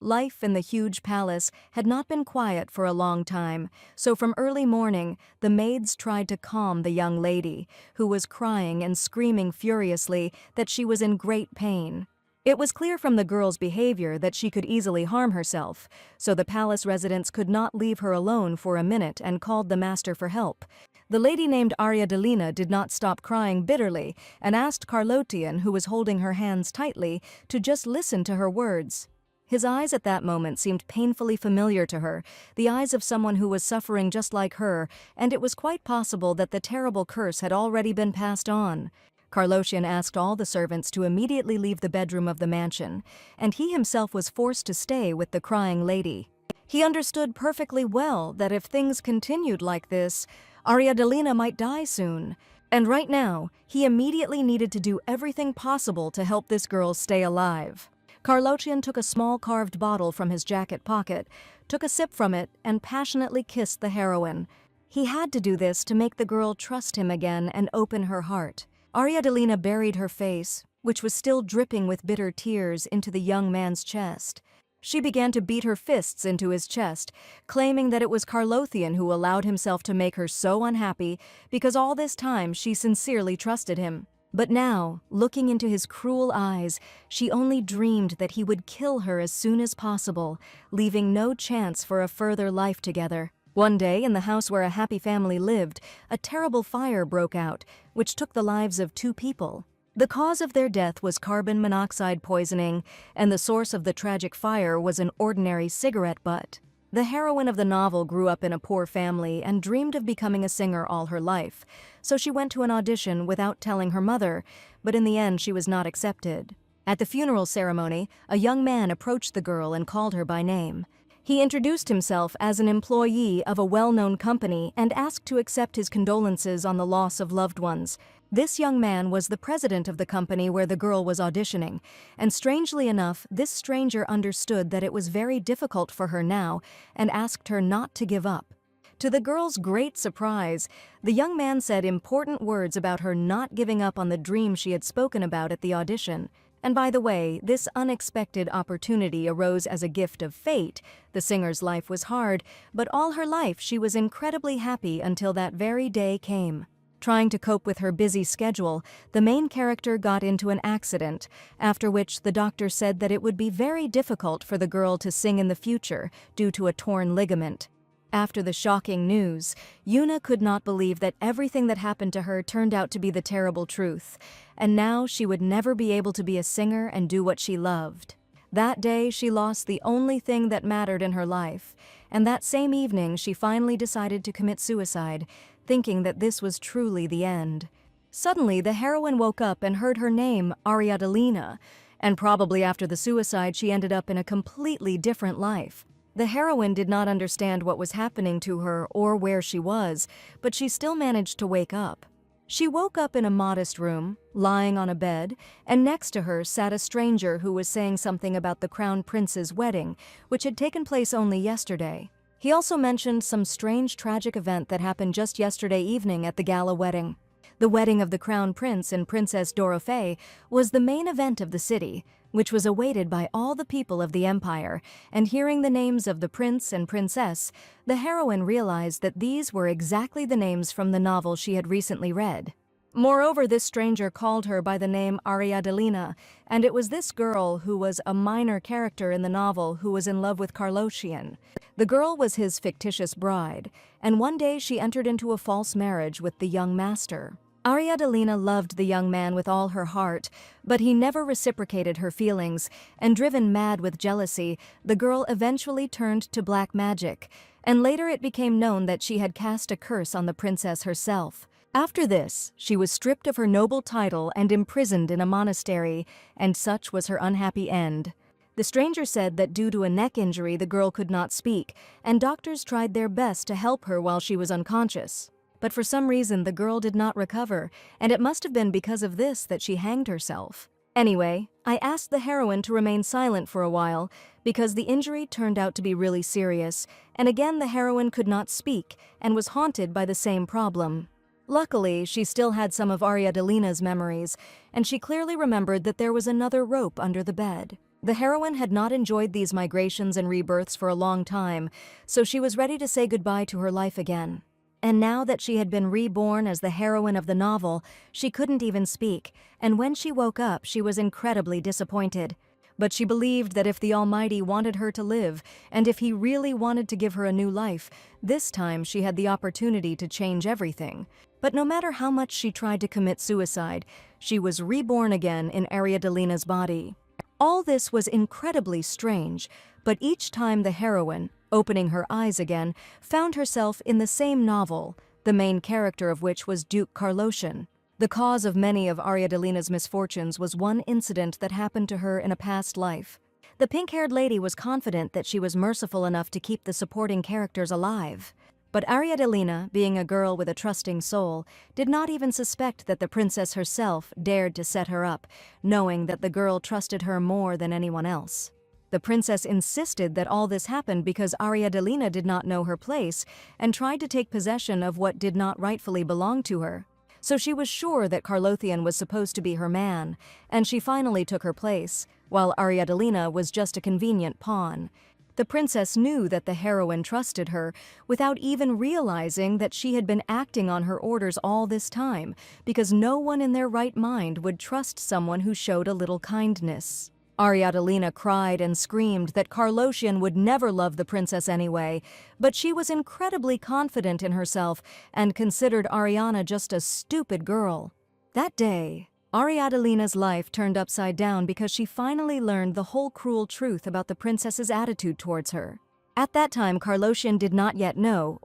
Life in the huge palace had not been quiet for a long time, so from early morning, the maids tried to calm the young lady, who was crying and screaming furiously that she was in great pain. It was clear from the girl's behavior that she could easily harm herself, so the palace residents could not leave her alone for a minute and called the master for help. The lady named Ariadelina did not stop crying bitterly and asked Carlotian, who was holding her hands tightly, to just listen to her words. His eyes at that moment seemed painfully familiar to her, the eyes of someone who was suffering just like her, and it was quite possible that the terrible curse had already been passed on. Carlotian asked all the servants to immediately leave the bedroom of the mansion, and he himself was forced to stay with the crying lady. He understood perfectly well that if things continued like this, Ariadelina might die soon, and right now, he immediately needed to do everything possible to help this girl stay alive. Carlotian took a small carved bottle from his jacket pocket, took a sip from it, and passionately kissed the heroine. He had to do this to make the girl trust him again and open her heart. Ariadelina buried her face, which was still dripping with bitter tears, into the young man's chest. She began to beat her fists into his chest, claiming that it was Carlothian who allowed himself to make her so unhappy because all this time she sincerely trusted him. But now, looking into his cruel eyes, she only dreamed that he would kill her as soon as possible, leaving no chance for a further life together. One day, in the house where a happy family lived, a terrible fire broke out, which took the lives of 2 people. The cause of their death was carbon monoxide poisoning, and the source of the tragic fire was an ordinary cigarette butt. The heroine of the novel grew up in a poor family and dreamed of becoming a singer all her life, so she went to an audition without telling her mother, but in the end she was not accepted. At the funeral ceremony, a young man approached the girl and called her by name. He introduced himself as an employee of a well-known company and asked to accept his condolences on the loss of loved ones. This young man was the president of the company where the girl was auditioning, and strangely enough, this stranger understood that it was very difficult for her now and asked her not to give up. To the girl's great surprise, the young man said important words about her not giving up on the dream she had spoken about at the audition. And by the way, this unexpected opportunity arose as a gift of fate. The singer's life was hard, but all her life she was incredibly happy until that very day came. Trying to cope with her busy schedule, the main character got into an accident, after which the doctor said that it would be very difficult for the girl to sing in the future due to a torn ligament. After the shocking news, Yuna could not believe that everything that happened to her turned out to be the terrible truth, and now she would never be able to be a singer and do what she loved. That day, she lost the only thing that mattered in her life, and that same evening she finally decided to commit suicide, thinking that this was truly the end. Suddenly, the heroine woke up and heard her name, Ariadelina, and probably after the suicide she ended up in a completely different life. The heroine did not understand what was happening to her or where she was, but she still managed to wake up. She woke up in a modest room, lying on a bed, and next to her sat a stranger who was saying something about the crown prince's wedding, which had taken place only yesterday. He also mentioned some strange tragic event that happened just yesterday evening at the gala wedding. The wedding of the crown prince and Princess Dorothée was the main event of the city, which was awaited by all the people of the empire, and hearing the names of the prince and princess, the heroine realized that these were exactly the names from the novel she had recently read. Moreover, this stranger called her by the name Ariadelina, and it was this girl who was a minor character in the novel who was in love with Carlotian. The girl was his fictitious bride, and one day she entered into a false marriage with the young master. Ariadelina loved the young man with all her heart, but he never reciprocated her feelings, and driven mad with jealousy, the girl eventually turned to black magic, and later it became known that she had cast a curse on the princess herself. After this, she was stripped of her noble title and imprisoned in a monastery, and such was her unhappy end. The stranger said that due to a neck injury the girl could not speak, and doctors tried their best to help her while she was unconscious. But for some reason the girl did not recover, and it must have been because of this that she hanged herself. Anyway, I asked the heroine to remain silent for a while, because the injury turned out to be really serious, and again the heroine could not speak, and was haunted by the same problem. Luckily, she still had some of Ariadelina's memories, and she clearly remembered that there was another rope under the bed. The heroine had not enjoyed these migrations and rebirths for a long time, so she was ready to say goodbye to her life again. And now that she had been reborn as the heroine of the novel, she couldn't even speak, and when she woke up, she was incredibly disappointed. But she believed that if the Almighty wanted her to live, and if He really wanted to give her a new life, this time she had the opportunity to change everything. But no matter how much she tried to commit suicide, she was reborn again in Ariadne's body. All this was incredibly strange, but each time the heroine, opening her eyes again, found herself in the same novel, the main character of which was Duke Carlosian. The cause of many of Ariadne's misfortunes was one incident that happened to her in a past life. The pink-haired lady was confident that she was merciful enough to keep the supporting characters alive. But Ariadne, being a girl with a trusting soul, did not even suspect that the princess herself dared to set her up, knowing that the girl trusted her more than anyone else. The princess insisted that all this happened because Ariadne did not know her place and tried to take possession of what did not rightfully belong to her. So she was sure that Carlothian was supposed to be her man, and she finally took her place, while Ariadne was just a convenient pawn. The princess knew that the heroine trusted her, without even realizing that she had been acting on her orders all this time, because no one in their right mind would trust someone who showed a little kindness. Ariadne cried and screamed that Carlosian would never love the princess anyway, but she was incredibly confident in herself and considered Ariana just a stupid girl. That day, Ariadne's life turned upside down because she finally learned the whole cruel truth about the princess's attitude towards her. At that time, Carlosian did not yet know,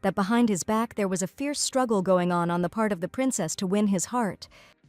that behind his back there was a fierce struggle going on the part of the princess to win his heart.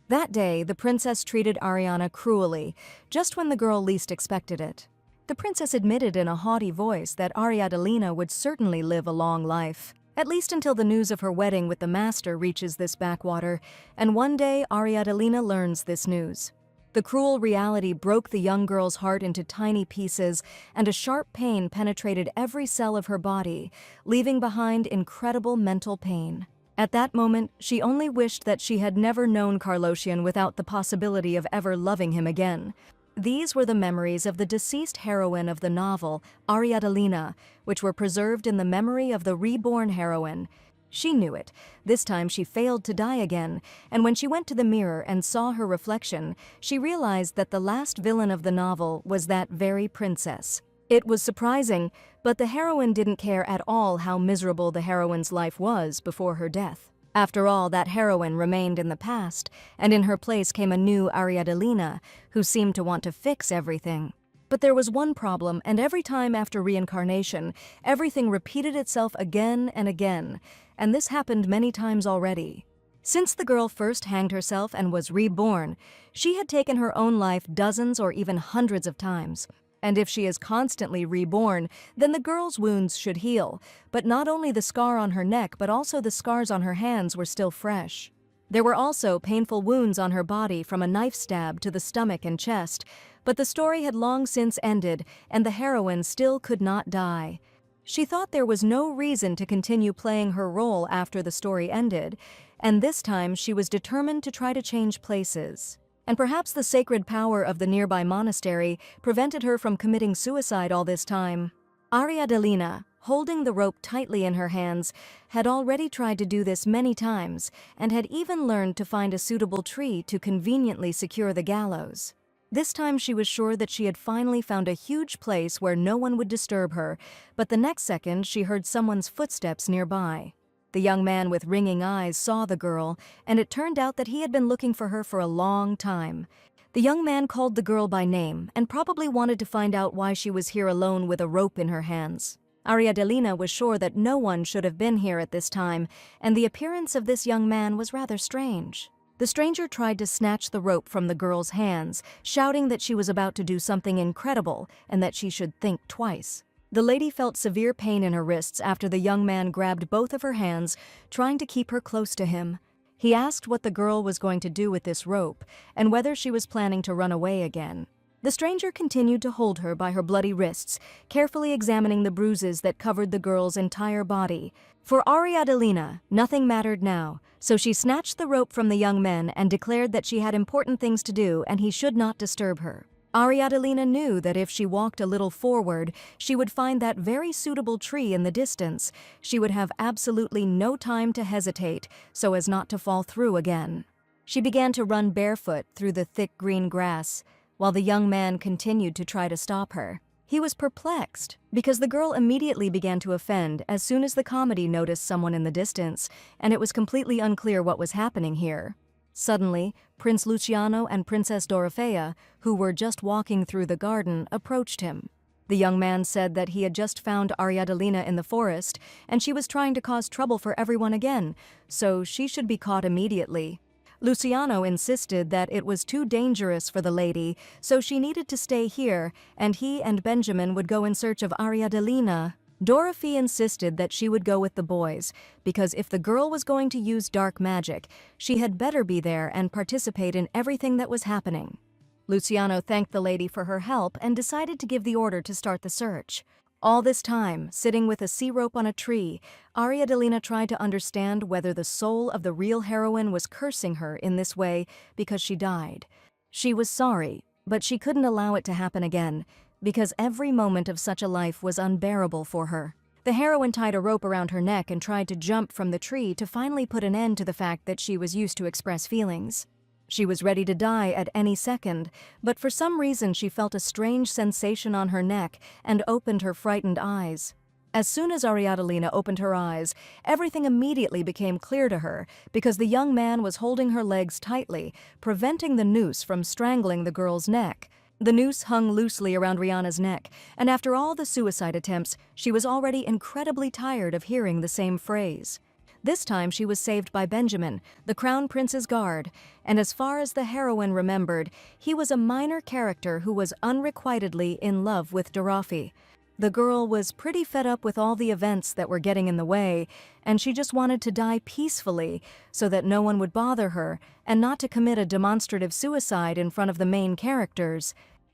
That day, the princess treated Ariana cruelly, just when the girl least expected it. The princess admitted in a haughty voice that Ariadne would certainly live a long life, at least until the news of her wedding with the master reaches this backwater, and one day Ariadne learns this news. The cruel reality broke the young girl's heart into tiny pieces, and a sharp pain penetrated every cell of her body, leaving behind incredible mental pain. At that moment, she only wished that she had never known Carlosian without the possibility of ever loving him again. These were the memories of the deceased heroine of the novel, Ariadne, which were preserved in the memory of the reborn heroine. She knew it. This time she failed to die again, and when she went to the mirror and saw her reflection, she realized that the last villain of the novel was that very princess. It was surprising, but the heroine didn't care at all how miserable the heroine's life was before her death. After all, that heroine remained in the past, and in her place came a new Ariadne, who seemed to want to fix everything. But there was one problem, and every time after reincarnation, everything repeated itself again and again, and this happened many times already. Since the girl first hanged herself and was reborn, she had taken her own life dozens or even hundreds of times. And if she is constantly reborn, then the girl's wounds should heal, but not only the scar on her neck but also the scars on her hands were still fresh. There were also painful wounds on her body from a knife stab to the stomach and chest, but the story had long since ended and the heroine still could not die. She thought there was no reason to continue playing her role after the story ended, and this time she was determined to try to change places. And perhaps the sacred power of the nearby monastery prevented her from committing suicide all this time. Ariadne, holding the rope tightly in her hands, had already tried to do this many times and had even learned to find a suitable tree to conveniently secure the gallows. This time she was sure that she had finally found a huge place where no one would disturb her, but the next second she heard someone's footsteps nearby. The young man with ringing eyes saw the girl, and it turned out that he had been looking for her for a long time. The young man called the girl by name and probably wanted to find out why she was here alone with a rope in her hands. Ariadne was sure that no one should have been here at this time, and the appearance of this young man was rather strange. The stranger tried to snatch the rope from the girl's hands, shouting that she was about to do something incredible and that she should think twice. The lady felt severe pain in her wrists after the young man grabbed both of her hands, trying to keep her close to him. He asked what the girl was going to do with this rope, and whether she was planning to run away again. The stranger continued to hold her by her bloody wrists, carefully examining the bruises that covered the girl's entire body. For Ariadne, nothing mattered now, so she snatched the rope from the young man and declared that she had important things to do and he should not disturb her. Ariadalina knew that if she walked a little forward, she would find that very suitable tree in the distance. She would have absolutely no time to hesitate so as not to fall through again. She began to run barefoot through the thick green grass, while the young man continued to try to stop her. He was perplexed, because the girl immediately began to offend as soon as the comedy noticed someone in the distance, and it was completely unclear what was happening here. Suddenly, Prince Luciano and Princess Dorothea, who were just walking through the garden, approached him. The young man said that he had just found Ariadalina in the forest, and she was trying to cause trouble for everyone again, so she should be caught immediately. Luciano insisted that it was too dangerous for the lady, so she needed to stay here, and he and Benjamin would go in search of Ariadalina. Dorothy insisted that she would go with the boys, because if the girl was going to use dark magic, she had better be there and participate in everything that was happening. Luciano thanked the lady for her help and decided to give the order to start the search. All this time, sitting with a sea rope on a tree, Ariadalina tried to understand whether the soul of the real heroine was cursing her in this way because she died. She was sorry, but she couldn't allow it to happen again, because every moment of such a life was unbearable for her. The heroine tied a rope around her neck and tried to jump from the tree to finally put an end to the fact that she was used to express feelings. She was ready to die at any second, but for some reason she felt a strange sensation on her neck and opened her frightened eyes. As soon as Ariadalina opened her eyes, everything immediately became clear to her because the young man was holding her legs tightly, preventing the noose from strangling the girl's neck. The noose hung loosely around Rihanna's neck, and after all the suicide attempts, she was already incredibly tired of hearing the same phrase. This time she was saved by Benjamin, the Crown Prince's guard, and as far as the heroine remembered, he was a minor character who was unrequitedly in love with Dorothy. The girl was pretty fed up with all the events that were getting in the way, and she just wanted to die peacefully so that no one would bother her, and not to commit a demonstrative suicide in front of the main characters.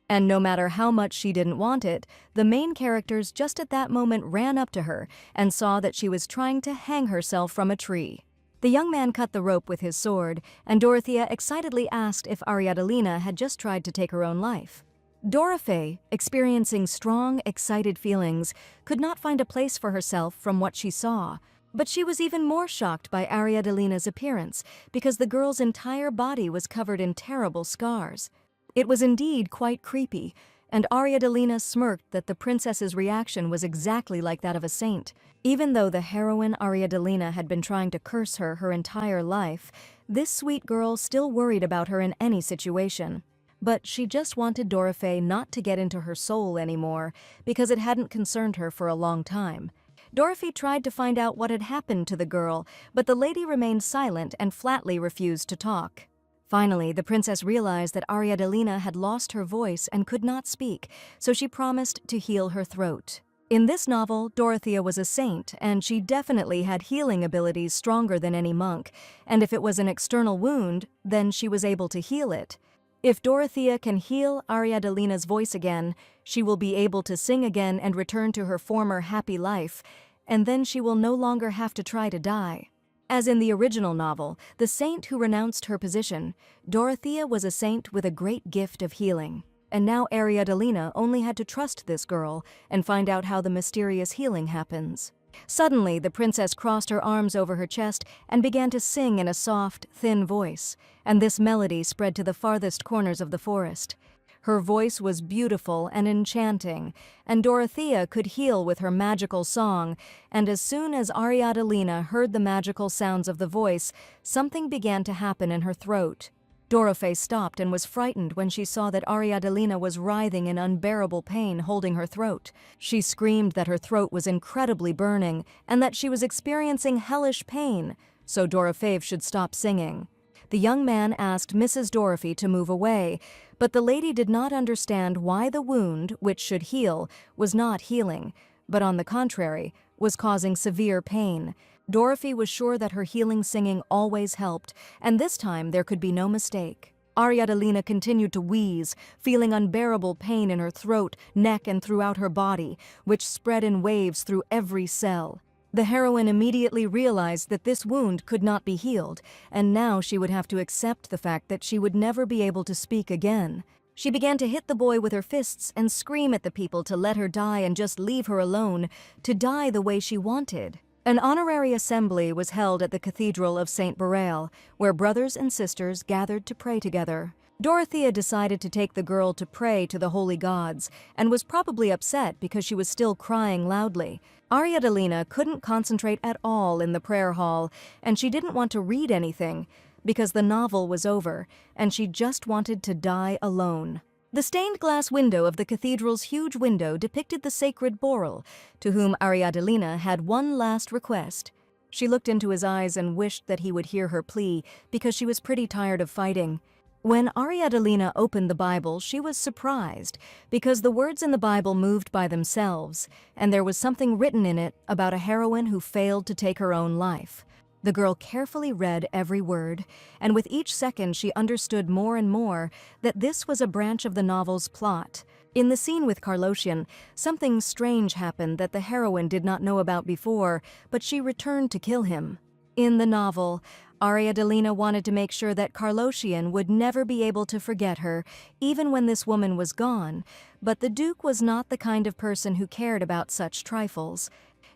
And no matter how much she didn't want it, the main characters just at that moment ran up to her and saw that she was trying to hang herself from a tree. The young man cut the rope with his sword, and Dorothea excitedly asked if Ariadalina had just tried to take her own life. Dorothy, experiencing strong, excited feelings, could not find a place for herself from what she saw. But she was even more shocked by Ariadalina's appearance, because the girl's entire body was covered in terrible scars. It was indeed quite creepy, and Ariadalina smirked that the princess's reaction was exactly like that of a saint. Even though the heroine Ariadalina had been trying to curse her entire life, this sweet girl still worried about her in any situation. But she just wanted Dorothy not to get into her soul anymore, because it hadn't concerned her for a long time. Dorothy tried to find out what had happened to the girl, but the lady remained silent and flatly refused to talk. Finally, the princess realized that Ariadalina had lost her voice and could not speak, so she promised to heal her throat. In this novel, Dorothea was a saint, and she definitely had healing abilities stronger than any monk, and if it was an external wound, then she was able to heal it. If Dorothea can heal Ariadalina's voice again, she will be able to sing again and return to her former happy life, and then she will no longer have to try to die. As in the original novel, the saint who renounced her position, Dorothea was a saint with a great gift of healing. And now Ariadalina only had to trust this girl and find out how the mysterious healing happens. Suddenly, the princess crossed her arms over her chest and began to sing in a soft, thin voice, and this melody spread to the farthest corners of the forest. Her voice was beautiful and enchanting, and Dorothea could heal with her magical song, and as soon as Ariadalina heard the magical sounds of the voice, something began to happen in her throat. Dorothy stopped and was frightened when she saw that Ariadalina was writhing in unbearable pain holding her throat. She screamed that her throat was incredibly burning and that she was experiencing hellish pain, so Dorothy should stop singing. The young man asked Mrs. Dorothy to move away, but the lady did not understand why the wound, which should heal, was not healing, but on the contrary, was causing severe pain. Dorothy was sure that her healing singing always helped, and this time there could be no mistake. Ariadalina continued to wheeze, feeling unbearable pain in her throat, neck, and throughout her body, which spread in waves through every cell. The heroine immediately realized that this wound could not be healed, and now she would have to accept the fact that she would never be able to speak again. She began to hit the boy with her fists and scream at the people to let her die and just leave her alone, to die the way she wanted. An honorary assembly was held at the Cathedral of St. Berail, where brothers and sisters gathered to pray together. Dorothea decided to take the girl to pray to the holy gods, and was probably upset because she was still crying loudly. Ariadalina couldn't concentrate at all in the prayer hall, and she didn't want to read anything, because the novel was over, and she just wanted to die alone. The stained glass window of the cathedral's huge window depicted the sacred Borel, to whom Ariadalina had one last request. She looked into his eyes and wished that he would hear her plea, because she was pretty tired of fighting. When Ariadalina opened the Bible, she was surprised, because the words in the Bible moved by themselves, and there was something written in it about a heroine who failed to take her own life. The girl carefully read every word, and with each second she understood more and more that this was a branch of the novel's plot. In the scene with Carlosian, something strange happened that the heroine did not know about before, but she returned to kill him. In the novel, Ariadalina wanted to make sure that Carlosian would never be able to forget her, even when this woman was gone, but the Duke was not the kind of person who cared about such trifles.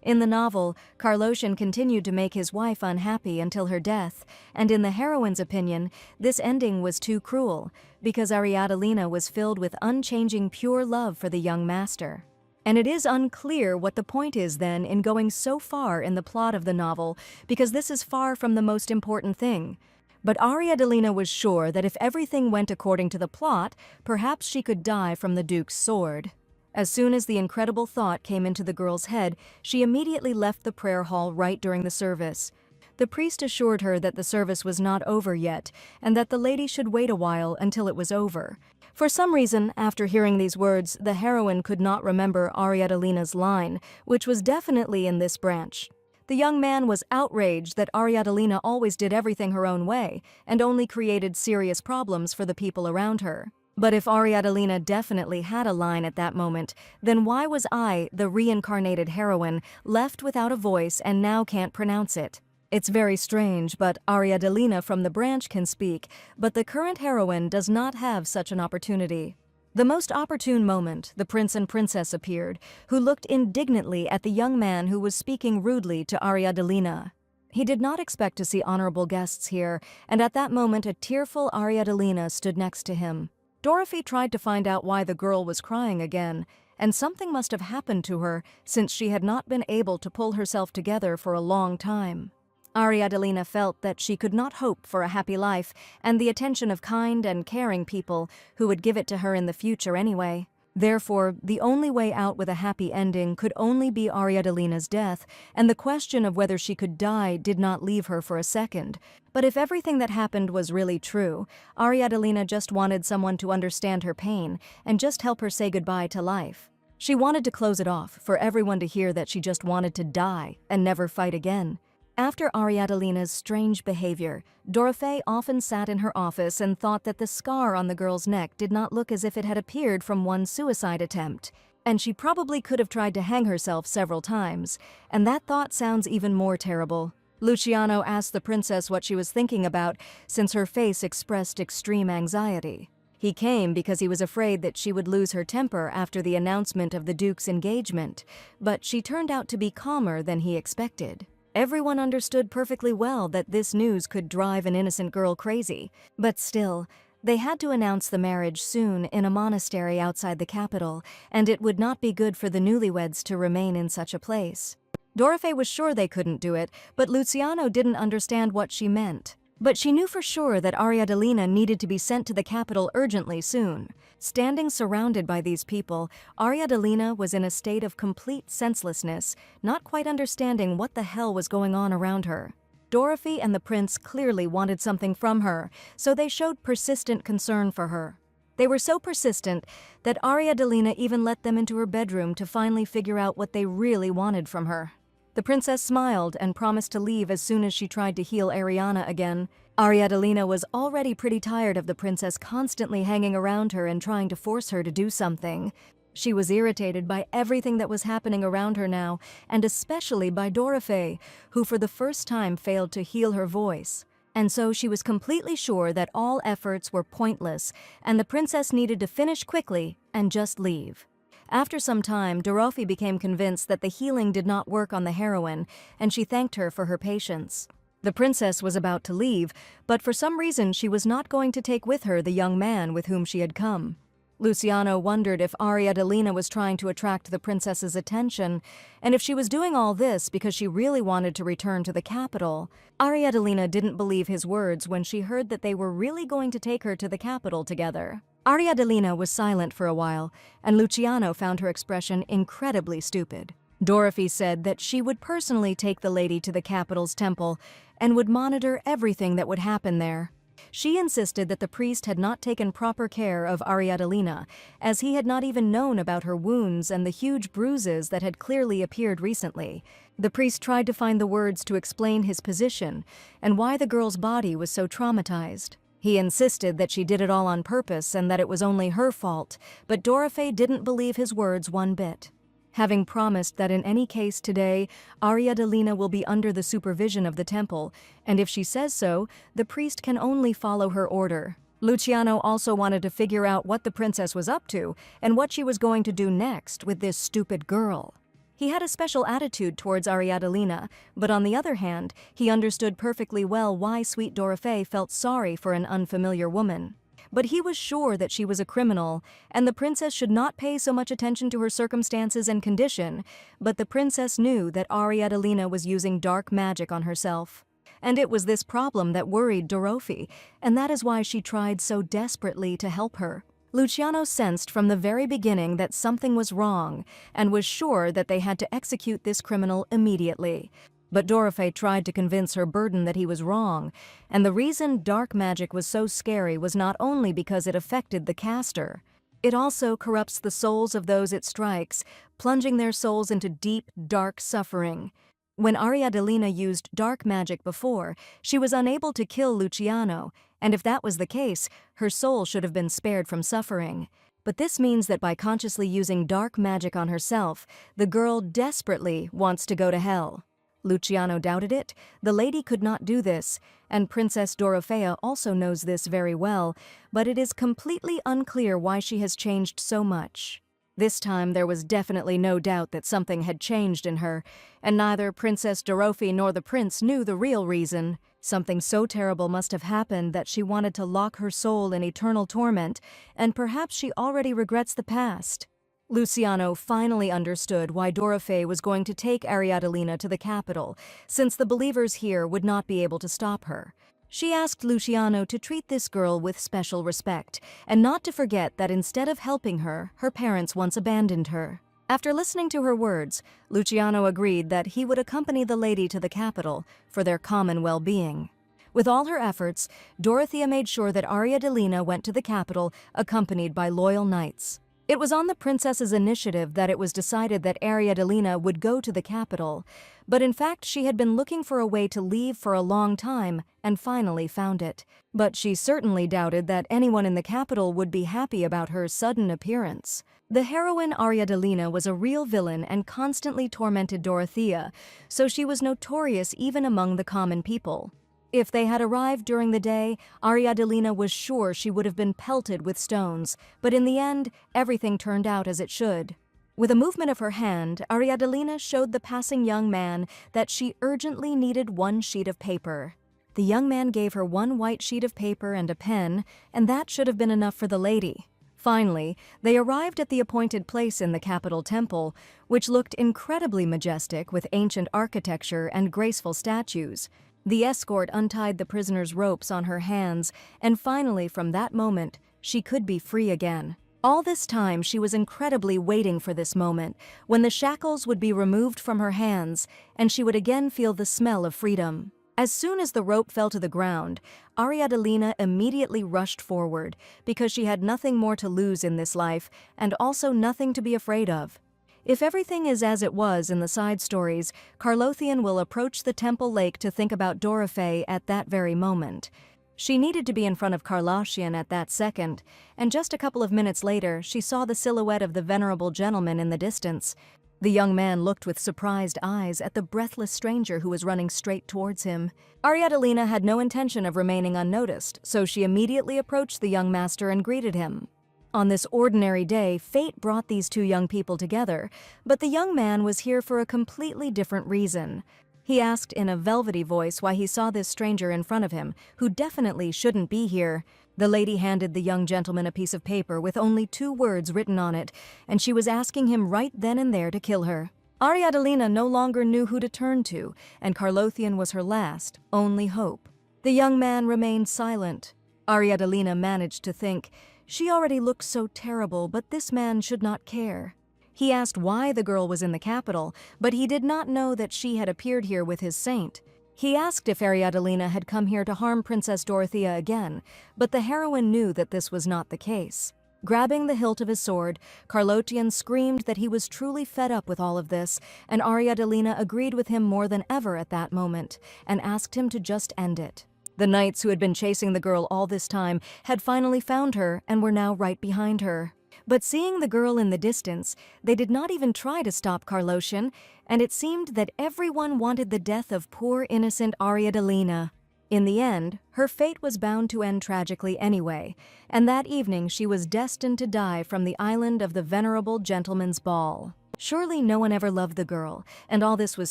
In the novel, Carlosian continued to make his wife unhappy until her death, and in the heroine's opinion, this ending was too cruel, because Ariadalina was filled with unchanging pure love for the young master. And it is unclear what the point is then in going so far in the plot of the novel, because this is far from the most important thing. But Ariadalina was sure that if everything went according to the plot, perhaps she could die from the Duke's sword. As soon as the incredible thought came into the girl's head, she immediately left the prayer hall right during the service. The priest assured her that the service was not over yet, and that the lady should wait a while until it was over. For some reason, after hearing these words, the heroine could not remember Ariadalina's line, which was definitely in this branch. The young man was outraged that Ariadalina always did everything her own way, and only created serious problems for the people around her. But if Ariadalina definitely had a line at that moment, then why was I, the reincarnated heroine, left without a voice and now can't pronounce it? It's very strange, but Ariadalina from the branch can speak, but the current heroine does not have such an opportunity. The most opportune moment, the prince and princess appeared, who looked indignantly at the young man who was speaking rudely to Ariadalina. He did not expect to see honorable guests here, and at that moment a tearful Ariadalina stood next to him. Dorothy tried to find out why the girl was crying again, and something must have happened to her since she had not been able to pull herself together for a long time. Ariadalina felt that she could not hope for a happy life and the attention of kind and caring people who would give it to her in the future anyway. Therefore, the only way out with a happy ending could only be Ariadalina's death, and the question of whether she could die did not leave her for a second. But if everything that happened was really true, Ariadalina just wanted someone to understand her pain and just help her say goodbye to life. She wanted to close it off, for everyone to hear that she just wanted to die and never fight again. After Ariadalina's strange behavior, Dorothée often sat in her office and thought that the scar on the girl's neck did not look as if it had appeared from one suicide attempt, and she probably could have tried to hang herself several times, and that thought sounds even more terrible. Luciano asked the princess what she was thinking about, since her face expressed extreme anxiety. He came because he was afraid that she would lose her temper after the announcement of the Duke's engagement, but she turned out to be calmer than he expected. Everyone understood perfectly well that this news could drive an innocent girl crazy, but still, they had to announce the marriage soon in a monastery outside the capital, and it would not be good for the newlyweds to remain in such a place. Dorothée was sure they couldn't do it, but Luciano didn't understand what she meant. But she knew for sure that Ariadalina needed to be sent to the capital urgently soon. Standing surrounded by these people, Ariadalina was in a state of complete senselessness, not quite understanding what the hell was going on around her. Dorothy and the prince clearly wanted something from her, so they showed persistent concern for her. They were so persistent that Ariadalina even let them into her bedroom to finally figure out what they really wanted from her. The princess smiled and promised to leave as soon as she tried to heal Ariana again. Ariadalina was already pretty tired of the princess constantly hanging around her and trying to force her to do something. She was irritated by everything that was happening around her now, and especially by Dorothée, who for the first time failed to heal her voice. And so she was completely sure that all efforts were pointless and the princess needed to finish quickly and just leave. After some time, Dorothy became convinced that the healing did not work on the heroine, and she thanked her for her patience. The princess was about to leave, but for some reason she was not going to take with her the young man with whom she had come. Luciano wondered if Ariadolina was trying to attract the princess's attention, and if she was doing all this because she really wanted to return to the capital. Ariadolina didn't believe his words when she heard that they were really going to take her to the capital together. Ariadolina was silent for a while, and Luciano found her expression incredibly stupid. Dorothy said that she would personally take the lady to the capital's temple and would monitor everything that would happen there. She insisted that the priest had not taken proper care of Ariadolina, as he had not even known about her wounds and the huge bruises that had clearly appeared recently. The priest tried to find the words to explain his position and why the girl's body was so traumatized. He insisted that she did it all on purpose and that it was only her fault, but Dorothy didn't believe his words one bit. Having promised that in any case today, Ariadolina will be under the supervision of the temple, and if she says so, the priest can only follow her order. Luciano also wanted to figure out what the princess was up to and what she was going to do next with this stupid girl. He had a special attitude towards Ariadolina, but on the other hand, he understood perfectly well why sweet Dorothy felt sorry for an unfamiliar woman. But he was sure that she was a criminal, and the princess should not pay so much attention to her circumstances and condition, but the princess knew that Ariadolina was using dark magic on herself. And it was this problem that worried Dorothy, and that is why she tried so desperately to help her. Luciano sensed from the very beginning that something was wrong, and was sure that they had to execute this criminal immediately. But Dorothy tried to convince her burden that he was wrong, and the reason dark magic was so scary was not only because it affected the caster. It also corrupts the souls of those it strikes, plunging their souls into deep, dark suffering. When Ariadolina used dark magic before, she was unable to kill Luciano, and if that was the case, her soul should have been spared from suffering. But this means that by consciously using dark magic on herself, the girl desperately wants to go to hell. Luciano doubted it. The lady could not do this, and Princess Dorothea also knows this very well, but it is completely unclear why she has changed so much. This time there was definitely no doubt that something had changed in her, and neither Princess Dorothy nor the prince knew the real reason. Something so terrible must have happened that she wanted to lock her soul in eternal torment, and perhaps she already regrets the past. Luciano finally understood why Dorothy was going to take Ariadolina to the capital, since the believers here would not be able to stop her. She asked Luciano to treat this girl with special respect, and not to forget that instead of helping her, her parents once abandoned her. After listening to her words, Luciano agreed that he would accompany the lady to the capital for their common well-being. With all her efforts, Dorothea made sure that Ariadolina went to the capital accompanied by loyal knights. It was on the princess's initiative that it was decided that Ariadolina would go to the capital, but in fact she had been looking for a way to leave for a long time and finally found it. But she certainly doubted that anyone in the capital would be happy about her sudden appearance. The heroine Ariadolina was a real villain and constantly tormented Dorothea, so she was notorious even among the common people. If they had arrived during the day, Ariadolina was sure she would have been pelted with stones, but in the end, everything turned out as it should. With a movement of her hand, Ariadolina showed the passing young man that she urgently needed one sheet of paper. The young man gave her one white sheet of paper and a pen, and that should have been enough for the lady. Finally, they arrived at the appointed place in the capital temple, which looked incredibly majestic with ancient architecture and graceful statues. The escort untied the prisoner's ropes on her hands, and finally, from that moment, she could be free again. All this time, she was incredibly waiting for this moment, when the shackles would be removed from her hands, and she would again feel the smell of freedom. As soon as the rope fell to the ground, Ariadolina immediately rushed forward, because she had nothing more to lose in this life, and also nothing to be afraid of. If everything is as it was in the side stories, Carlothian will approach the temple lake to think about Dorothea at that very moment. She needed to be in front of Carlothian at that second, and just a couple of minutes later, she saw the silhouette of the venerable gentleman in the distance. The young man looked with surprised eyes at the breathless stranger who was running straight towards him. Ariadalina had no intention of remaining unnoticed, so she immediately approached the young master and greeted him. On this ordinary day, fate brought these two young people together, but the young man was here for a completely different reason. He asked in a velvety voice why he saw this stranger in front of him, who definitely shouldn't be here. The lady handed the young gentleman a piece of paper with only 2 words written on it, and she was asking him right then and there to kill her. Ariadalina no longer knew who to turn to, and Carlothian was her last, only hope. The young man remained silent. Ariadalina managed to think, she already looked so terrible, but this man should not care. He asked why the girl was in the capital, but he did not know that she had appeared here with his saint. He asked if Ariadalina had come here to harm Princess Dorothea again, but the heroine knew that this was not the case. Grabbing the hilt of his sword, Carlothian screamed that he was truly fed up with all of this, and Ariadalina agreed with him more than ever at that moment, and asked him to just end it. The knights who had been chasing the girl all this time had finally found her and were now right behind her. But seeing the girl in the distance, they did not even try to stop Carlothian, and it seemed that everyone wanted the death of poor innocent Ariadalina. In the end, her fate was bound to end tragically anyway, and that evening she was destined to die from the island of the venerable gentleman's ball. Surely no one ever loved the girl, and all this was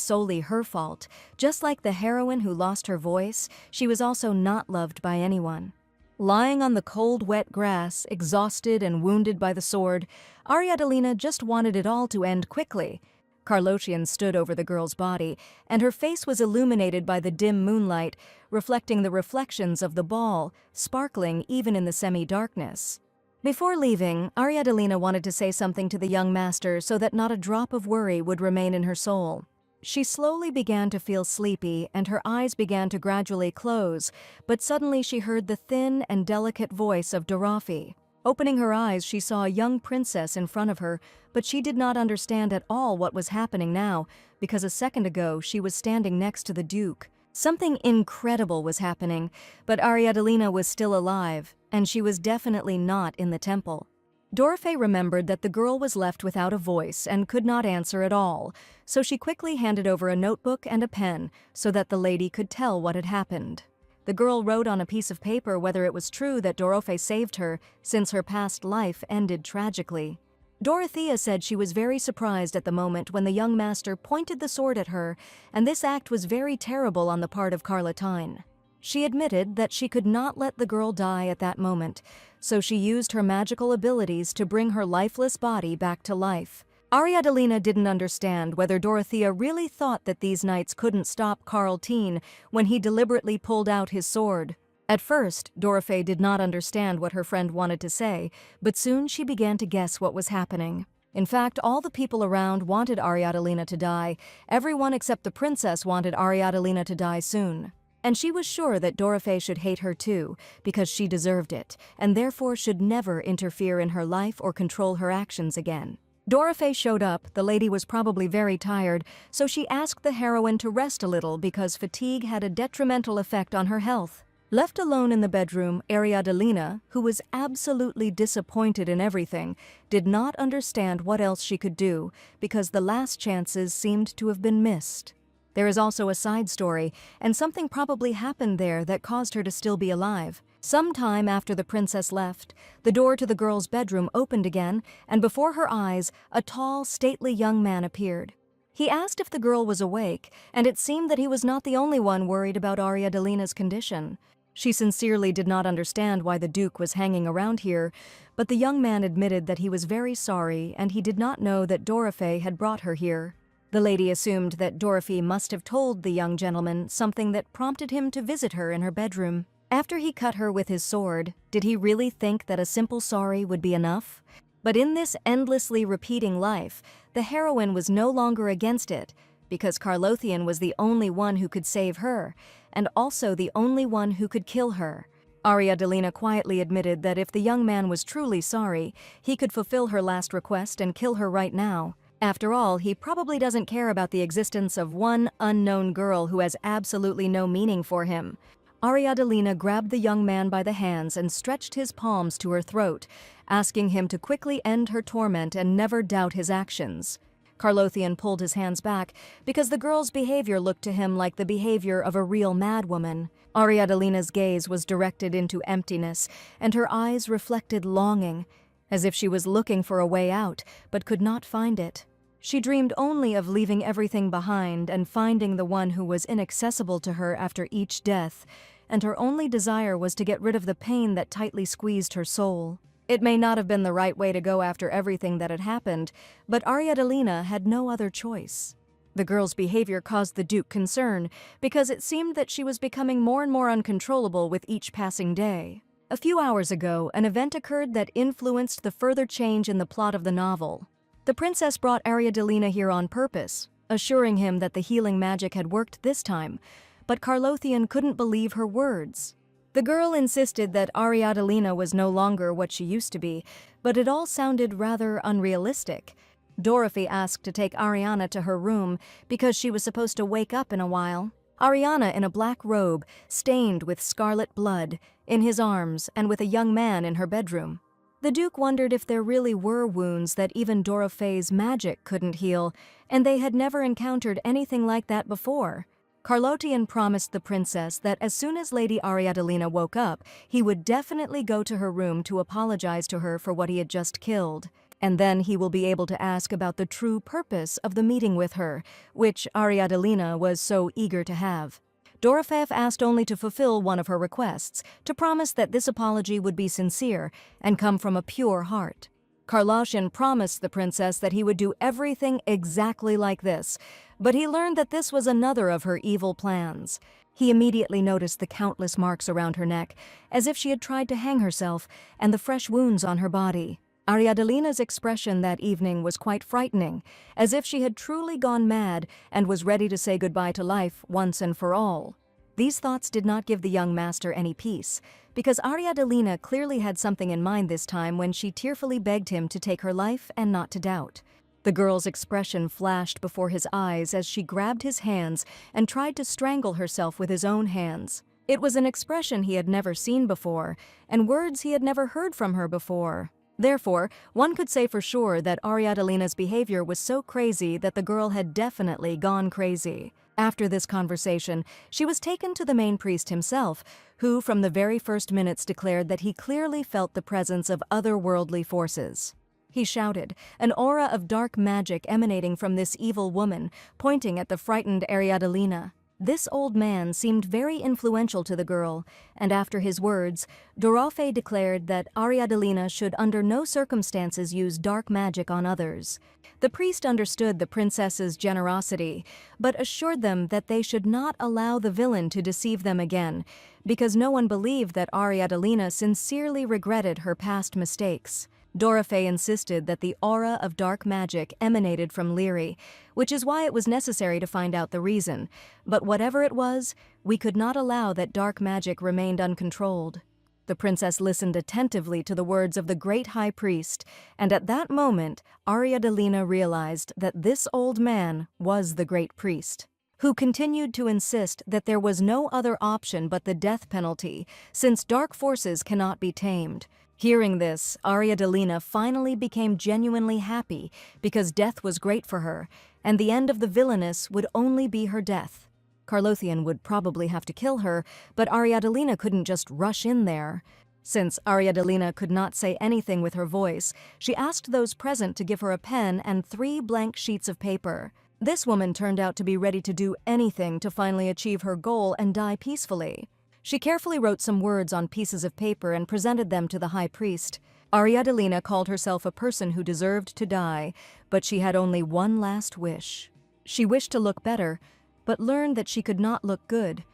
solely her fault. Just like the heroine who lost her voice, she was also not loved by anyone. Lying on the cold, wet grass, exhausted and wounded by the sword, Ariadalina just wanted it all to end quickly. Carlothian stood over the girl's body, and her face was illuminated by the dim moonlight, reflecting the reflections of the ball, sparkling even in the semi-darkness. Before leaving, Ariadalina wanted to say something to the young master so that not a drop of worry would remain in her soul. She slowly began to feel sleepy, and her eyes began to gradually close, but suddenly she heard the thin and delicate voice of Dorothea. Opening her eyes, she saw a young princess in front of her, but she did not understand at all what was happening now, because a second ago she was standing next to the Duke. Something incredible was happening, but Ariadalina was still alive, and she was definitely not in the temple. Dorothea remembered that the girl was left without a voice and could not answer at all, so she quickly handed over a notebook and a pen so that the lady could tell what had happened. The girl wrote on a piece of paper whether it was true that Dorothea saved her, since her past life ended tragically. Dorothea said she was very surprised at the moment when the young master pointed the sword at her, and this act was very terrible on the part of Carlothian. She admitted that she could not let the girl die at that moment, so she used her magical abilities to bring her lifeless body back to life. Ariadalina didn't understand whether Dorothea really thought that these knights couldn't stop Carlothian when he deliberately pulled out his sword. At first, Dorothea did not understand what her friend wanted to say, but soon she began to guess what was happening. In fact, all the people around wanted Ariadalina to die. Everyone except the princess wanted Ariadalina to die soon. And she was sure that Dorothea should hate her too, because she deserved it, and therefore should never interfere in her life or control her actions again. Dorothea showed up. The lady was probably very tired, so she asked the heroine to rest a little because fatigue had a detrimental effect on her health. Left alone in the bedroom, Ariadalina, who was absolutely disappointed in everything, did not understand what else she could do, because the last chances seemed to have been missed. There is also a side story, and something probably happened there that caused her to still be alive. Some time after the princess left, the door to the girl's bedroom opened again, and before her eyes, a tall, stately young man appeared. He asked if the girl was awake, and it seemed that he was not the only one worried about Ariadalina's condition. She sincerely did not understand why the Duke was hanging around here, but the young man admitted that he was very sorry and he did not know that Dorothea had brought her here. The lady assumed that Dorothea must have told the young gentleman something that prompted him to visit her in her bedroom. After he cut her with his sword, did he really think that a simple sorry would be enough? But in this endlessly repeating life, the heroine was no longer against it, because Carlothian was the only one who could save her, and also the only one who could kill her. Ariadalina quietly admitted that if the young man was truly sorry, he could fulfill her last request and kill her right now. After all, he probably doesn't care about the existence of one unknown girl who has absolutely no meaning for him. Ariadalina grabbed the young man by the hands and stretched his palms to her throat, asking him to quickly end her torment and never doubt his actions. Carlothian pulled his hands back because the girl's behavior looked to him like the behavior of a real madwoman. Ariadalina's gaze was directed into emptiness, and her eyes reflected longing, as if she was looking for a way out, but could not find it. She dreamed only of leaving everything behind and finding the one who was inaccessible to her after each death, and her only desire was to get rid of the pain that tightly squeezed her soul. It may not have been the right way to go after everything that had happened, but Ariadalina had no other choice. The girl's behavior caused the Duke concern, because it seemed that she was becoming more and more uncontrollable with each passing day. A few hours ago, an event occurred that influenced the further change in the plot of the novel. The princess brought Ariadalina here on purpose, assuring him that the healing magic had worked this time, but Carlothian couldn't believe her words. The girl insisted that Ariadalina was no longer what she used to be, but it all sounded rather unrealistic. Dorothy asked to take Ariana to her room because she was supposed to wake up in a while. Ariana in a black robe, stained with scarlet blood, in his arms and with a young man in her bedroom. The Duke wondered if there really were wounds that even Dorothy's magic couldn't heal, and they had never encountered anything like that before. Carlothian promised the princess that as soon as Lady Ariadalina woke up, he would definitely go to her room to apologize to her for what he had just killed. And then he will be able to ask about the true purpose of the meeting with her, which Ariadalina was so eager to have. Dorofeev asked only to fulfill one of her requests, to promise that this apology would be sincere and come from a pure heart. Carlothian promised the princess that he would do everything exactly like this, but he learned that this was another of her evil plans. He immediately noticed the countless marks around her neck, as if she had tried to hang herself, and the fresh wounds on her body. Ariadalina's expression that evening was quite frightening, as if she had truly gone mad and was ready to say goodbye to life once and for all. These thoughts did not give the young master any peace, because Ariadalina clearly had something in mind this time when she tearfully begged him to take her life and not to doubt. The girl's expression flashed before his eyes as she grabbed his hands and tried to strangle herself with his own hands. It was an expression he had never seen before, and words he had never heard from her before. Therefore, one could say for sure that Ariadalina's behavior was so crazy that the girl had definitely gone crazy. After this conversation, she was taken to the main priest himself, who from the very first minutes declared that he clearly felt the presence of otherworldly forces. He shouted, an aura of dark magic emanating from this evil woman, pointing at the frightened Ariadalina. This old man seemed very influential to the girl, and after his words, Dorofei declared that Ariadalina should under no circumstances use dark magic on others. The priest understood the princess's generosity, but assured them that they should not allow the villain to deceive them again, because no one believed that Ariadalina sincerely regretted her past mistakes. Dorofei insisted that the aura of dark magic emanated from Lyri, which is why it was necessary to find out the reason. But whatever it was, we could not allow that dark magic remained uncontrolled. The princess listened attentively to the words of the great high priest, and at that moment, Ariadalina realized that this old man was the great priest, who continued to insist that there was no other option but the death penalty, since dark forces cannot be tamed. Hearing this, Ariadalina finally became genuinely happy because death was great for her, and the end of the villainess would only be her death. Carlothian would probably have to kill her, but Ariadalina couldn't just rush in there. Since Ariadalina could not say anything with her voice, she asked those present to give her a pen and 3 blank sheets of paper. This woman turned out to be ready to do anything to finally achieve her goal and die peacefully. She carefully wrote some words on pieces of paper and presented them to the high priest. Ariadalina called herself a person who deserved to die, but she had only one last wish. She wished to look better, but learned that she could not look good.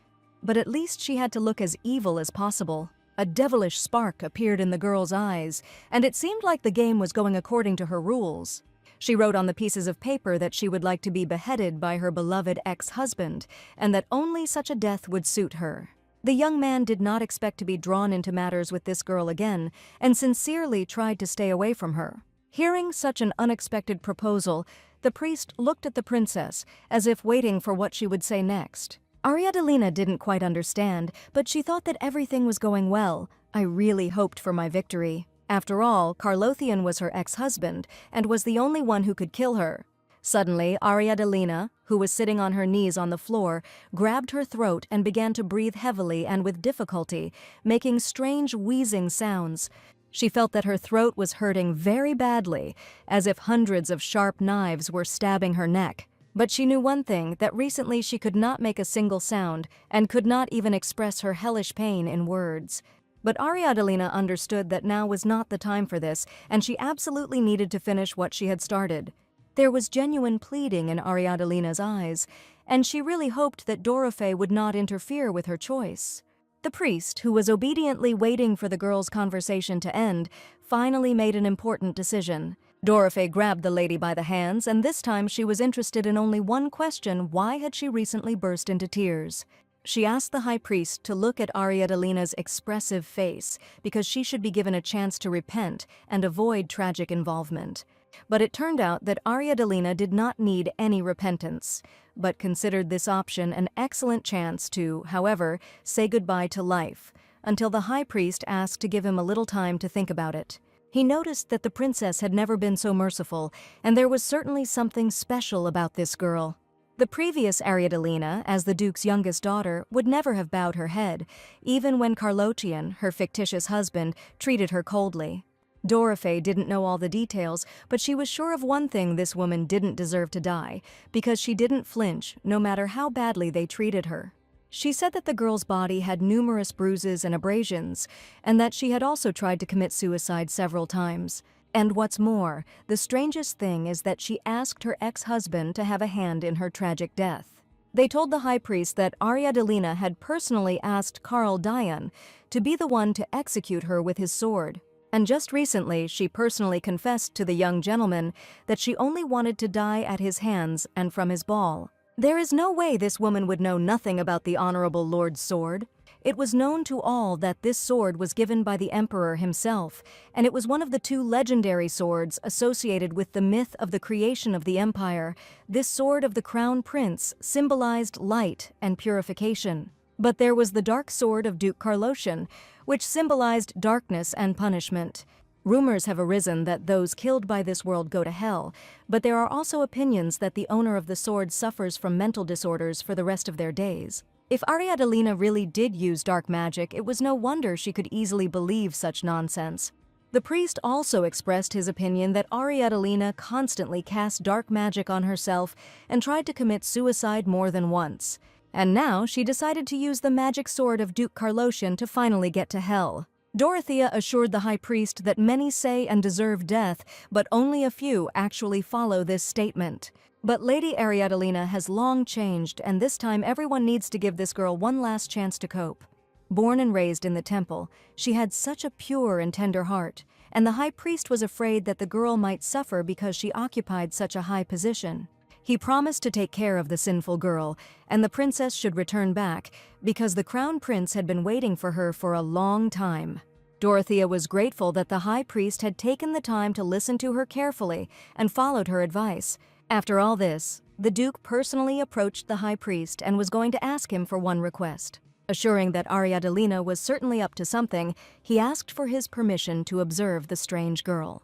But at least she had to look as evil as possible. A devilish spark appeared in the girl's eyes, and it seemed like the game was going according to her rules. She wrote on the pieces of paper that she would like to be beheaded by her beloved ex-husband, and that only such a death would suit her. The young man did not expect to be drawn into matters with this girl again, and sincerely tried to stay away from her. Hearing such an unexpected proposal, the priest looked at the princess, as if waiting for what she would say next. Ariadalina didn't quite understand, but she thought that everything was going well. I really hoped for my victory. After all, Carlothian was her ex-husband, and was the only one who could kill her. Suddenly, Ariadalina, who was sitting on her knees on the floor, grabbed her throat and began to breathe heavily and with difficulty, making strange wheezing sounds. She felt that her throat was hurting very badly, as if hundreds of sharp knives were stabbing her neck. But she knew one thing, that recently she could not make a single sound and could not even express her hellish pain in words. But Ariadalina understood that now was not the time for this, and she absolutely needed to finish what she had started. There was genuine pleading in Ariadalina's eyes, and she really hoped that Dorothy would not interfere with her choice. The priest, who was obediently waiting for the girl's conversation to end, finally made an important decision. Dorothy grabbed the lady by the hands, and this time she was interested in only one question: why had she recently burst into tears? She asked the high priest to look at Ariadalina's expressive face, because she should be given a chance to repent and avoid tragic involvement. But it turned out that Ariadalina did not need any repentance, but considered this option an excellent chance to, however, say goodbye to life, until the high priest asked to give him a little time to think about it. He noticed that the princess had never been so merciful, and there was certainly something special about this girl. The previous Ariadalina, as the Duke's youngest daughter, would never have bowed her head, even when Carlochian, her fictitious husband, treated her coldly. Dorothy didn't know all the details, but she was sure of one thing: this woman didn't deserve to die, because she didn't flinch, no matter how badly they treated her. She said that the girl's body had numerous bruises and abrasions, and that she had also tried to commit suicide several times. And what's more, the strangest thing is that she asked her ex-husband to have a hand in her tragic death. They told the high priest that Ariadalina had personally asked Karl Dayan to be the one to execute her with his sword. And just recently, she personally confessed to the young gentleman that she only wanted to die at his hands and from his ball. There is no way this woman would know nothing about the Honorable Lord's sword. It was known to all that this sword was given by the Emperor himself, and it was one of the two legendary swords associated with the myth of the creation of the Empire. This sword of the Crown Prince symbolized light and purification. But there was the dark sword of Duke Carlochian, which symbolized darkness and punishment. Rumors have arisen that those killed by this world go to hell, but there are also opinions that the owner of the sword suffers from mental disorders for the rest of their days. If Ariadalina really did use dark magic, it was no wonder she could easily believe such nonsense. The priest also expressed his opinion that Ariadalina constantly cast dark magic on herself and tried to commit suicide more than once. And now she decided to use the magic sword of Duke Carlochian to finally get to hell. Dorothea assured the high priest that many say and deserve death, but only a few actually follow this statement. But Lady Ariadalina has long changed, and this time everyone needs to give this girl one last chance to cope. Born and raised in the temple, she had such a pure and tender heart, and the high priest was afraid that the girl might suffer because she occupied such a high position. He promised to take care of the sinful girl, and the princess should return back, because the crown prince had been waiting for her for a long time. Dorothea was grateful that the high priest had taken the time to listen to her carefully and followed her advice. After all this, the Duke personally approached the high priest and was going to ask him for one request. Assuring that Ariadalina was certainly up to something, he asked for his permission to observe the strange girl.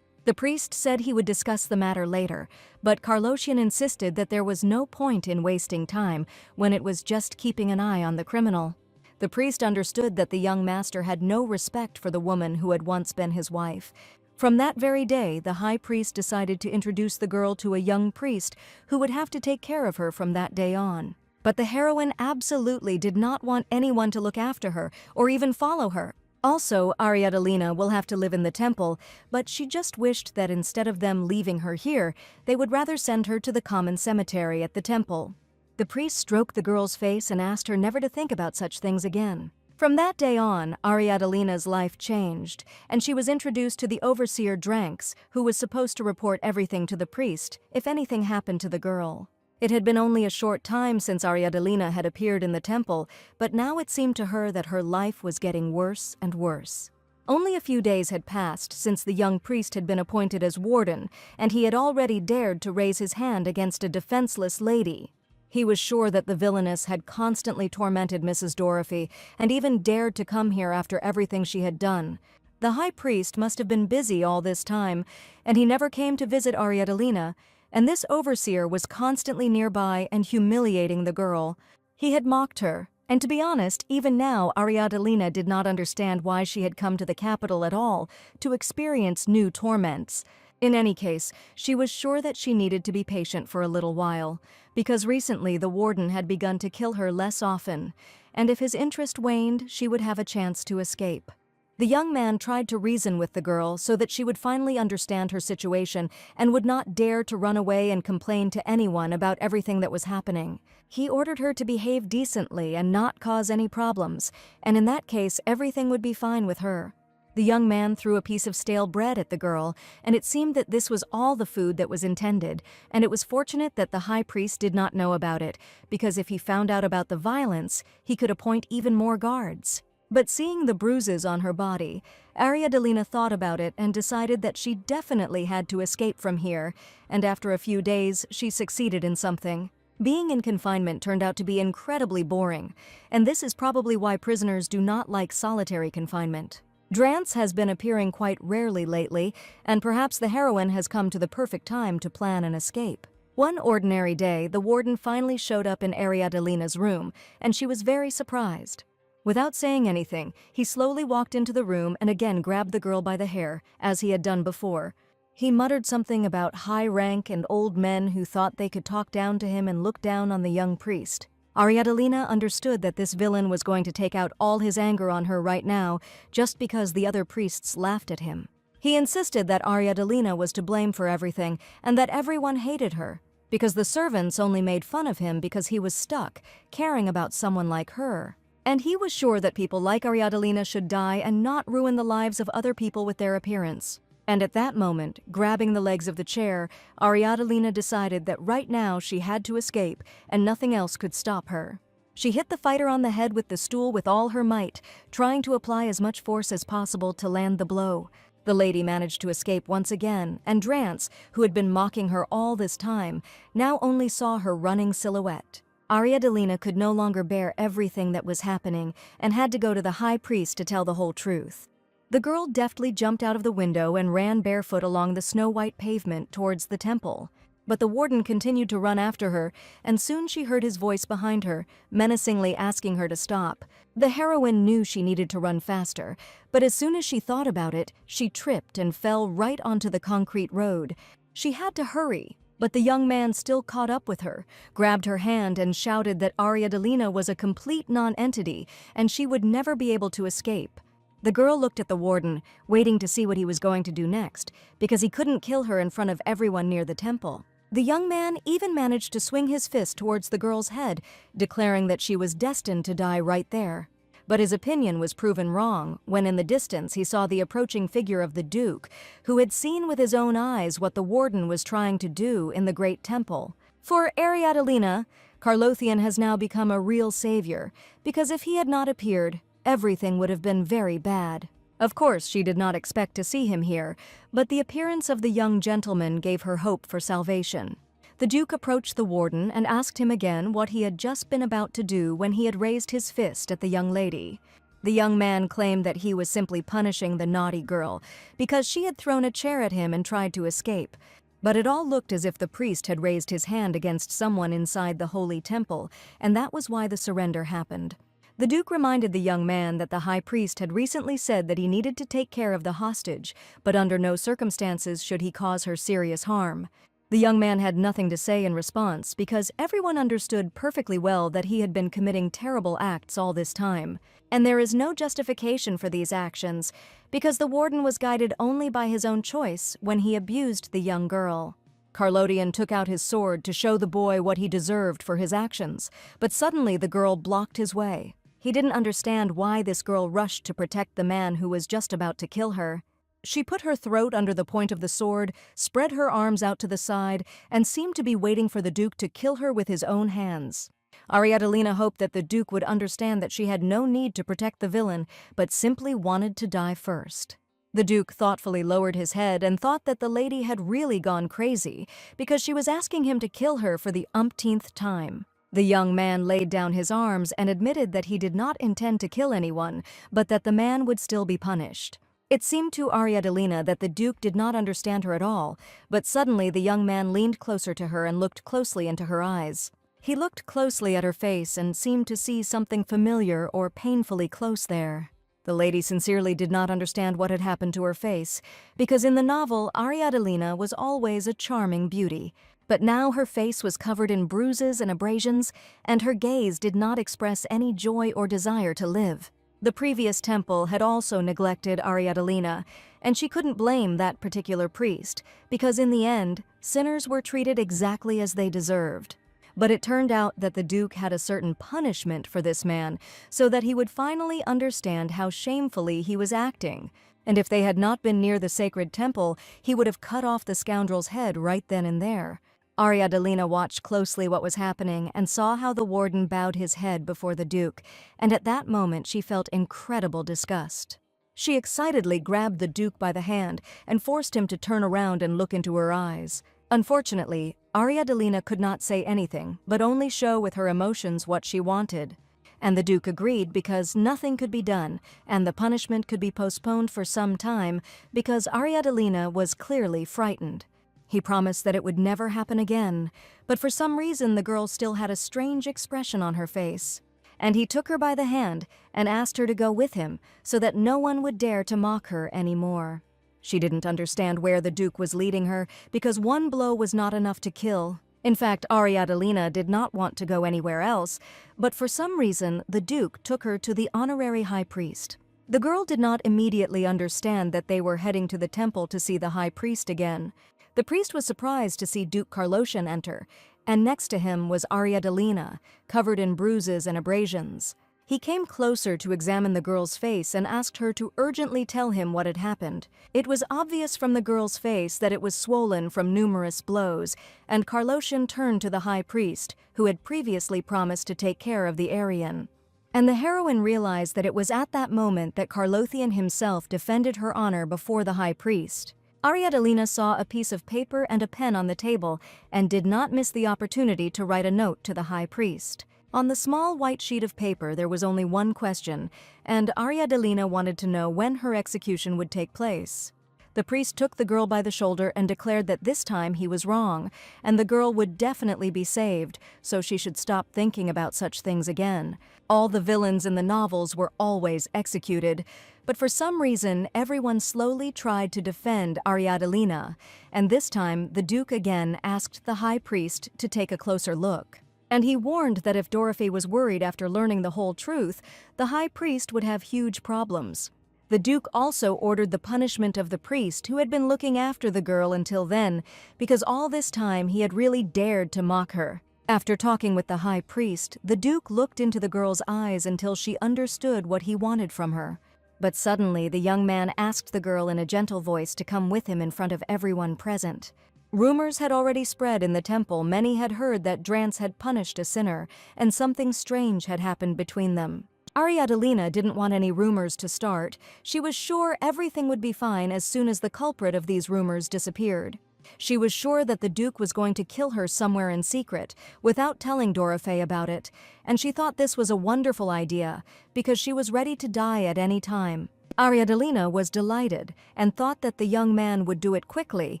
The priest said he would discuss the matter later, but Carlochian insisted that there was no point in wasting time when it was just keeping an eye on the criminal. The priest understood that the young master had no respect for the woman who had once been his wife. From that very day, the high priest decided to introduce the girl to a young priest who would have to take care of her from that day on. But the heroine absolutely did not want anyone to look after her or even follow her. Also, Ariadalina will have to live in the temple, but she just wished that instead of them leaving her here, they would rather send her to the common cemetery at the temple. The priest stroked the girl's face and asked her never to think about such things again. From that day on, Ariadalina's life changed, and she was introduced to the overseer Dranks, who was supposed to report everything to the priest if anything happened to the girl. It had been only a short time since Ariadalina had appeared in the temple, but now it seemed to her that her life was getting worse and worse. Only a few days had passed since the young priest had been appointed as warden, and he had already dared to raise his hand against a defenseless lady. He was sure that the villainess had constantly tormented Mrs. Dorothy and even dared to come here after everything she had done. The high priest must have been busy all this time, and he never came to visit Ariadalina, and this overseer was constantly nearby and humiliating the girl. He had mocked her, and to be honest, even now Ariadalina did not understand why she had come to the capital at all, to experience new torments. In any case, she was sure that she needed to be patient for a little while, because recently the warden had begun to kill her less often, and if his interest waned, she would have a chance to escape. The young man tried to reason with the girl so that she would finally understand her situation and would not dare to run away and complain to anyone about everything that was happening. He ordered her to behave decently and not cause any problems, and in that case everything would be fine with her. The young man threw a piece of stale bread at the girl, and it seemed that this was all the food that was intended, and it was fortunate that the high priest did not know about it, because if he found out about the violence, he could appoint even more guards. But seeing the bruises on her body, Ariadalina thought about it and decided that she definitely had to escape from here, and after a few days, she succeeded in something. Being in confinement turned out to be incredibly boring, and this is probably why prisoners do not like solitary confinement. Drance has been appearing quite rarely lately, and perhaps the heroine has come to the perfect time to plan an escape. One ordinary day, the warden finally showed up in Ariadalina's room, and she was very surprised. Without saying anything, he slowly walked into the room and again grabbed the girl by the hair, as he had done before. He muttered something about high rank and old men who thought they could talk down to him and look down on the young priest. Ariadalina understood that this villain was going to take out all his anger on her right now, just because the other priests laughed at him. He insisted that Ariadalina was to blame for everything and that everyone hated her, because the servants only made fun of him because he was stuck, caring about someone like her. And he was sure that people like Ariadalina should die and not ruin the lives of other people with their appearance. And at that moment, grabbing the legs of the chair, Ariadalina decided that right now she had to escape and nothing else could stop her. She hit the fighter on the head with the stool with all her might, trying to apply as much force as possible to land the blow. The lady managed to escape once again, and Drance, who had been mocking her all this time, now only saw her running silhouette. Ariadalina could no longer bear everything that was happening and had to go to the high priest to tell the whole truth. The girl deftly jumped out of the window and ran barefoot along the snow-white pavement towards the temple. But the warden continued to run after her, and soon she heard his voice behind her, menacingly asking her to stop. The heroine knew she needed to run faster, but as soon as she thought about it, she tripped and fell right onto the concrete road. She had to hurry. But the young man still caught up with her, grabbed her hand and shouted that Ariadalina was a complete non-entity and she would never be able to escape. The girl looked at the warden, waiting to see what he was going to do next, because he couldn't kill her in front of everyone near the temple. The young man even managed to swing his fist towards the girl's head, declaring that she was destined to die right there. But his opinion was proven wrong when in the distance he saw the approaching figure of the Duke, who had seen with his own eyes what the warden was trying to do in the great temple. For Ariadalina, Carlothian has now become a real savior, because if he had not appeared, everything would have been very bad. Of course, she did not expect to see him here, but the appearance of the young gentleman gave her hope for salvation. The Duke approached the warden and asked him again what he had just been about to do when he had raised his fist at the young lady. The young man claimed that he was simply punishing the naughty girl because she had thrown a chair at him and tried to escape. But it all looked as if the priest had raised his hand against someone inside the holy temple, and that was why the surrender happened. The Duke reminded the young man that the high priest had recently said that he needed to take care of the hostage, but under no circumstances should he cause her serious harm. The young man had nothing to say in response because everyone understood perfectly well that he had been committing terrible acts all this time. And there is no justification for these actions because the warden was guided only by his own choice when he abused the young girl. Carlothian took out his sword to show the boy what he deserved for his actions, but suddenly the girl blocked his way. He didn't understand why this girl rushed to protect the man who was just about to kill her. She put her throat under the point of the sword, spread her arms out to the side, and seemed to be waiting for the Duke to kill her with his own hands. Ariadalina hoped that the Duke would understand that she had no need to protect the villain, but simply wanted to die first. The Duke thoughtfully lowered his head and thought that the lady had really gone crazy because she was asking him to kill her for the umpteenth time. The young man laid down his arms and admitted that he did not intend to kill anyone, but that the man would still be punished. It seemed to Ariadolina that the Duke did not understand her at all, but suddenly the young man leaned closer to her and looked closely into her eyes. He looked closely at her face and seemed to see something familiar or painfully close there. The lady sincerely did not understand what had happened to her face, because in the novel Ariadolina was always a charming beauty. But now her face was covered in bruises and abrasions, and her gaze did not express any joy or desire to live. The previous temple had also neglected Ariadolina, and she couldn't blame that particular priest, because in the end, sinners were treated exactly as they deserved. But it turned out that the Duke had a certain punishment for this man, so that he would finally understand how shamefully he was acting. And if they had not been near the sacred temple, he would have cut off the scoundrel's head right then and there. Ariadolina watched closely what was happening and saw how the warden bowed his head before the Duke, and at that moment she felt incredible disgust. She excitedly grabbed the Duke by the hand and forced him to turn around and look into her eyes. Unfortunately, Ariadolina could not say anything, but only show with her emotions what she wanted. And the Duke agreed because nothing could be done, and the punishment could be postponed for some time because Ariadolina was clearly frightened. He promised that it would never happen again, but for some reason the girl still had a strange expression on her face. And he took her by the hand and asked her to go with him so that no one would dare to mock her anymore. She didn't understand where the Duke was leading her because one blow was not enough to kill. In fact, Ariadolina did not want to go anywhere else, but for some reason the Duke took her to the honorary high priest. The girl did not immediately understand that they were heading to the temple to see the high priest again. The priest was surprised to see Duke Carlosian enter, and next to him was Ariadolina, covered in bruises and abrasions. He came closer to examine the girl's face and asked her to urgently tell him what had happened. It was obvious from the girl's face that it was swollen from numerous blows, and Carlosian turned to the high priest, who had previously promised to take care of the Aryan. And the heroine realized that it was at that moment that Carlothian himself defended her honor before the high priest. Ariadolina saw a piece of paper and a pen on the table and did not miss the opportunity to write a note to the high priest. On the small white sheet of paper there was only one question, and Ariadolina wanted to know when her execution would take place. The priest took the girl by the shoulder and declared that this time he was wrong, and the girl would definitely be saved, so she should stop thinking about such things again. All the villains in the novels were always executed, but for some reason everyone slowly tried to defend Ariadolina, and this time the Duke again asked the high priest to take a closer look. And he warned that if Dorothy was worried after learning the whole truth, the high priest would have huge problems. The Duke also ordered the punishment of the priest who had been looking after the girl until then, because all this time he had really dared to mock her. After talking with the high priest, the Duke looked into the girl's eyes until she understood what he wanted from her. But suddenly the young man asked the girl in a gentle voice to come with him in front of everyone present. Rumors had already spread in the temple. Many had heard that Drance had punished a sinner, and something strange had happened between them. Ariadolina didn't want any rumors to start. She was sure everything would be fine as soon as the culprit of these rumors disappeared. She was sure that the Duke was going to kill her somewhere in secret, without telling Dorothy about it, and she thought this was a wonderful idea, because she was ready to die at any time. Ariadolina was delighted, and thought that the young man would do it quickly,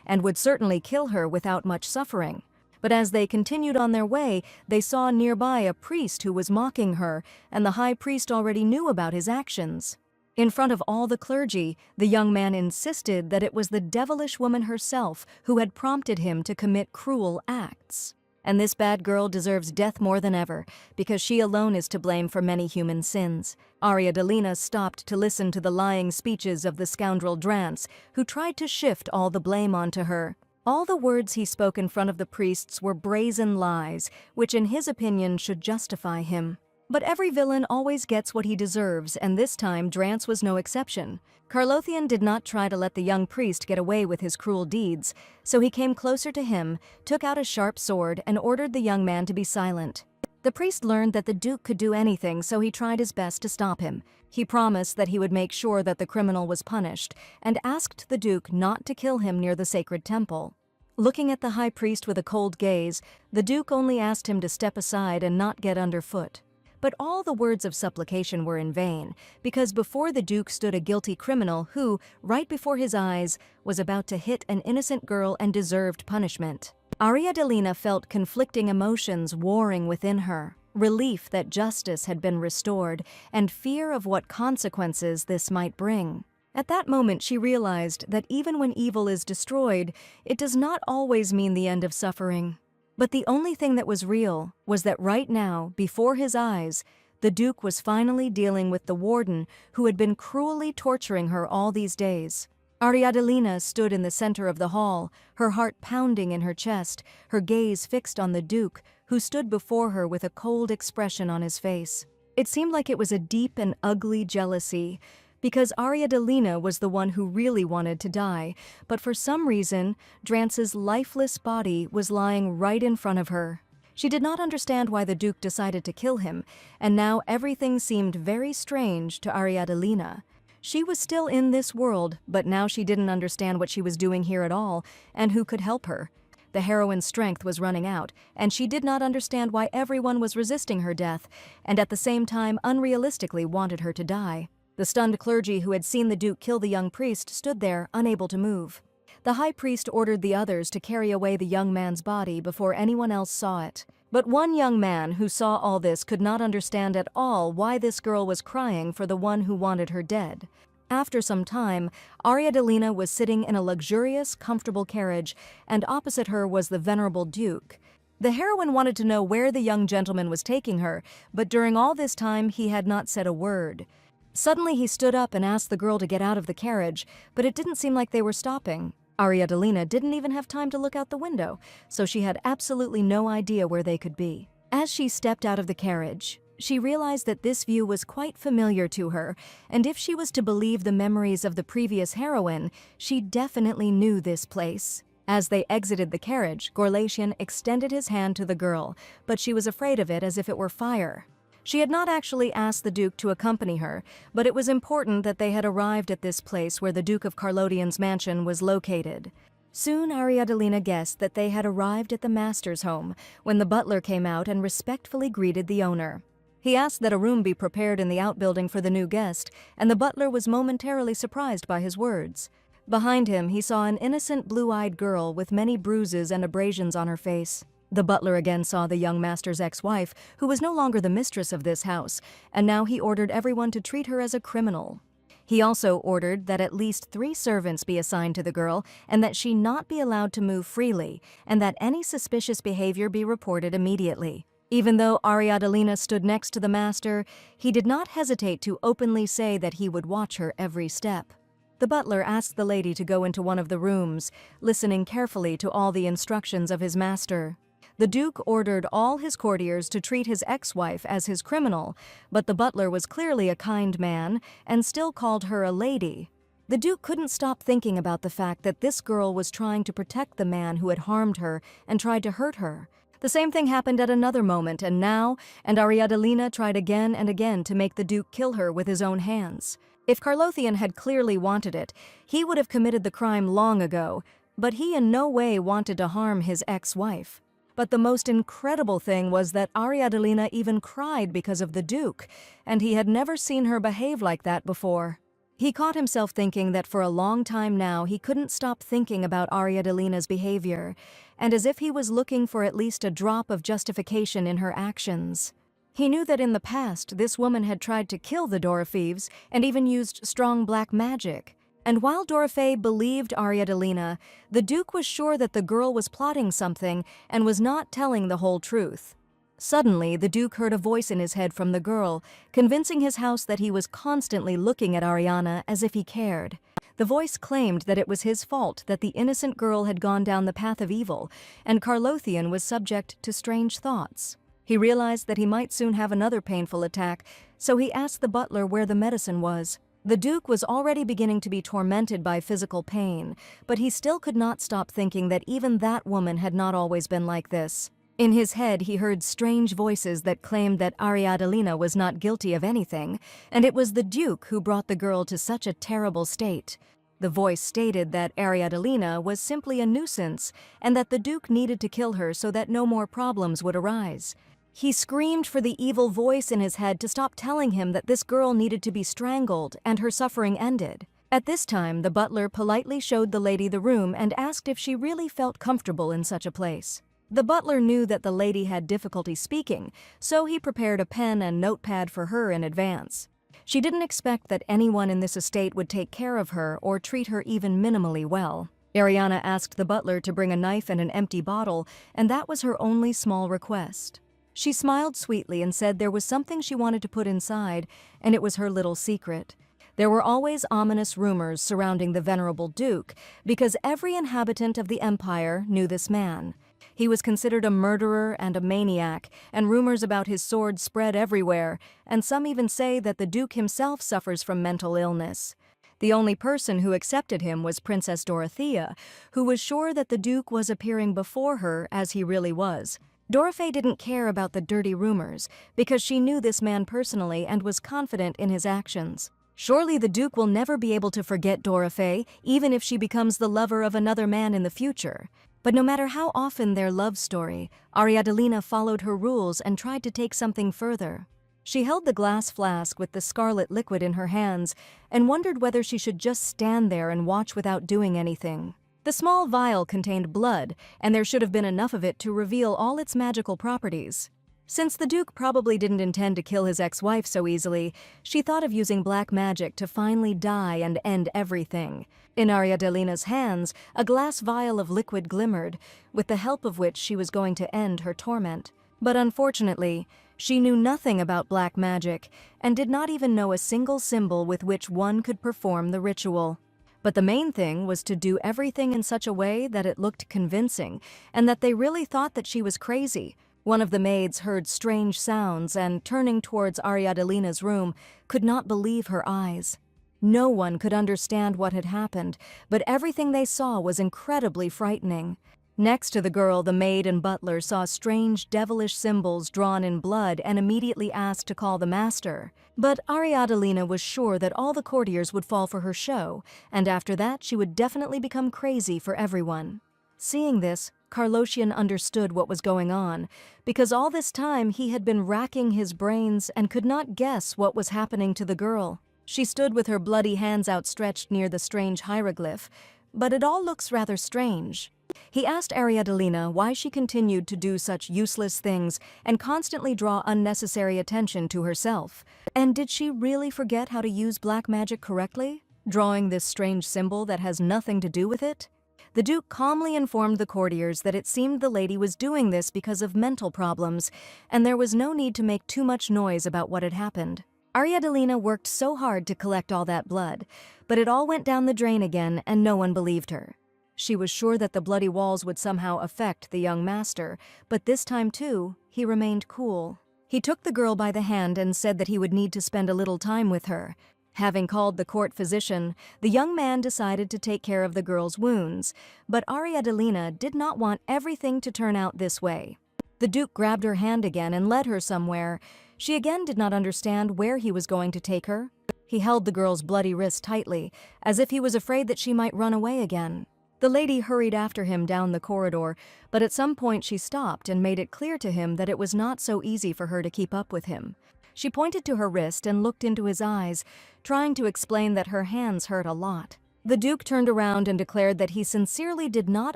and would certainly kill her without much suffering. But as they continued on their way, they saw nearby a priest who was mocking her, and the high priest already knew about his actions. In front of all the clergy, the young man insisted that it was the devilish woman herself who had prompted him to commit cruel acts. And this bad girl deserves death more than ever, because she alone is to blame for many human sins. Ariadolina stopped to listen to the lying speeches of the scoundrel Drance, who tried to shift all the blame onto her. All the words he spoke in front of the priests were brazen lies, which in his opinion should justify him. But every villain always gets what he deserves, and this time Drance was no exception. Carlothian did not try to let the young priest get away with his cruel deeds, so he came closer to him, took out a sharp sword, and ordered the young man to be silent. The priest learned that the Duke could do anything, so he tried his best to stop him. He promised that he would make sure that the criminal was punished, and asked the Duke not to kill him near the sacred temple. Looking at the high priest with a cold gaze, the Duke only asked him to step aside and not get underfoot. But all the words of supplication were in vain, because before the Duke stood a guilty criminal who, right before his eyes, was about to hit an innocent girl and deserved punishment. Ariadilena felt conflicting emotions warring within her. Relief that justice had been restored, and fear of what consequences this might bring. At that moment she realized that even when evil is destroyed, it does not always mean the end of suffering. But the only thing that was real was that right now, before his eyes, the Duke was finally dealing with the warden who had been cruelly torturing her all these days. Ariadilena stood in the center of the hall, her heart pounding in her chest, her gaze fixed on the Duke, who stood before her with a cold expression on his face. It seemed like it was a deep and ugly jealousy, because Ariadilena was the one who really wanted to die, but for some reason, Drance's lifeless body was lying right in front of her. She did not understand why the Duke decided to kill him, and now everything seemed very strange to Ariadilena. She was still in this world, but now she didn't understand what she was doing here at all, and who could help her. The heroine's strength was running out, and she did not understand why everyone was resisting her death, and at the same time unrealistically wanted her to die. The stunned clergy who had seen the Duke kill the young priest stood there, unable to move. The high priest ordered the others to carry away the young man's body before anyone else saw it. But one young man who saw all this could not understand at all why this girl was crying for the one who wanted her dead. After some time, Ariadilena was sitting in a luxurious, comfortable carriage, and opposite her was the venerable Duke. The heroine wanted to know where the young gentleman was taking her, but during all this time he had not said a word. Suddenly he stood up and asked the girl to get out of the carriage, but it didn't seem like they were stopping. Ariadilena didn't even have time to look out the window, so she had absolutely no idea where they could be. As she stepped out of the carriage, she realized that this view was quite familiar to her, and if she was to believe the memories of the previous heroine, she definitely knew this place. As they exited the carriage, Gorlatian extended his hand to the girl, but she was afraid of it as if it were fire. She had not actually asked the Duke to accompany her, but it was important that they had arrived at this place where the Duke of Carlodian's mansion was located. Soon Ariadilena guessed that they had arrived at the master's home when the butler came out and respectfully greeted the owner. He asked that a room be prepared in the outbuilding for the new guest, and the butler was momentarily surprised by his words. Behind him, he saw an innocent blue-eyed girl with many bruises and abrasions on her face. The butler again saw the young master's ex-wife, who was no longer the mistress of this house, and now he ordered everyone to treat her as a criminal. He also ordered that at least 3 servants be assigned to the girl, and that she not be allowed to move freely, and that any suspicious behavior be reported immediately. Even though Ariadilena stood next to the master, he did not hesitate to openly say that he would watch her every step. The butler asked the lady to go into one of the rooms, listening carefully to all the instructions of his master. The Duke ordered all his courtiers to treat his ex-wife as his criminal, but the butler was clearly a kind man and still called her a lady. The Duke couldn't stop thinking about the fact that this girl was trying to protect the man who had harmed her and tried to hurt her. The same thing happened at another moment, and Ariadilena tried again and again to make the Duke kill her with his own hands. If Carlothian had clearly wanted it, he would have committed the crime long ago, but he in no way wanted to harm his ex-wife. But the most incredible thing was that Ariadilena even cried because of the Duke, and he had never seen her behave like that before. He caught himself thinking that for a long time now he couldn't stop thinking about Ariadilena's behavior, and as if he was looking for at least a drop of justification in her actions. He knew that in the past this woman had tried to kill the Dorofeeves and even used strong black magic. And while Dorofei believed Ariadilena, the Duke was sure that the girl was plotting something and was not telling the whole truth. Suddenly, the Duke heard a voice in his head from the girl, convincing his house that he was constantly looking at Ariana as if he cared. The voice claimed that it was his fault that the innocent girl had gone down the path of evil, and Carlothian was subject to strange thoughts. He realized that he might soon have another painful attack, so he asked the butler where the medicine was. The Duke was already beginning to be tormented by physical pain, but he still could not stop thinking that even that woman had not always been like this. In his head, he heard strange voices that claimed that Ariadilena was not guilty of anything, and it was the Duke who brought the girl to such a terrible state. The voice stated that Ariadilena was simply a nuisance, and that the Duke needed to kill her so that no more problems would arise. He screamed for the evil voice in his head to stop telling him that this girl needed to be strangled and her suffering ended. At this time, the butler politely showed the lady the room and asked if she really felt comfortable in such a place. The butler knew that the lady had difficulty speaking, so he prepared a pen and notepad for her in advance. She didn't expect that anyone in this estate would take care of her or treat her even minimally well. Ariana asked the butler to bring a knife and an empty bottle, and that was her only small request. She smiled sweetly and said there was something she wanted to put inside, and it was her little secret. There were always ominous rumors surrounding the venerable Duke, because every inhabitant of the empire knew this man. He was considered a murderer and a maniac, and rumors about his sword spread everywhere, and some even say that the Duke himself suffers from mental illness. The only person who accepted him was Princess Dorothea, who was sure that the Duke was appearing before her as he really was. Dorothea didn't care about the dirty rumors, because she knew this man personally and was confident in his actions. Surely the Duke will never be able to forget Dorothea, even if she becomes the lover of another man in the future. But no matter how often their love story, Ariadolina followed her rules and tried to take something further. She held the glass flask with the scarlet liquid in her hands and wondered whether she should just stand there and watch without doing anything. The small vial contained blood, and there should have been enough of it to reveal all its magical properties. Since the Duke probably didn't intend to kill his ex-wife so easily, she thought of using black magic to finally die and end everything. In Ariadolina's hands, a glass vial of liquid glimmered, with the help of which she was going to end her torment. But unfortunately, she knew nothing about black magic and did not even know a single symbol with which one could perform the ritual. But the main thing was to do everything in such a way that it looked convincing and that they really thought that she was crazy. One of the maids heard strange sounds and, turning towards Ariadolina's room, could not believe her eyes. No one could understand what had happened, but everything they saw was incredibly frightening. Next to the girl, the maid and butler saw strange, devilish symbols drawn in blood and immediately asked to call the master. But Ariadolina was sure that all the courtiers would fall for her show, and after that she would definitely become crazy for everyone. Seeing this, Carlosian understood what was going on, because all this time he had been racking his brains and could not guess what was happening to the girl. She stood with her bloody hands outstretched near the strange hieroglyph, but it all looks rather strange. He asked Ariadolina why she continued to do such useless things and constantly draw unnecessary attention to herself. And did she really forget how to use black magic correctly, drawing this strange symbol that has nothing to do with it? The Duke calmly informed the courtiers that it seemed the lady was doing this because of mental problems, and there was no need to make too much noise about what had happened. Ariadolina worked so hard to collect all that blood, but it all went down the drain again and no one believed her. She was sure that the bloody walls would somehow affect the young master, but this time too, he remained cool. He took the girl by the hand and said that he would need to spend a little time with her. Having called the court physician, the young man decided to take care of the girl's wounds, but Ariadolina did not want everything to turn out this way. The Duke grabbed her hand again and led her somewhere. She again did not understand where he was going to take her. He held the girl's bloody wrist tightly, as if he was afraid that she might run away again. The lady hurried after him down the corridor, but at some point she stopped and made it clear to him that it was not so easy for her to keep up with him. She pointed to her wrist and looked into his eyes, trying to explain that her hands hurt a lot. The Duke turned around and declared that he sincerely did not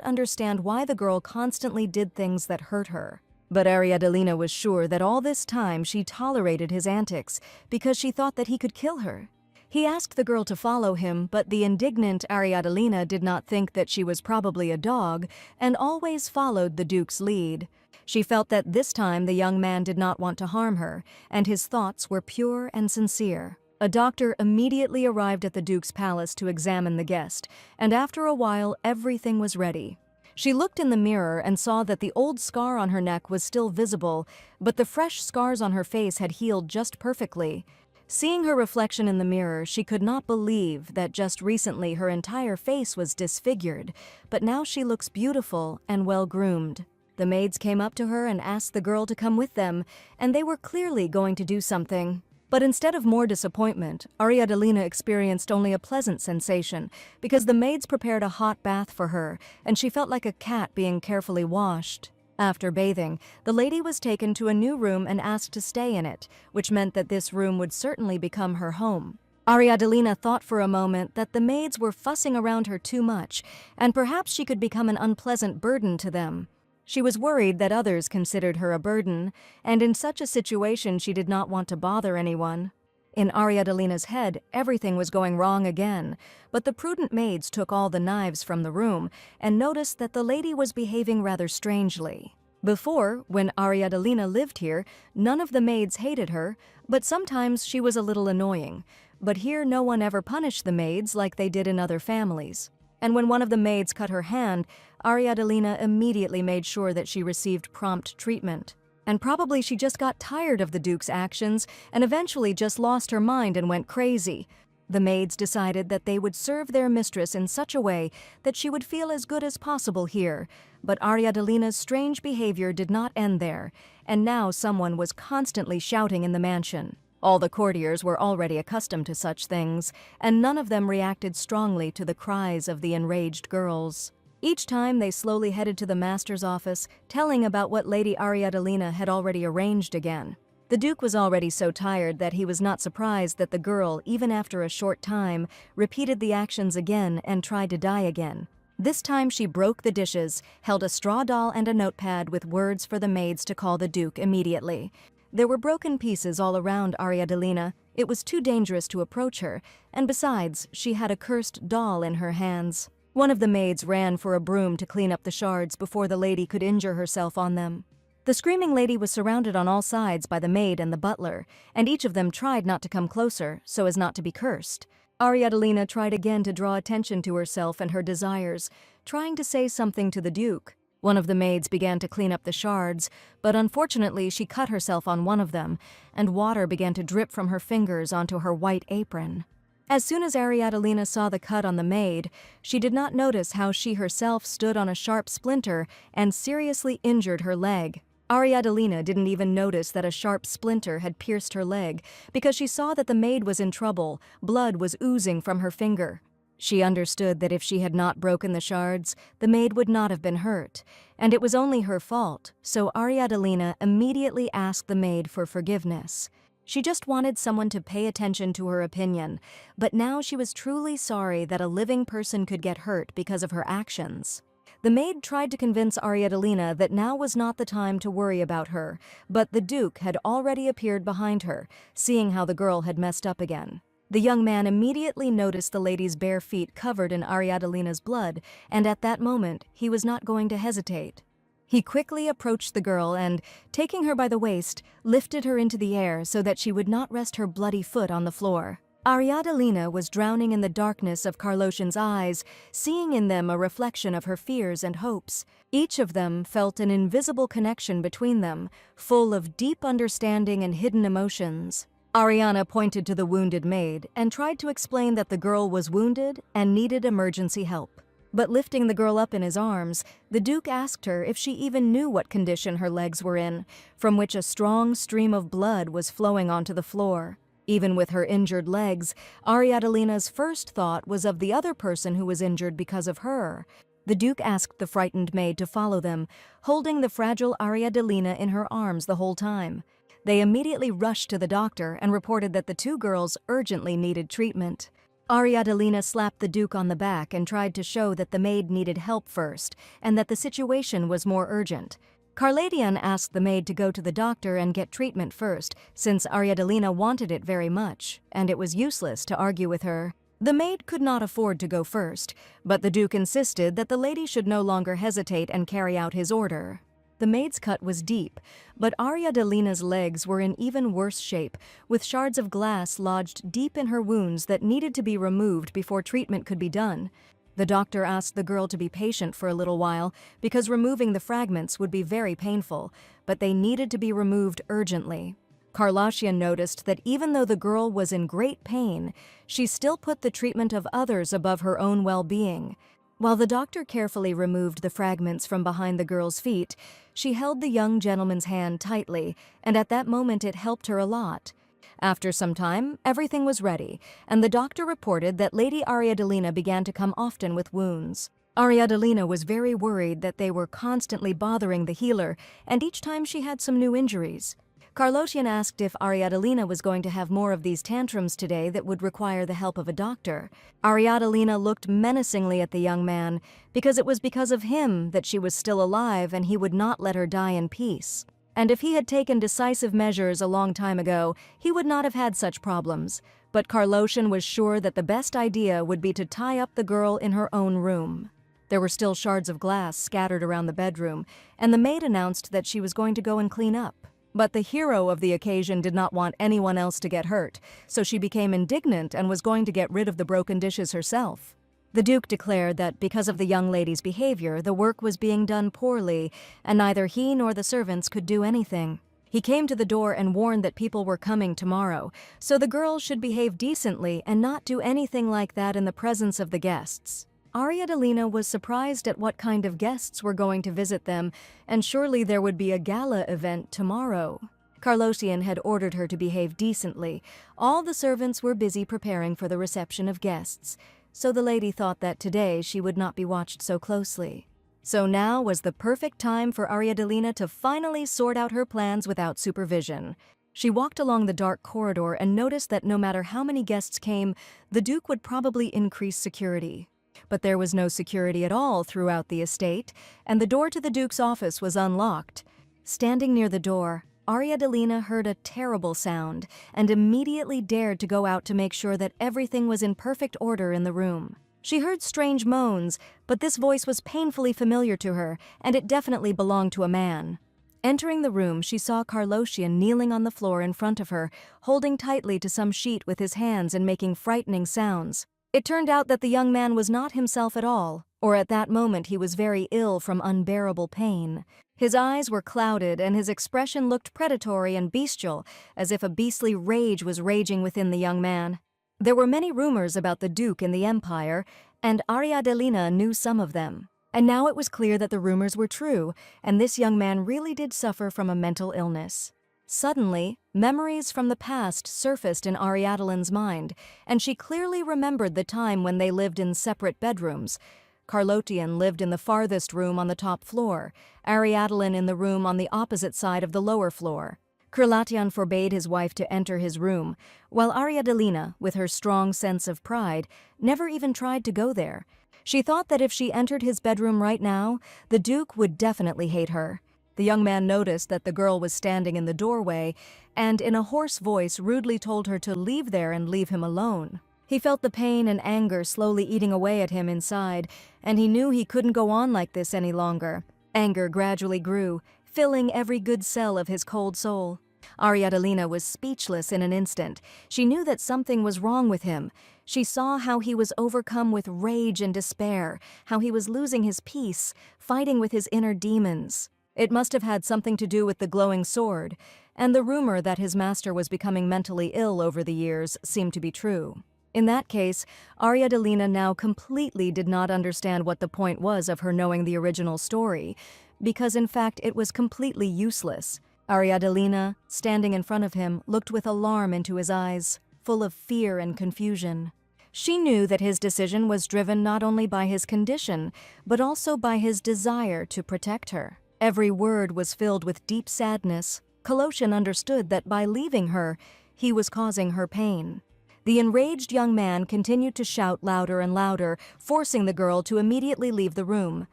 understand why the girl constantly did things that hurt her. But Ariadolina was sure that all this time she tolerated his antics because she thought that he could kill her. He asked the girl to follow him, but the indignant Ariadolina did not think that she was probably a dog and always followed the Duke's lead. She felt that this time the young man did not want to harm her, and his thoughts were pure and sincere. A doctor immediately arrived at the Duke's palace to examine the guest, and after a while everything was ready. She looked in the mirror and saw that the old scar on her neck was still visible, but the fresh scars on her face had healed just perfectly. Seeing her reflection in the mirror, she could not believe that just recently her entire face was disfigured, but now she looks beautiful and well-groomed. The maids came up to her and asked the girl to come with them, and they were clearly going to do something. But instead of more disappointment, Ariadolina experienced only a pleasant sensation, because the maids prepared a hot bath for her, and she felt like a cat being carefully washed. After bathing, the lady was taken to a new room and asked to stay in it, which meant that this room would certainly become her home. Ariadalina thought for a moment that the maids were fussing around her too much, and perhaps she could become an unpleasant burden to them. She was worried that others considered her a burden, and in such a situation she did not want to bother anyone. In Ariadalina's head, everything was going wrong again, but the prudent maids took all the knives from the room and noticed that the lady was behaving rather strangely. Before, when Ariadalina lived here, none of the maids hated her, but sometimes she was a little annoying. But here no one ever punished the maids like they did in other families. And when one of the maids cut her hand, Ariadalina immediately made sure that she received prompt treatment. And probably she just got tired of the Duke's actions and eventually just lost her mind and went crazy. The maids decided that they would serve their mistress in such a way that she would feel as good as possible here. But Ariadalina's strange behavior did not end there, and now someone was constantly shouting in the mansion. All the courtiers were already accustomed to such things, and none of them reacted strongly to the cries of the enraged girls. Each time they slowly headed to the master's office, telling about what Lady Ariadalina had already arranged again. The Duke was already so tired that he was not surprised that the girl, even after a short time, repeated the actions again and tried to die again. This time she broke the dishes, held a straw doll and a notepad with words for the maids to call the Duke immediately. There were broken pieces all around Ariadalina. It was too dangerous to approach her, and besides, she had a cursed doll in her hands. One of the maids ran for a broom to clean up the shards before the lady could injure herself on them. The screaming lady was surrounded on all sides by the maid and the butler, and each of them tried not to come closer so as not to be cursed. Ariadalina tried again to draw attention to herself and her desires, trying to say something to the Duke. One of the maids began to clean up the shards, but unfortunately she cut herself on one of them, and water began to drip from her fingers onto her white apron. As soon as Ariadalina saw the cut on the maid, she did not notice how she herself stood on a sharp splinter and seriously injured her leg. Ariadalina didn't even notice that a sharp splinter had pierced her leg because she saw that the maid was in trouble. Blood was oozing from her finger. She understood that if she had not broken the shards, the maid would not have been hurt, and it was only her fault, so Ariadalina immediately asked the maid for forgiveness. She just wanted someone to pay attention to her opinion, but now she was truly sorry that a living person could get hurt because of her actions. The maid tried to convince Ariadalina that now was not the time to worry about her, but the Duke had already appeared behind her, seeing how the girl had messed up again. The young man immediately noticed the lady's bare feet covered in Ariadalina's blood, and at that moment, he was not going to hesitate. He quickly approached the girl and, taking her by the waist, lifted her into the air so that she would not rest her bloody foot on the floor. Ariadalina was drowning in the darkness of Carloshan's eyes, seeing in them a reflection of her fears and hopes. Each of them felt an invisible connection between them, full of deep understanding and hidden emotions. Ariana pointed to the wounded maid and tried to explain that the girl was wounded and needed emergency help. But lifting the girl up in his arms, the Duke asked her if she even knew what condition her legs were in, from which a strong stream of blood was flowing onto the floor. Even with her injured legs, Ariadalina's first thought was of the other person who was injured because of her. The Duke asked the frightened maid to follow them, holding the fragile Ariadalina in her arms the whole time. They immediately rushed to the doctor and reported that the two girls urgently needed treatment. Ariadalina slapped the Duke on the back and tried to show that the maid needed help first and that the situation was more urgent. Carladian asked the maid to go to the doctor and get treatment first, since Ariadalina wanted it very much, and it was useless to argue with her. The maid could not afford to go first, but the Duke insisted that the lady should no longer hesitate and carry out his order. The maid's cut was deep, but Ariadalina's legs were in even worse shape, with shards of glass lodged deep in her wounds that needed to be removed before treatment could be done. The doctor asked the girl to be patient for a little while because removing the fragments would be very painful, but they needed to be removed urgently. Carloshan noticed that even though the girl was in great pain, she still put the treatment of others above her own well-being. While the doctor carefully removed the fragments from behind the girl's feet, she held the young gentleman's hand tightly, and at that moment it helped her a lot. After some time, everything was ready, and the doctor reported that Lady Ariadalina began to come often with wounds. Ariadalina was very worried that they were constantly bothering the healer, and each time she had some new injuries. Carlosian asked if Ariadalina was going to have more of these tantrums today that would require the help of a doctor. Ariadalina looked menacingly at the young man, because it was because of him that she was still alive and he would not let her die in peace. And if he had taken decisive measures a long time ago, he would not have had such problems. But Carlosian was sure that the best idea would be to tie up the girl in her own room. There were still shards of glass scattered around the bedroom, and the maid announced that she was going to go and clean up. But the hero of the occasion did not want anyone else to get hurt, so she became indignant and was going to get rid of the broken dishes herself. The Duke declared that because of the young lady's behavior, the work was being done poorly, and neither he nor the servants could do anything. He came to the door and warned that people were coming tomorrow, so the girl should behave decently and not do anything like that in the presence of the guests. Ariadalina was surprised at what kind of guests were going to visit them, and surely there would be a gala event tomorrow. Carlosian had ordered her to behave decently. All the servants were busy preparing for the reception of guests, so the lady thought that today she would not be watched so closely. So now was the perfect time for Ariadalina to finally sort out her plans without supervision. She walked along the dark corridor and noticed that no matter how many guests came, the Duke would probably increase security. But there was no security at all throughout the estate, and the door to the Duke's office was unlocked. Standing near the door, Ariadalina heard a terrible sound and immediately dared to go out to make sure that everything was in perfect order in the room. She heard strange moans, but this voice was painfully familiar to her, and it definitely belonged to a man. Entering the room, she saw Carlosian kneeling on the floor in front of her, holding tightly to some sheet with his hands and making frightening sounds. It turned out that the young man was not himself at all, or at that moment he was very ill from unbearable pain. His eyes were clouded and his expression looked predatory and bestial, as if a beastly rage was raging within the young man. There were many rumors about the Duke in the Empire, and Ariadalina knew some of them. And now it was clear that the rumors were true, and this young man really did suffer from a mental illness. Suddenly, memories from the past surfaced in Ariadalina's mind, and she clearly remembered the time when they lived in separate bedrooms. Carlosian lived in the farthest room on the top floor, Ariadalina in the room on the opposite side of the lower floor. Carlosian forbade his wife to enter his room, while Ariadalina, with her strong sense of pride, never even tried to go there. She thought that if she entered his bedroom right now, the Duke would definitely hate her. The young man noticed that the girl was standing in the doorway, and in a hoarse voice rudely told her to leave there and leave him alone. He felt the pain and anger slowly eating away at him inside, and he knew he couldn't go on like this any longer. Anger gradually grew, filling every good cell of his cold soul. Ariadalina was speechless in an instant. She knew that something was wrong with him. She saw how he was overcome with rage and despair, how he was losing his peace, fighting with his inner demons. It must have had something to do with the glowing sword, and the rumor that his master was becoming mentally ill over the years seemed to be true. In that case, Ariadalina now completely did not understand what the point was of her knowing the original story, because in fact it was completely useless. Ariadalina, standing in front of him, looked with alarm into his eyes, full of fear and confusion. She knew that his decision was driven not only by his condition, but also by his desire to protect her. Every word was filled with deep sadness. Carlosian understood that by leaving her, he was causing her pain. The enraged young man continued to shout louder and louder, forcing the girl to immediately leave the room.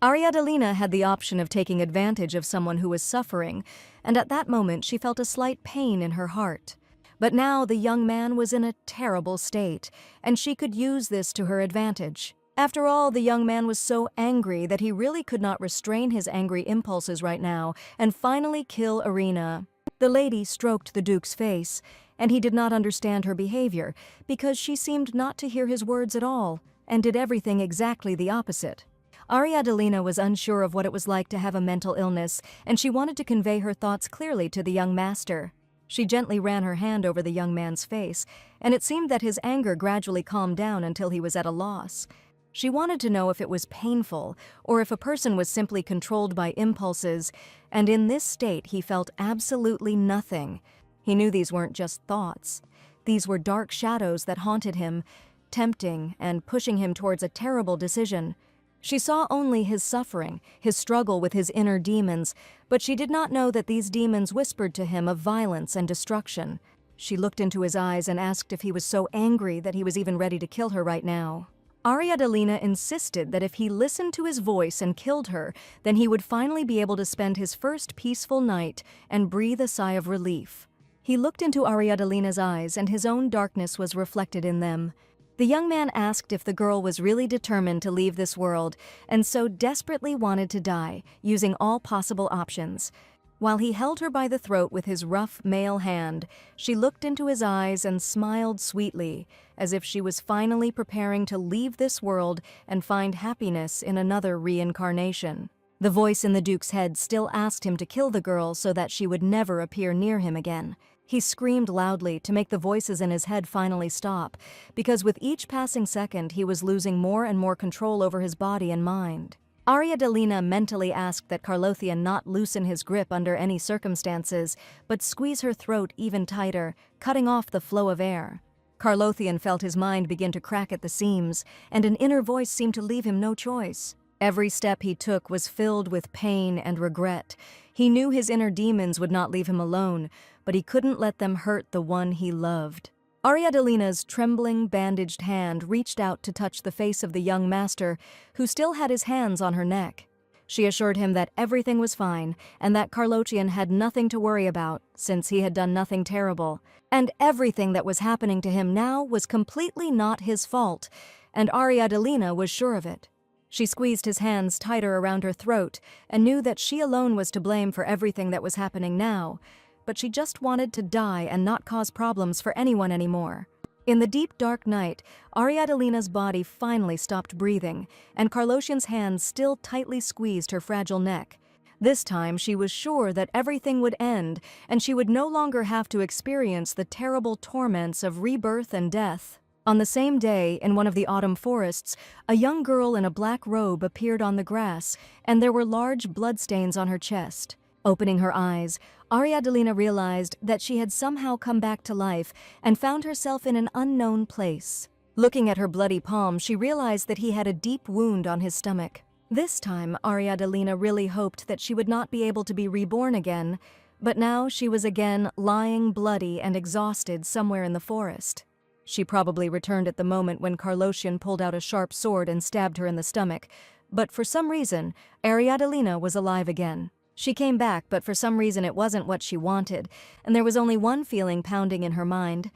Ariadalina had the option of taking advantage of someone who was suffering, and at that moment she felt a slight pain in her heart. But now the young man was in a terrible state, and she could use this to her advantage. After all, the young man was so angry that he really could not restrain his angry impulses right now and finally kill Irina. The lady stroked the Duke's face, and he did not understand her behavior because she seemed not to hear his words at all and did everything exactly the opposite. Ariadalina was unsure of what it was like to have a mental illness, and she wanted to convey her thoughts clearly to the young master. She gently ran her hand over the young man's face, and it seemed that his anger gradually calmed down until he was at a loss. She wanted to know if it was painful, or if a person was simply controlled by impulses, and in this state he felt absolutely nothing. He knew these weren't just thoughts. These were dark shadows that haunted him, tempting and pushing him towards a terrible decision. She saw only his suffering, his struggle with his inner demons, but she did not know that these demons whispered to him of violence and destruction. She looked into his eyes and asked if he was so angry that he was even ready to kill her right now. Ariadalina insisted that if he listened to his voice and killed her, then he would finally be able to spend his first peaceful night and breathe a sigh of relief. He looked into Ariadalina's eyes, and his own darkness was reflected in them. The young man asked if the girl was really determined to leave this world and so desperately wanted to die, using all possible options. While he held her by the throat with his rough male hand, she looked into his eyes and smiled sweetly, as if she was finally preparing to leave this world and find happiness in another reincarnation. The voice in the Duke's head still asked him to kill the girl so that she would never appear near him again. He screamed loudly to make the voices in his head finally stop, because with each passing second he was losing more and more control over his body and mind. Ariadalina mentally asked that Carlothian not loosen his grip under any circumstances, but squeeze her throat even tighter, cutting off the flow of air. Carlothian felt his mind begin to crack at the seams, and an inner voice seemed to leave him no choice. Every step he took was filled with pain and regret. He knew his inner demons would not leave him alone, but he couldn't let them hurt the one he loved. Ariadalina's trembling, bandaged hand reached out to touch the face of the young master, who still had his hands on her neck. She assured him that everything was fine and that Carlothian had nothing to worry about, since he had done nothing terrible. And everything that was happening to him now was completely not his fault, and Ariadalina was sure of it. She squeezed his hands tighter around her throat and knew that she alone was to blame for everything that was happening now, but she just wanted to die and not cause problems for anyone anymore. In the deep, dark night, Ariadalina's body finally stopped breathing, and Carlothian's hands still tightly squeezed her fragile neck. This time, she was sure that everything would end, and she would no longer have to experience the terrible torments of rebirth and death. On the same day, in one of the autumn forests, a young girl in a black robe appeared on the grass, and there were large bloodstains on her chest. Opening her eyes, Ariadalina realized that she had somehow come back to life and found herself in an unknown place. Looking at her bloody palm, she realized that he had a deep wound on his stomach. This time, Ariadalina really hoped that she would not be able to be reborn again, but now she was again lying bloody and exhausted somewhere in the forest. She probably returned at the moment when Carlothian pulled out a sharp sword and stabbed her in the stomach, but for some reason, Ariadalina was alive again. She came back, but for some reason it wasn't what she wanted, and there was only one feeling pounding in her mind: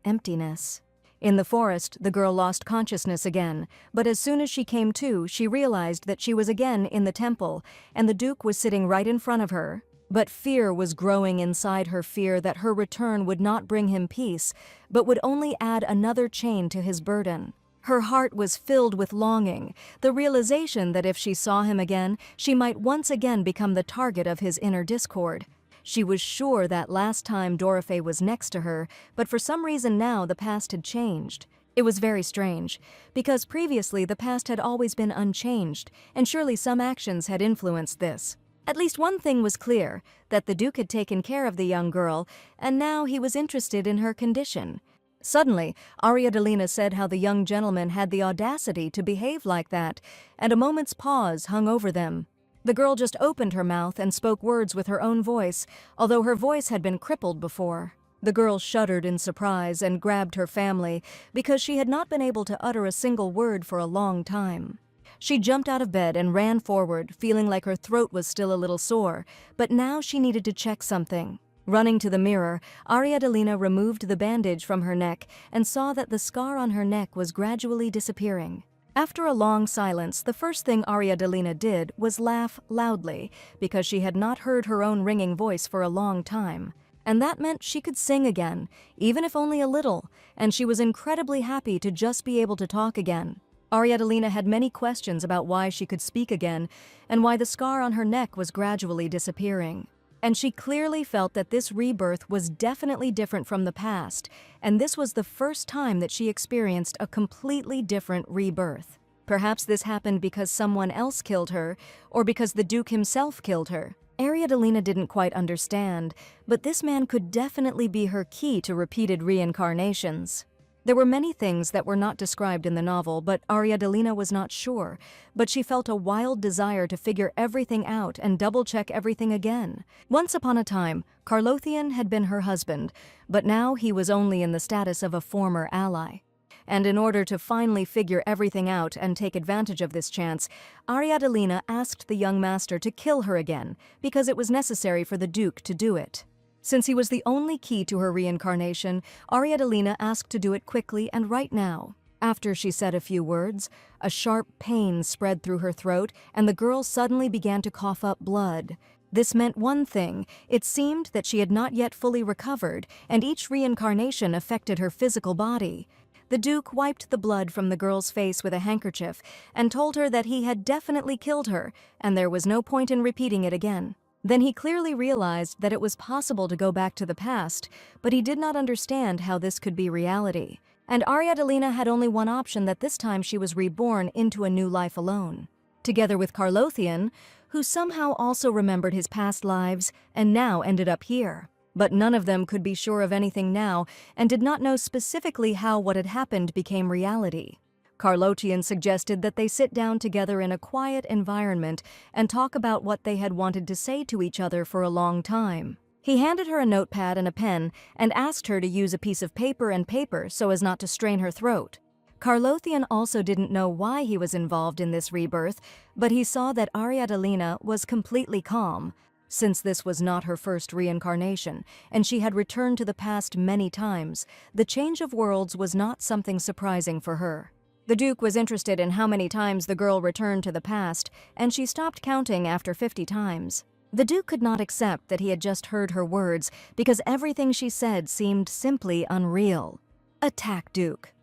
emptiness. In the forest, the girl lost consciousness again, but as soon as she came to, she realized that she was again in the temple, and the Duke was sitting right in front of her. But fear was growing inside her, fear that her return would not bring him peace, but would only add another chain to his burden. Her heart was filled with longing, the realization that if she saw him again, she might once again become the target of his inner discord. She was sure that last time Dorothy was next to her, but for some reason now the past had changed. It was very strange, because previously the past had always been unchanged, and surely some actions had influenced this. At least one thing was clear, that the Duke had taken care of the young girl, and now he was interested in her condition. Suddenly, Ariadalina said how the young gentleman had the audacity to behave like that, and a moment's pause hung over them. The girl just opened her mouth and spoke words with her own voice, although her voice had been crippled before. The girl shuddered in surprise and grabbed her family, because she had not been able to utter a single word for a long time. She jumped out of bed and ran forward, feeling like her throat was still a little sore, but now she needed to check something. Running to the mirror, Ariadalina removed the bandage from her neck and saw that the scar on her neck was gradually disappearing. After a long silence, the first thing Ariadalina did was laugh loudly, because she had not heard her own ringing voice for a long time. And that meant she could sing again, even if only a little, and she was incredibly happy to just be able to talk again. Ariadalina had many questions about why she could speak again, and why the scar on her neck was gradually disappearing. And she clearly felt that this rebirth was definitely different from the past, and this was the first time that she experienced a completely different rebirth. Perhaps this happened because someone else killed her, or because the Duke himself killed her. Ariadalina didn't quite understand, but this man could definitely be her key to repeated reincarnations. There were many things that were not described in the novel, but Ariadilina was not sure, but she felt a wild desire to figure everything out and double-check everything again. Once upon a time, Carlothian had been her husband, but now he was only in the status of a former ally. And in order to finally figure everything out and take advantage of this chance, Ariadilina asked the young master to kill her again, because it was necessary for the Duke to do it. Since he was the only key to her reincarnation, Ariadilina asked to do it quickly and right now. After she said a few words, a sharp pain spread through her throat and the girl suddenly began to cough up blood. This meant one thing: it seemed that she had not yet fully recovered, and each reincarnation affected her physical body. The Duke wiped the blood from the girl's face with a handkerchief and told her that he had definitely killed her, and there was no point in repeating it again. Then he clearly realized that it was possible to go back to the past, but he did not understand how this could be reality. And Ariadilina had only one option, that this time she was reborn into a new life alone. Together with Carlothian, who somehow also remembered his past lives and now ended up here. But none of them could be sure of anything now and did not know specifically how what had happened became reality. Carlothian suggested that they sit down together in a quiet environment and talk about what they had wanted to say to each other for a long time. He handed her a notepad and a pen and asked her to use a piece of paper so as not to strain her throat. Carlothian also didn't know why he was involved in this rebirth, but he saw that Ariadilina was completely calm. Since this was not her first reincarnation, and she had returned to the past many times, the change of worlds was not something surprising for her. The Duke was interested in how many times the girl returned to the past, and she stopped counting after 50 times. The Duke could not accept that he had just heard her words, because everything she said seemed simply unreal. Attack Duke.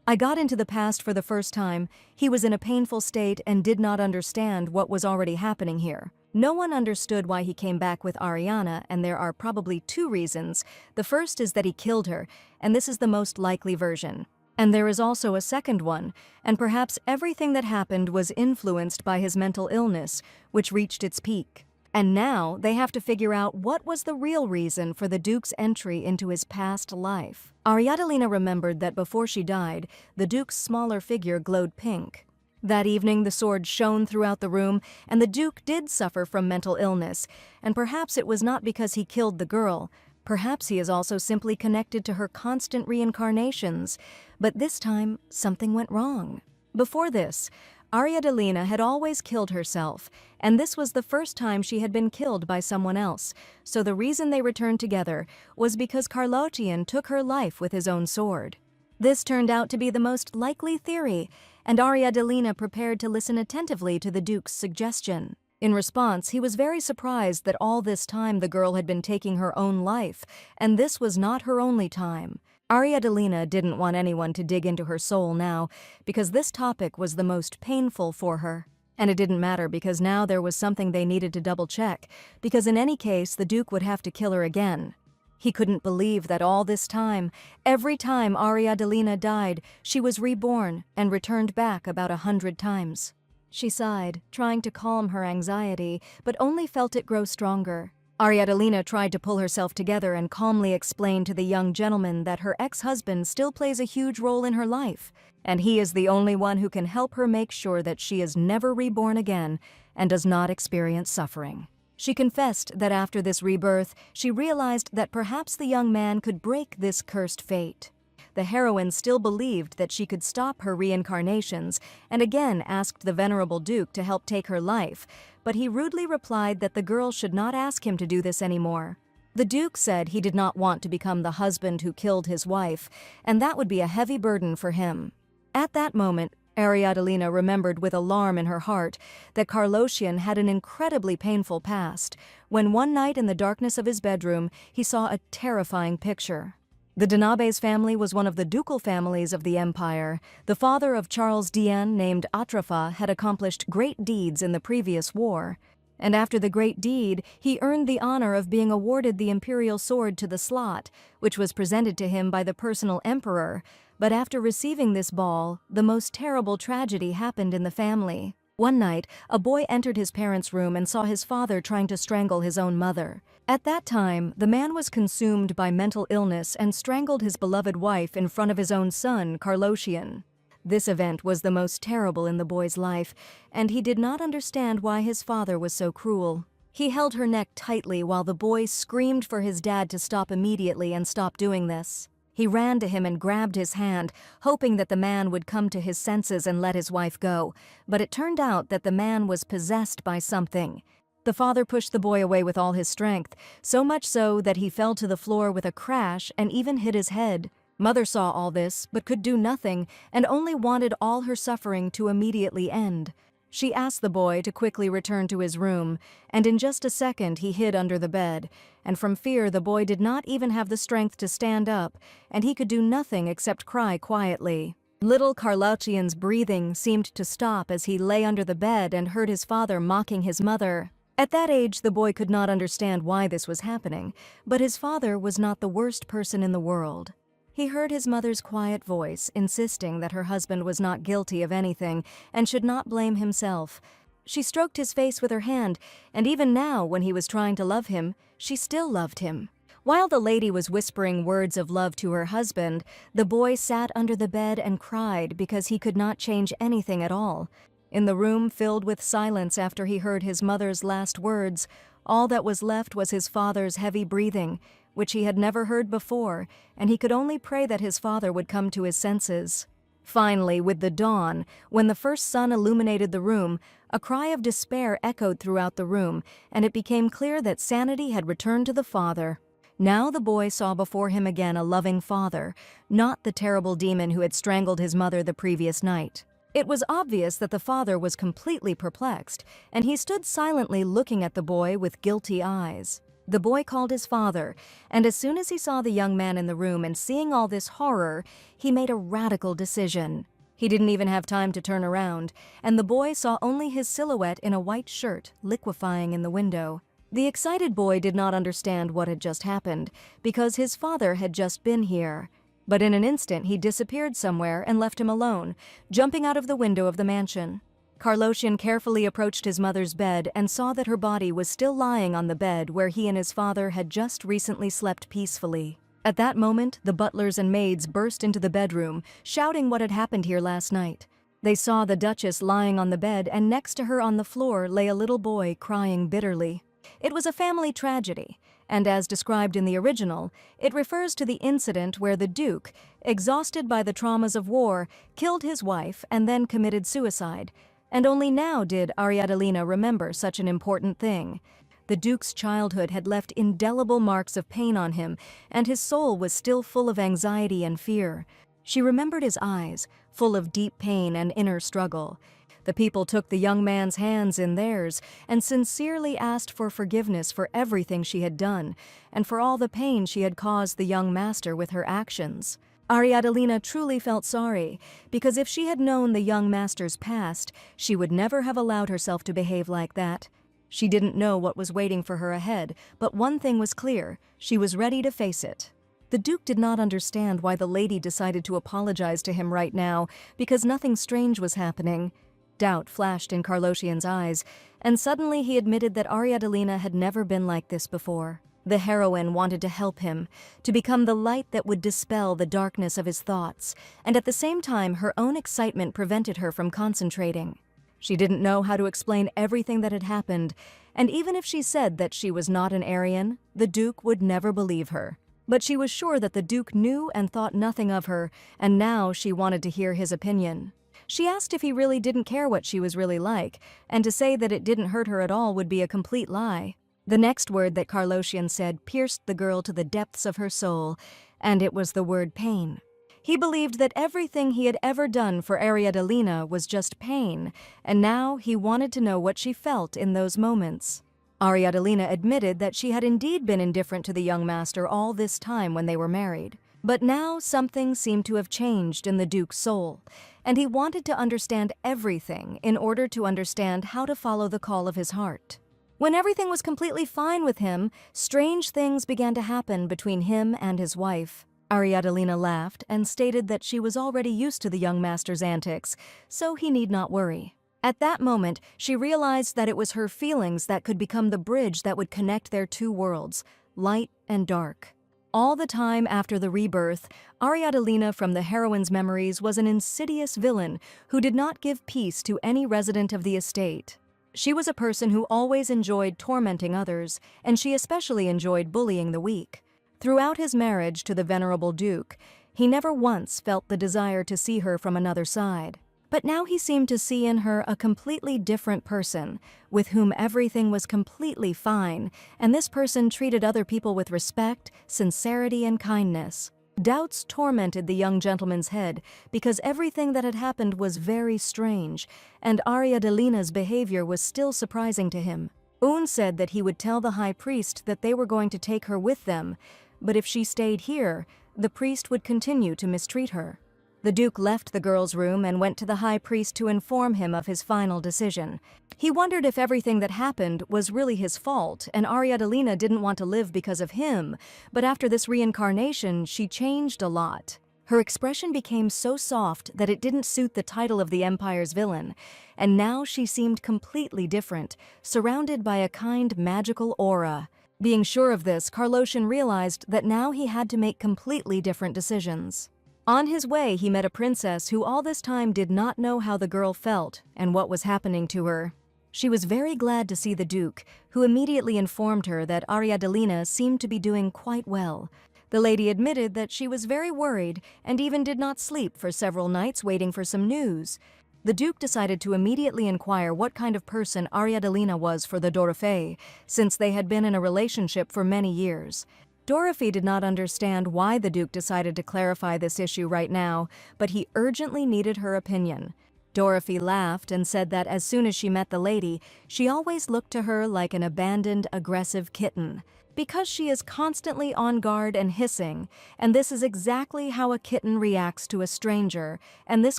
I got into the past for the first time. He was in a painful state and did not understand what was already happening here. No one understood why he came back with Ariana, and there are probably two reasons. The first is that he killed her, and this is the most likely version. And there is also a second one, and perhaps everything that happened was influenced by his mental illness, which reached its peak. And now they have to figure out what was the real reason for the Duke's entry into his past life. Ariadilina remembered that before she died, the Duke's smaller figure glowed pink. That evening the sword shone throughout the room, and the Duke did suffer from mental illness, and perhaps it was not because he killed the girl. Perhaps he is also simply connected to her constant reincarnations. But this time, something went wrong. Before this, Ariadilina had always killed herself, and this was the first time she had been killed by someone else, so the reason they returned together was because Carlothian took her life with his own sword. This turned out to be the most likely theory, and Ariadilina prepared to listen attentively to the Duke's suggestion. In response, he was very surprised that all this time the girl had been taking her own life, and this was not her only time. Ariadilina didn't want anyone to dig into her soul now, because this topic was the most painful for her. And it didn't matter, because now there was something they needed to double-check, because in any case the Duke would have to kill her again. He couldn't believe that all this time, every time Ariadilina died, she was reborn and returned back about 100 times. She sighed, trying to calm her anxiety, but only felt it grow stronger. Ariadilina tried to pull herself together and calmly explain to the young gentleman that her ex-husband still plays a huge role in her life, and he is the only one who can help her make sure that she is never reborn again and does not experience suffering. She confessed that after this rebirth, she realized that perhaps the young man could break this cursed fate. The heroine still believed that she could stop her reincarnations and again asked the venerable Duke to help take her life, but he rudely replied that the girl should not ask him to do this anymore. The Duke said he did not want to become the husband who killed his wife, and that would be a heavy burden for him. At that moment, Ariadilina remembered with alarm in her heart that Carlothian had an incredibly painful past, when one night in the darkness of his bedroom he saw a terrifying picture. The Denabes family was one of the ducal families of the empire. The father of Charles Dien, named Atrafa, had accomplished great deeds in the previous war. And after the great deed, he earned the honor of being awarded the imperial sword to the slot, which was presented to him by the personal emperor. But after receiving this ball, the most terrible tragedy happened in the family. One night, a boy entered his parents' room and saw his father trying to strangle his own mother. At that time, the man was consumed by mental illness and strangled his beloved wife in front of his own son, Carlosian. This event was the most terrible in the boy's life, and he did not understand why his father was so cruel. He held her neck tightly while the boy screamed for his dad to stop immediately and stop doing this. He ran to him and grabbed his hand, hoping that the man would come to his senses and let his wife go, but it turned out that the man was possessed by something. The father pushed the boy away with all his strength, so much so that he fell to the floor with a crash and even hit his head. Mother saw all this, but could do nothing, and only wanted all her suffering to immediately end. She asked the boy to quickly return to his room, and in just a second he hid under the bed, and from fear the boy did not even have the strength to stand up, and he could do nothing except cry quietly. Little Carlocian's breathing seemed to stop as he lay under the bed and heard his father mocking his mother. At that age, the boy could not understand why this was happening, but his father was not the worst person in the world. He heard his mother's quiet voice, insisting that her husband was not guilty of anything and should not blame himself. She stroked his face with her hand, and even now, when he was trying to love him, she still loved him. While the lady was whispering words of love to her husband, the boy sat under the bed and cried because he could not change anything at all. In the room filled with silence after he heard his mother's last words, all that was left was his father's heavy breathing, which he had never heard before, and he could only pray that his father would come to his senses. Finally, with the dawn, when the first sun illuminated the room, a cry of despair echoed throughout the room, and it became clear that sanity had returned to the father. Now the boy saw before him again a loving father, not the terrible demon who had strangled his mother the previous night. It was obvious that the father was completely perplexed, and he stood silently looking at the boy with guilty eyes. The boy called his father, and as soon as he saw the young man in the room and seeing all this horror, he made a radical decision. He didn't even have time to turn around, and the boy saw only his silhouette in a white shirt liquefying in the window. The excited boy did not understand what had just happened, because his father had just been here. But in an instant he disappeared somewhere and left him alone, jumping out of the window of the mansion. Carlosian carefully approached his mother's bed and saw that her body was still lying on the bed where he and his father had just recently slept peacefully. At that moment, the butlers and maids burst into the bedroom, shouting what had happened here last night. They saw the Duchess lying on the bed, and next to her on the floor lay a little boy crying bitterly. It was a family tragedy, and as described in the original, it refers to the incident where the Duke, exhausted by the traumas of war, killed his wife and then committed suicide. And only now did Ariadolina remember such an important thing. The Duke's childhood had left indelible marks of pain on him, and his soul was still full of anxiety and fear. She remembered his eyes, full of deep pain and inner struggle. The people took the young man's hands in theirs and sincerely asked for forgiveness for everything she had done, and for all the pain she had caused the young master with her actions. Ariadolina truly felt sorry, because if she had known the young master's past, she would never have allowed herself to behave like that. She didn't know what was waiting for her ahead, but one thing was clear: she was ready to face it. The Duke did not understand why the lady decided to apologize to him right now, because nothing strange was happening. Doubt flashed in Carlosian's eyes, and suddenly he admitted that Ariadolina had never been like this before. The heroine wanted to help him, to become the light that would dispel the darkness of his thoughts, and at the same time her own excitement prevented her from concentrating. She didn't know how to explain everything that had happened, and even if she said that she was not an Aryan, the Duke would never believe her. But she was sure that the Duke knew and thought nothing of her, and now she wanted to hear his opinion. She asked if he really didn't care what she was really like, and to say that it didn't hurt her at all would be a complete lie. The next word that Carlosian said pierced the girl to the depths of her soul, and it was the word pain. He believed that everything he had ever done for Ariadolina was just pain, and now he wanted to know what she felt in those moments. Ariadolina admitted that she had indeed been indifferent to the young master all this time when they were married. But now something seemed to have changed in the Duke's soul, and he wanted to understand everything in order to understand how to follow the call of his heart. When everything was completely fine with him, strange things began to happen between him and his wife. Ariadolina laughed and stated that she was already used to the young master's antics, so he need not worry. At that moment, she realized that it was her feelings that could become the bridge that would connect their two worlds, light and dark. All the time after the rebirth, Ariadalina from the heroine's memories was an insidious villain who did not give peace to any resident of the estate. She was a person who always enjoyed tormenting others, and she especially enjoyed bullying the weak. Throughout his marriage to the venerable Duke, he never once felt the desire to see her from another side. But now he seemed to see in her a completely different person, with whom everything was completely fine, and this person treated other people with respect, sincerity, and kindness. Doubts tormented the young gentleman's head because everything that had happened was very strange, and Ariadalina's behavior was still surprising to him. Un said that he would tell the high priest that they were going to take her with them, but if she stayed here, the priest would continue to mistreat her. The Duke left the girl's room and went to the high priest to inform him of his final decision. He wondered if everything that happened was really his fault, and Ariadalina didn't want to live because of him, but after this reincarnation, she changed a lot. Her expression became so soft that it didn't suit the title of the Empire's villain, and now she seemed completely different, surrounded by a kind magical aura. Being sure of this, Karloshin realized that now he had to make completely different decisions. On his way, he met a princess who all this time did not know how the girl felt and what was happening to her. She was very glad to see the Duke, who immediately informed her that Ariadalina seemed to be doing quite well. The lady admitted that she was very worried and even did not sleep for several nights waiting for some news. The Duke decided to immediately inquire what kind of person Ariadalina was for the Dorofei, since they had been in a relationship for many years. Dorothy did not understand why the Duke decided to clarify this issue right now, but he urgently needed her opinion. Dorothy laughed and said that as soon as she met the lady, she always looked to her like an abandoned, aggressive kitten, because she is constantly on guard and hissing, and this is exactly how a kitten reacts to a stranger, and this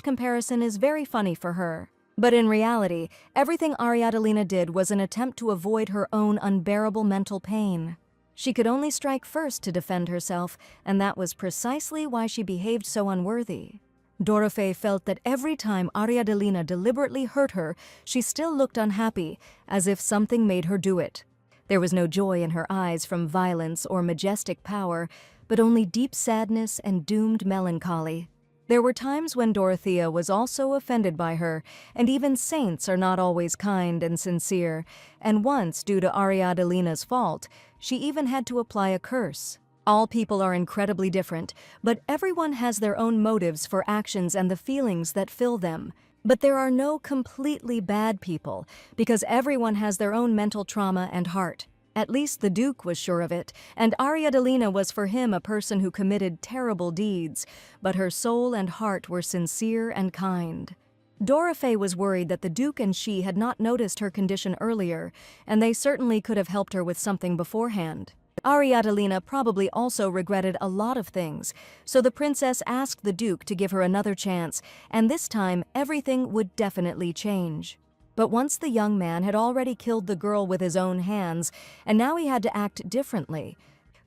comparison is very funny for her. But in reality, everything Ariadalina did was an attempt to avoid her own unbearable mental pain. She could only strike first to defend herself, and that was precisely why she behaved so unworthy. Dorofei felt that every time Ariadalina deliberately hurt her, she still looked unhappy, as if something made her do it. There was no joy in her eyes from violence or majestic power, but only deep sadness and doomed melancholy. There were times when Dorothea was also offended by her, and even saints are not always kind and sincere, and once, due to Ariadalina's fault, she even had to apply a curse. All people are incredibly different, but everyone has their own motives for actions and the feelings that fill them. But there are no completely bad people, because everyone has their own mental trauma and heart. At least the Duke was sure of it, and Ariadalina was for him a person who committed terrible deeds, but her soul and heart were sincere and kind. Dorofei was worried that the Duke and she had not noticed her condition earlier, and they certainly could have helped her with something beforehand. Ariadalina probably also regretted a lot of things, so the princess asked the Duke to give her another chance, and this time everything would definitely change. But once the young man had already killed the girl with his own hands, and now he had to act differently.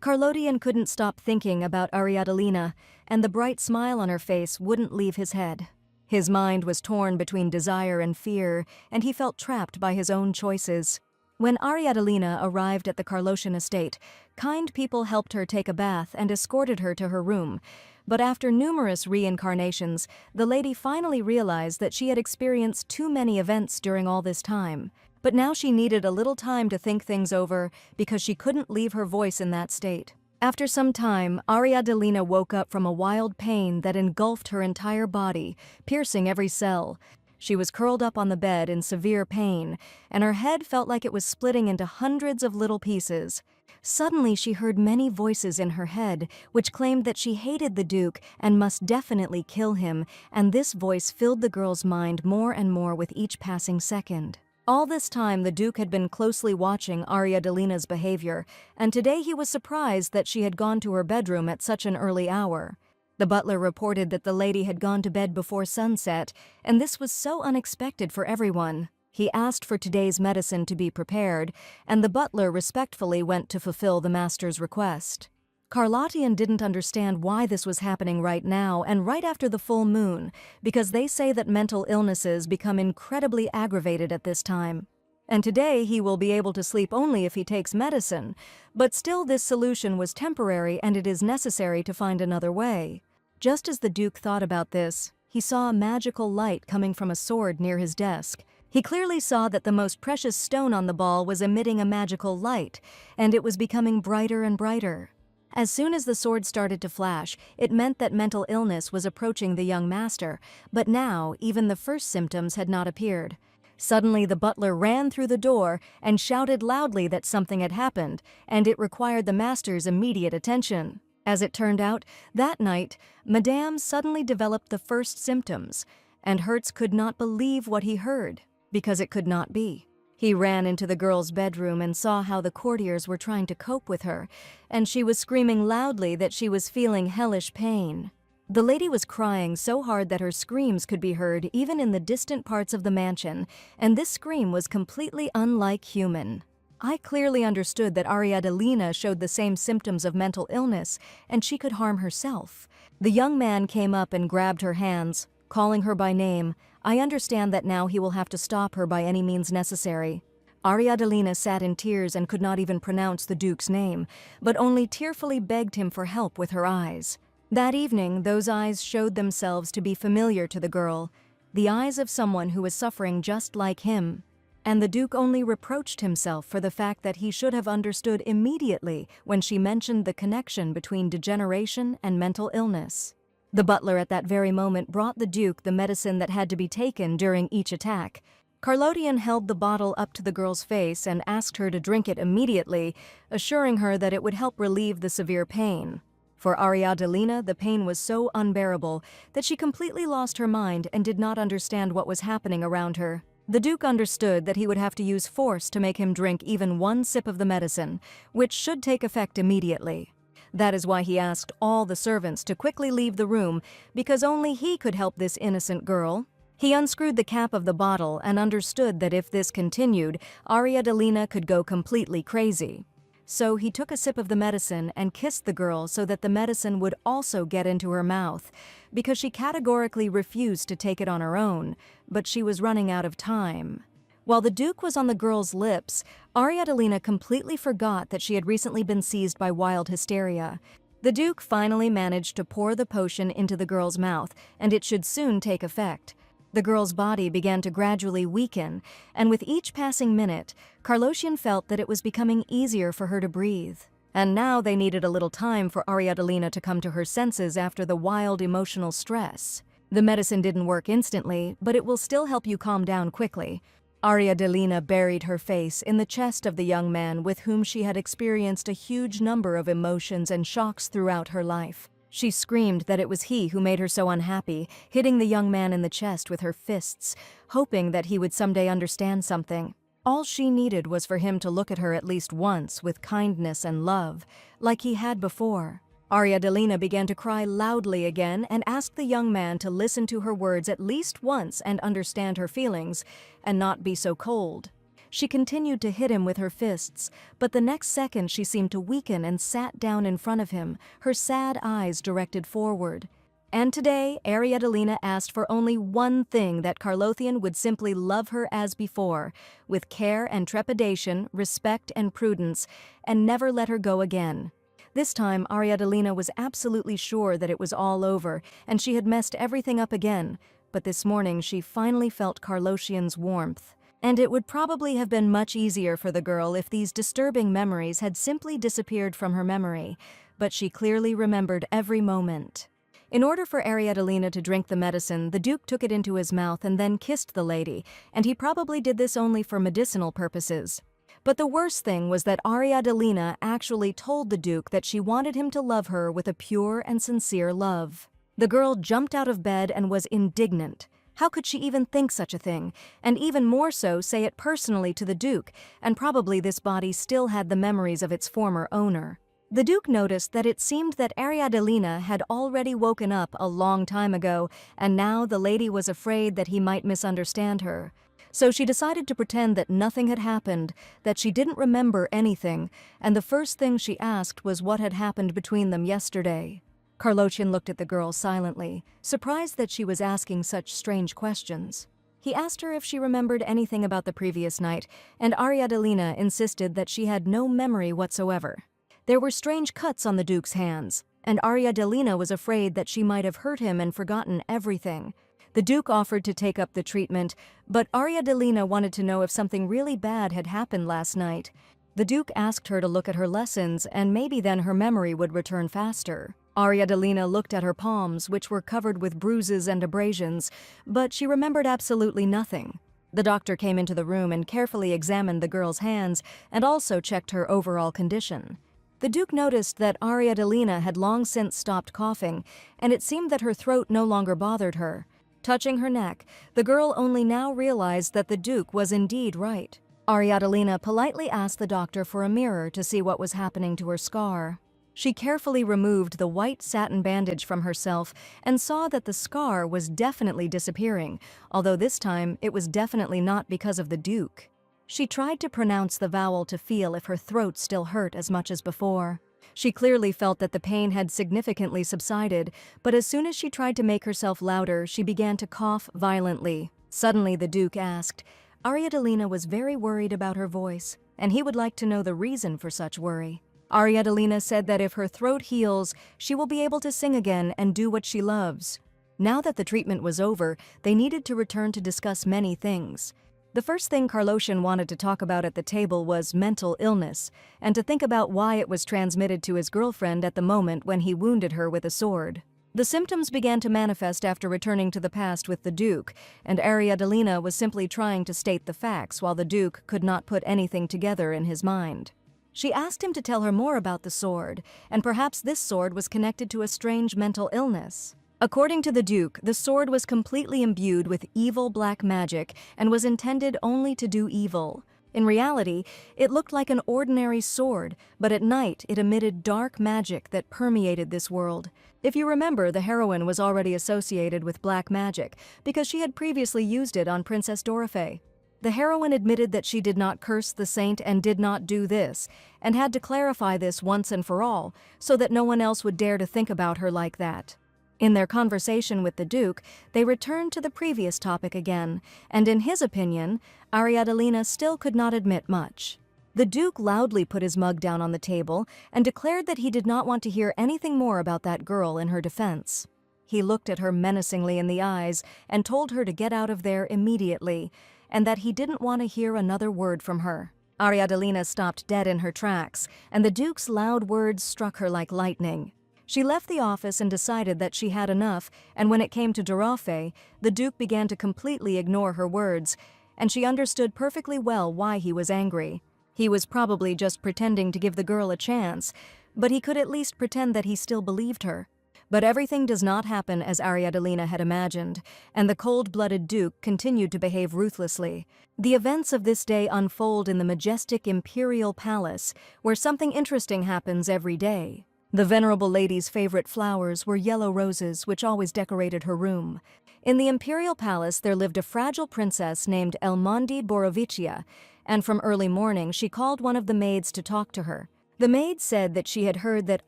Carlodian couldn't stop thinking about Ariadalina, and the bright smile on her face wouldn't leave his head. His mind was torn between desire and fear, and he felt trapped by his own choices. When Ariadalina arrived at the Carlosian estate, kind people helped her take a bath and escorted her to her room. But after numerous reincarnations, the lady finally realized that she had experienced too many events during all this time. But now she needed a little time to think things over because she couldn't leave her voice in that state. After some time, Ariadalina woke up from a wild pain that engulfed her entire body, piercing every cell. She was curled up on the bed in severe pain, and her head felt like it was splitting into hundreds of little pieces. Suddenly she heard many voices in her head, which claimed that she hated the Duke and must definitely kill him, and this voice filled the girl's mind more and more with each passing second. All this time, the Duke had been closely watching Ariadalina's behavior, and today he was surprised that she had gone to her bedroom at such an early hour. The butler reported that the lady had gone to bed before sunset, and this was so unexpected for everyone. He asked for today's medicine to be prepared, and the butler respectfully went to fulfill the master's request. Carlotian didn't understand why this was happening right now and right after the full moon, because they say that mental illnesses become incredibly aggravated at this time. And today he will be able to sleep only if he takes medicine, but still this solution was temporary and it is necessary to find another way. Just as the Duke thought about this, he saw a magical light coming from a sword near his desk. He clearly saw that the most precious stone on the ball was emitting a magical light, and it was becoming brighter and brighter. As soon as the sword started to flash, it meant that mental illness was approaching the young master, but now even the first symptoms had not appeared. Suddenly the butler ran through the door and shouted loudly that something had happened, and it required the master's immediate attention. As it turned out, that night, Madame suddenly developed the first symptoms, and Hertz could not believe what he heard, because it could not be. He ran into the girl's bedroom and saw how the courtiers were trying to cope with her, and she was screaming loudly that she was feeling hellish pain. The lady was crying so hard that her screams could be heard even in the distant parts of the mansion, and this scream was completely unlike human. I clearly understood that Ariadalina showed the same symptoms of mental illness, and she could harm herself. The young man came up and grabbed her hands, calling her by name. I understand that now he will have to stop her by any means necessary. Ariadalina sat in tears and could not even pronounce the Duke's name, but only tearfully begged him for help with her eyes. That evening, those eyes showed themselves to be familiar to the girl, the eyes of someone who was suffering just like him. And the Duke only reproached himself for the fact that he should have understood immediately when she mentioned the connection between degeneration and mental illness. The butler at that very moment brought the Duke the medicine that had to be taken during each attack. Carlotian held the bottle up to the girl's face and asked her to drink it immediately, assuring her that it would help relieve the severe pain. For Ariadalina, the pain was so unbearable that she completely lost her mind and did not understand what was happening around her. The Duke understood that he would have to use force to make him drink even one sip of the medicine, which should take effect immediately. That is why he asked all the servants to quickly leave the room, because only he could help this innocent girl. He unscrewed the cap of the bottle and understood that if this continued, Ariadalina could go completely crazy. So he took a sip of the medicine and kissed the girl so that the medicine would also get into her mouth, because she categorically refused to take it on her own, but she was running out of time. While the Duke was on the girl's lips, Ariadalina completely forgot that she had recently been seized by wild hysteria. The Duke finally managed to pour the potion into the girl's mouth, and it should soon take effect. The girl's body began to gradually weaken, and with each passing minute, Carlotian felt that it was becoming easier for her to breathe. And now they needed a little time for Ariadalina to come to her senses after the wild emotional stress. The medicine didn't work instantly, but it will still help you calm down quickly. Ariadalina buried her face in the chest of the young man with whom she had experienced a huge number of emotions and shocks throughout her life. She screamed that it was he who made her so unhappy, hitting the young man in the chest with her fists, hoping that he would someday understand something. All she needed was for him to look at her at least once with kindness and love, like he had before. Ariadalina began to cry loudly again and asked the young man to listen to her words at least once and understand her feelings, and not be so cold. She continued to hit him with her fists, but the next second she seemed to weaken and sat down in front of him, her sad eyes directed forward. And today, Ariadalina asked for only one thing: that Carlothian would simply love her as before, with care and trepidation, respect and prudence, and never let her go again. This time, Ariadalina was absolutely sure that it was all over, and she had messed everything up again, but this morning she finally felt Carlotian's warmth. And it would probably have been much easier for the girl if these disturbing memories had simply disappeared from her memory, but she clearly remembered every moment. In order for Ariadalina to drink the medicine, the Duke took it into his mouth and then kissed the lady, and he probably did this only for medicinal purposes. But the worst thing was that Ariadalina actually told the Duke that she wanted him to love her with a pure and sincere love. The girl jumped out of bed and was indignant. How could she even think such a thing, and even more so say it personally to the Duke, and probably this body still had the memories of its former owner. The Duke noticed that it seemed that Ariadalina had already woken up a long time ago, and now the lady was afraid that he might misunderstand her. So she decided to pretend that nothing had happened, that she didn't remember anything, and the first thing she asked was what had happened between them yesterday. Karlochin looked at the girl silently, surprised that she was asking such strange questions. He asked her if she remembered anything about the previous night, and Ariadalina insisted that she had no memory whatsoever. There were strange cuts on the Duke's hands, and Ariadalina was afraid that she might have hurt him and forgotten everything. The Duke offered to take up the treatment, but Ariadalina wanted to know if something really bad had happened last night. The Duke asked her to look at her lessons, and maybe then her memory would return faster. Ariadalina looked at her palms, which were covered with bruises and abrasions, but she remembered absolutely nothing. The doctor came into the room and carefully examined the girl's hands and also checked her overall condition. The Duke noticed that Ariadalina had long since stopped coughing, and it seemed that her throat no longer bothered her. Touching her neck, the girl only now realized that the Duke was indeed right. Ariadalina politely asked the doctor for a mirror to see what was happening to her scar. She carefully removed the white satin bandage from herself and saw that the scar was definitely disappearing, although this time it was definitely not because of the Duke. She tried to pronounce the vowel to feel if her throat still hurt as much as before. She clearly felt that the pain had significantly subsided, but as soon as she tried to make herself louder, she began to cough violently. Suddenly the Duke asked. Ariadalina was very worried about her voice, and he would like to know the reason for such worry. Ariadalina said that if her throat heals, she will be able to sing again and do what she loves. Now that the treatment was over, they needed to return to discuss many things. The first thing Karlochin wanted to talk about at the table was mental illness, and to think about why it was transmitted to his girlfriend at the moment when he wounded her with a sword. The symptoms began to manifest after returning to the past with the Duke, and Ariadalina was simply trying to state the facts while the Duke could not put anything together in his mind. She asked him to tell her more about the sword, and perhaps this sword was connected to a strange mental illness. According to the Duke, the sword was completely imbued with evil black magic and was intended only to do evil. In reality, it looked like an ordinary sword, but at night it emitted dark magic that permeated this world. If you remember, the heroine was already associated with black magic because she had previously used it on Princess Dorothy. The heroine admitted that she did not curse the saint and did not do this, and had to clarify this once and for all, so that no one else would dare to think about her like that. In their conversation with the Duke, they returned to the previous topic again, and in his opinion, Ariadalina still could not admit much. The Duke loudly put his mug down on the table and declared that he did not want to hear anything more about that girl in her defense. He looked at her menacingly in the eyes and told her to get out of there immediately, and that he didn't want to hear another word from her. Ariadalina stopped dead in her tracks, and the Duke's loud words struck her like lightning. She left the office and decided that she had enough, and when it came to Dorothy, the Duke began to completely ignore her words, and she understood perfectly well why he was angry. He was probably just pretending to give the girl a chance, but he could at least pretend that he still believed her. But everything does not happen as Ariadalina had imagined, and the cold-blooded Duke continued to behave ruthlessly. The events of this day unfold in the majestic imperial palace, where something interesting happens every day. The venerable lady's favorite flowers were yellow roses, which always decorated her room. In the imperial palace there lived a fragile princess named Elmondi Borovicia, and from early morning she called one of the maids to talk to her. The maid said that she had heard that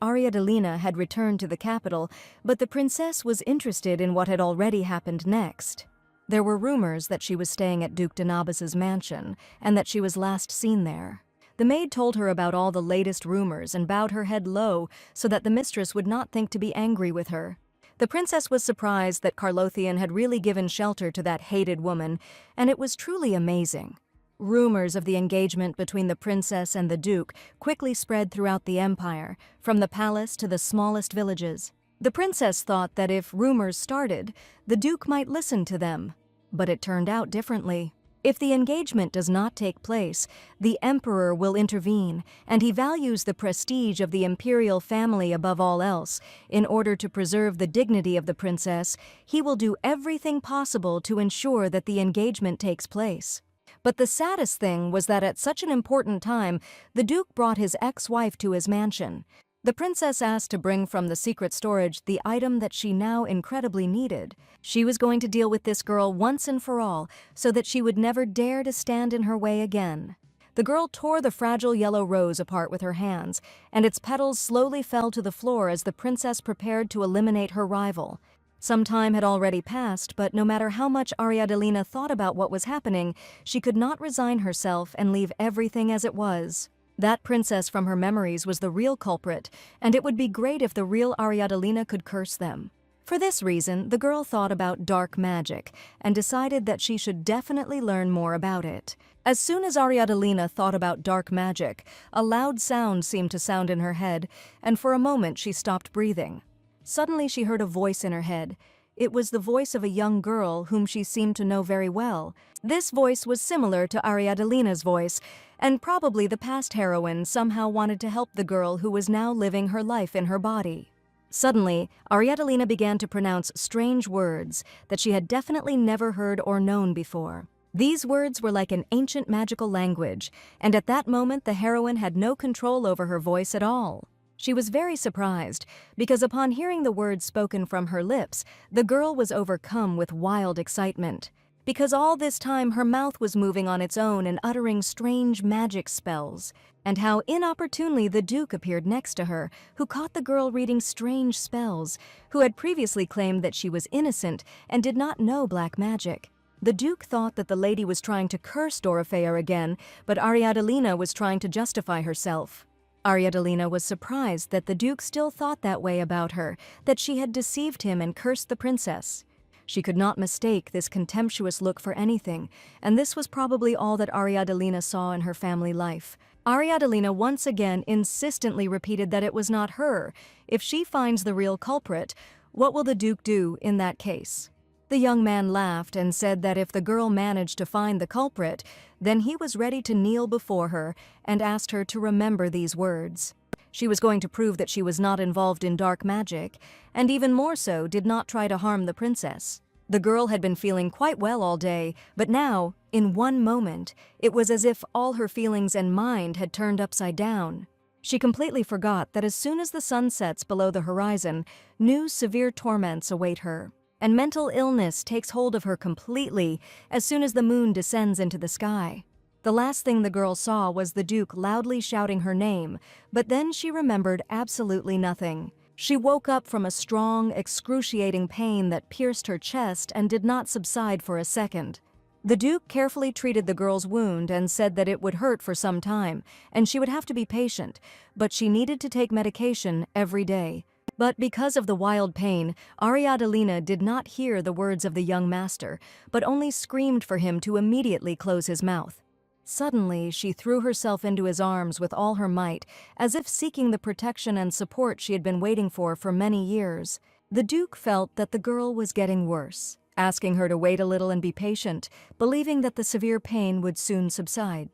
Ariadalina had returned to the capital, but the princess was interested in what had already happened next. There were rumors that she was staying at Duke de Nabas's mansion, and that she was last seen there. The maid told her about all the latest rumors and bowed her head low so that the mistress would not think to be angry with her. The princess was surprised that Karlothian had really given shelter to that hated woman, and it was truly amazing. Rumors of the engagement between the princess and the Duke quickly spread throughout the empire, from the palace to the smallest villages. The princess thought that if rumors started, the Duke might listen to them, but it turned out differently. If the engagement does not take place, the emperor will intervene, and he values the prestige of the imperial family above all else. In order to preserve the dignity of the princess, he will do everything possible to ensure that the engagement takes place. But the saddest thing was that at such an important time, the Duke brought his ex-wife to his mansion. The princess asked to bring from the secret storage the item that she now incredibly needed. She was going to deal with this girl once and for all, so that she would never dare to stand in her way again. The girl tore the fragile yellow rose apart with her hands, and its petals slowly fell to the floor as the princess prepared to eliminate her rival. Some time had already passed, but no matter how much Ariadilena thought about what was happening, she could not resign herself and leave everything as it was. That princess from her memories was the real culprit, and it would be great if the real Ariadilena could curse them. For this reason, the girl thought about dark magic and decided that she should definitely learn more about it. As soon as Ariadilena thought about dark magic, a loud sound seemed to sound in her head, and for a moment she stopped breathing. Suddenly she heard a voice in her head. It was the voice of a young girl whom she seemed to know very well. This voice was similar to Ariadilena's voice, and probably the past heroine somehow wanted to help the girl who was now living her life in her body. Suddenly, Ariadilena began to pronounce strange words that she had definitely never heard or known before. These words were like an ancient magical language, and at that moment the heroine had no control over her voice at all. She was very surprised, because upon hearing the words spoken from her lips, the girl was overcome with wild excitement. Because all this time her mouth was moving on its own and uttering strange magic spells. And how inopportunely the Duke appeared next to her, who caught the girl reading strange spells, who had previously claimed that she was innocent and did not know black magic. The Duke thought that the lady was trying to curse Dorothea again, but Ariadilena was trying to justify herself. Ariadilena was surprised that the Duke still thought that way about her, that she had deceived him and cursed the princess. She could not mistake this contemptuous look for anything, and this was probably all that Ariadilena saw in her family life. Ariadilena once again insistently repeated that it was not her. If she finds the real culprit, what will the Duke do in that case? The young man laughed and said that if the girl managed to find the culprit, then he was ready to kneel before her and asked her to remember these words. She was going to prove that she was not involved in dark magic, and even more so, did not try to harm the princess. The girl had been feeling quite well all day, but now, in one moment, it was as if all her feelings and mind had turned upside down. She completely forgot that as soon as the sun sets below the horizon, new severe torments await her. And mental illness takes hold of her completely as soon as the moon descends into the sky. The last thing the girl saw was the Duke loudly shouting her name, but then she remembered absolutely nothing. She woke up from a strong, excruciating pain that pierced her chest and did not subside for a second. The Duke carefully treated the girl's wound and said that it would hurt for some time, and she would have to be patient, but she needed to take medication every day. But because of the wild pain, Ariadilena did not hear the words of the young master, but only screamed for him to immediately close his mouth. Suddenly, she threw herself into his arms with all her might, as if seeking the protection and support she had been waiting for many years. The Duke felt that the girl was getting worse, asking her to wait a little and be patient, believing that the severe pain would soon subside.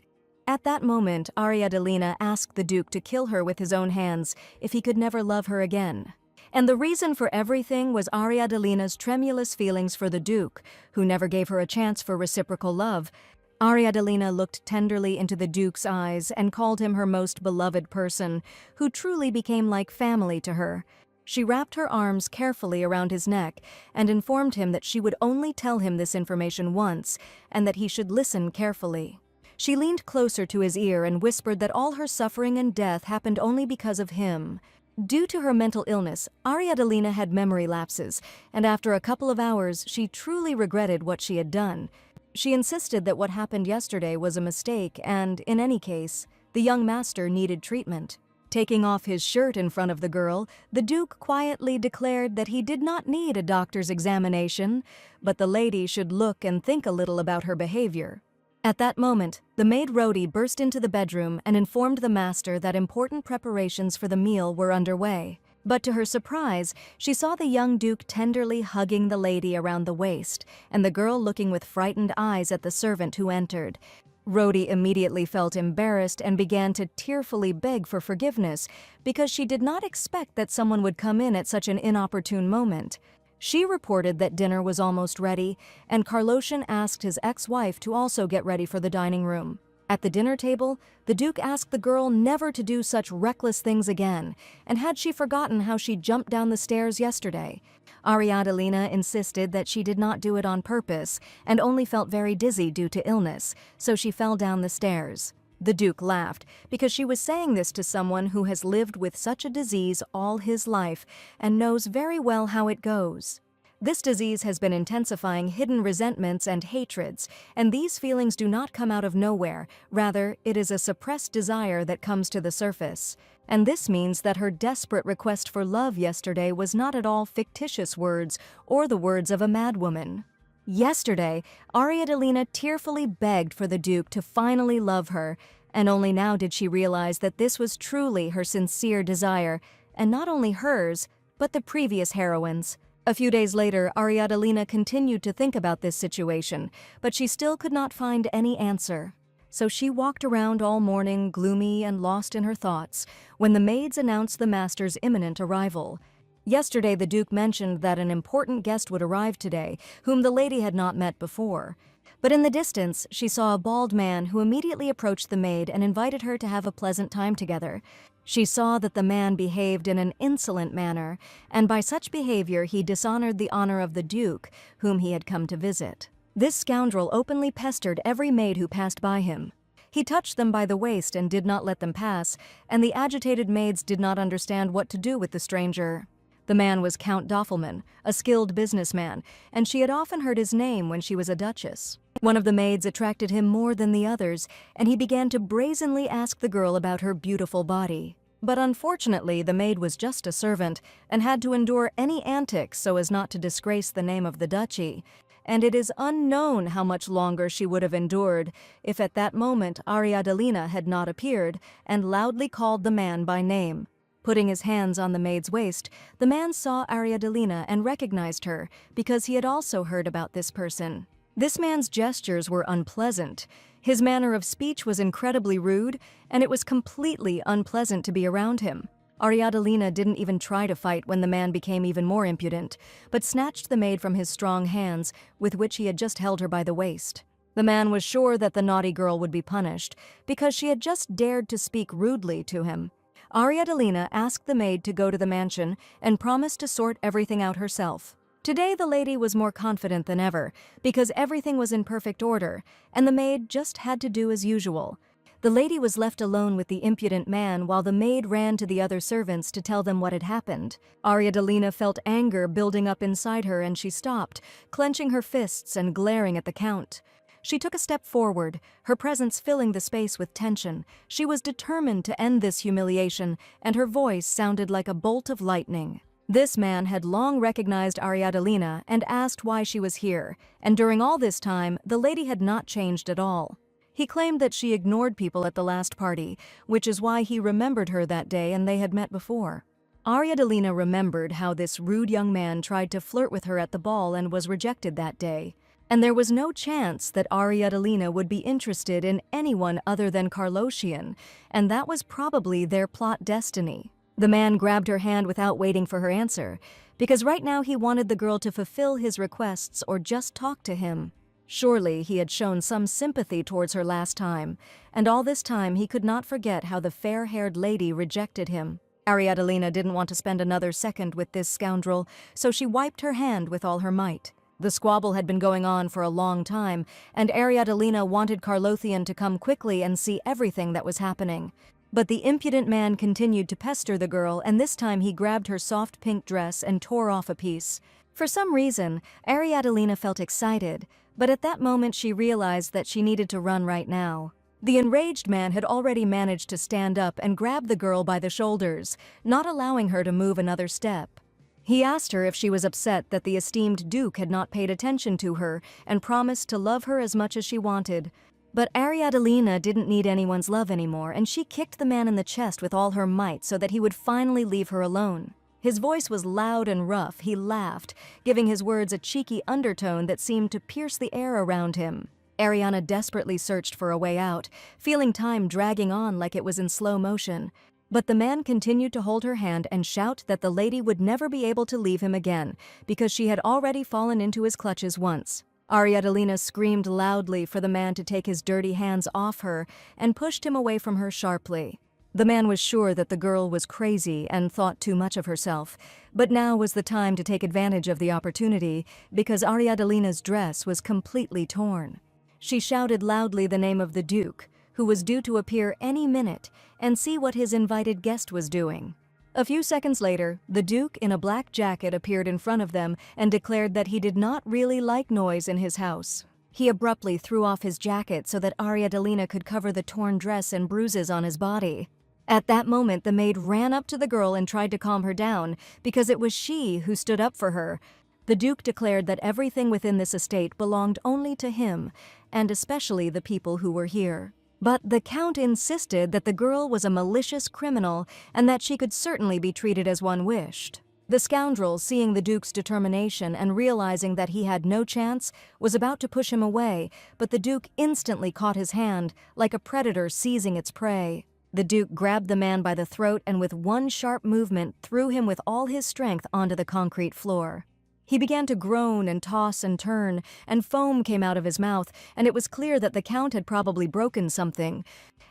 At that moment, Ariadilena asked the Duke to kill her with his own hands if he could never love her again. And the reason for everything was Ariadilena's tremulous feelings for the Duke, who never gave her a chance for reciprocal love. Ariadilena looked tenderly into the Duke's eyes and called him her most beloved person, who truly became like family to her. She wrapped her arms carefully around his neck and informed him that she would only tell him this information once, and that he should listen carefully. She leaned closer to his ear and whispered that all her suffering and death happened only because of him. Due to her mental illness, Ariadilena had memory lapses, and after a couple of hours, she truly regretted what she had done. She insisted that what happened yesterday was a mistake, and, in any case, the young master needed treatment. Taking off his shirt in front of the girl, the Duke quietly declared that he did not need a doctor's examination, but the lady should look and think a little about her behavior. At that moment, the maid Rhody burst into the bedroom and informed the master that important preparations for the meal were underway. But to her surprise, she saw the young Duke tenderly hugging the lady around the waist, and the girl looking with frightened eyes at the servant who entered. Rhody immediately felt embarrassed and began to tearfully beg for forgiveness, because she did not expect that someone would come in at such an inopportune moment. She reported that dinner was almost ready, and Carloshan asked his ex-wife to also get ready for the dining room. At the dinner table, the Duke asked the girl never to do such reckless things again, and had she forgotten how she jumped down the stairs yesterday. Ariadalina insisted that she did not do it on purpose and only felt very dizzy due to illness, so she fell down the stairs. The Duke laughed because she was saying this to someone who has lived with such a disease all his life and knows very well how it goes. This disease has been intensifying hidden resentments and hatreds, and these feelings do not come out of nowhere. Rather, it is a suppressed desire that comes to the surface. And this means that her desperate request for love yesterday was not at all fictitious words or the words of a madwoman. Yesterday, Ariadalina tearfully begged for the Duke to finally love her, and only now did she realize that this was truly her sincere desire, and not only hers, but the previous heroine's. A few days later, Ariadalina continued to think about this situation, but she still could not find any answer. So she walked around all morning, gloomy and lost in her thoughts, when the maids announced the master's imminent arrival. Yesterday, the Duke mentioned that an important guest would arrive today, whom the lady had not met before. But in the distance, she saw a bald man who immediately approached the maid and invited her to have a pleasant time together. She saw that the man behaved in an insolent manner, and by such behavior he dishonored the honor of the Duke, whom he had come to visit. This scoundrel openly pestered every maid who passed by him. He touched them by the waist and did not let them pass, and the agitated maids did not understand what to do with the stranger. The man was Count Doffelman, a skilled businessman, and she had often heard his name when she was a duchess. One of the maids attracted him more than the others, and he began to brazenly ask the girl about her beautiful body. But unfortunately, the maid was just a servant and had to endure any antics so as not to disgrace the name of the duchy, and it is unknown how much longer she would have endured if at that moment Ariadalina had not appeared and loudly called the man by name. Putting his hands on the maid's waist, the man saw Ariadalina and recognized her because he had also heard about this person. This man's gestures were unpleasant. His manner of speech was incredibly rude, and it was completely unpleasant to be around him. Ariadalina didn't even try to fight when the man became even more impudent, but snatched the maid from his strong hands, with which he had just held her by the waist. The man was sure that the naughty girl would be punished, because she had just dared to speak rudely to him. Ariadalina asked the maid to go to the mansion and promised to sort everything out herself. Today the lady was more confident than ever, because everything was in perfect order, and the maid just had to do as usual. The lady was left alone with the impudent man while the maid ran to the other servants to tell them what had happened. Ariadalina felt anger building up inside her, and she stopped, clenching her fists and glaring at the Count. She took a step forward, her presence filling the space with tension. She was determined to end this humiliation, and her voice sounded like a bolt of lightning. This man had long recognized Ariadalina and asked why she was here, and during all this time, the lady had not changed at all. He claimed that she ignored people at the last party, which is why he remembered her that day and they had met before. Ariadalina remembered how this rude young man tried to flirt with her at the ball and was rejected that day. And there was no chance that Ariadalina would be interested in anyone other than Carlosian, and that was probably their plot destiny. The man grabbed her hand without waiting for her answer, because right now he wanted the girl to fulfill his requests or just talk to him. Surely he had shown some sympathy towards her last time, and all this time he could not forget how the fair-haired lady rejected him. Ariadalina didn't want to spend another second with this scoundrel, so she wiped her hand with all her might. The squabble had been going on for a long time, and Ariadalina wanted Carlothian to come quickly and see everything that was happening. But the impudent man continued to pester the girl, and this time he grabbed her soft pink dress and tore off a piece. For some reason, Ariadalina felt excited, but at that moment she realized that she needed to run right now. The enraged man had already managed to stand up and grab the girl by the shoulders, not allowing her to move another step. He asked her if she was upset that the esteemed Duke had not paid attention to her and promised to love her as much as she wanted. But Ariadalina didn't need anyone's love anymore, and she kicked the man in the chest with all her might so that he would finally leave her alone. His voice was loud and rough. He laughed, giving his words a cheeky undertone that seemed to pierce the air around him. Ariana desperately searched for a way out, feeling time dragging on like it was in slow motion. But the man continued to hold her hand and shout that the lady would never be able to leave him again, because she had already fallen into his clutches once. Ariadalina screamed loudly for the man to take his dirty hands off her and pushed him away from her sharply. The man was sure that the girl was crazy and thought too much of herself, but now was the time to take advantage of the opportunity because Ariadalina's dress was completely torn. She shouted loudly the name of the Duke, who was due to appear any minute, and see what his invited guest was doing. A few seconds later, the Duke in a black jacket appeared in front of them and declared that he did not really like noise in his house. He abruptly threw off his jacket so that Ariadalina could cover the torn dress and bruises on his body. At that moment, the maid ran up to the girl and tried to calm her down because it was she who stood up for her. The Duke declared that everything within this estate belonged only to him, and especially the people who were here. But the Count insisted that the girl was a malicious criminal and that she could certainly be treated as one wished. The scoundrel, seeing the Duke's determination and realizing that he had no chance, was about to push him away, but the Duke instantly caught his hand, like a predator seizing its prey. The Duke grabbed the man by the throat and with one sharp movement threw him with all his strength onto the concrete floor. He began to groan and toss and turn, and foam came out of his mouth, and it was clear that the Count had probably broken something.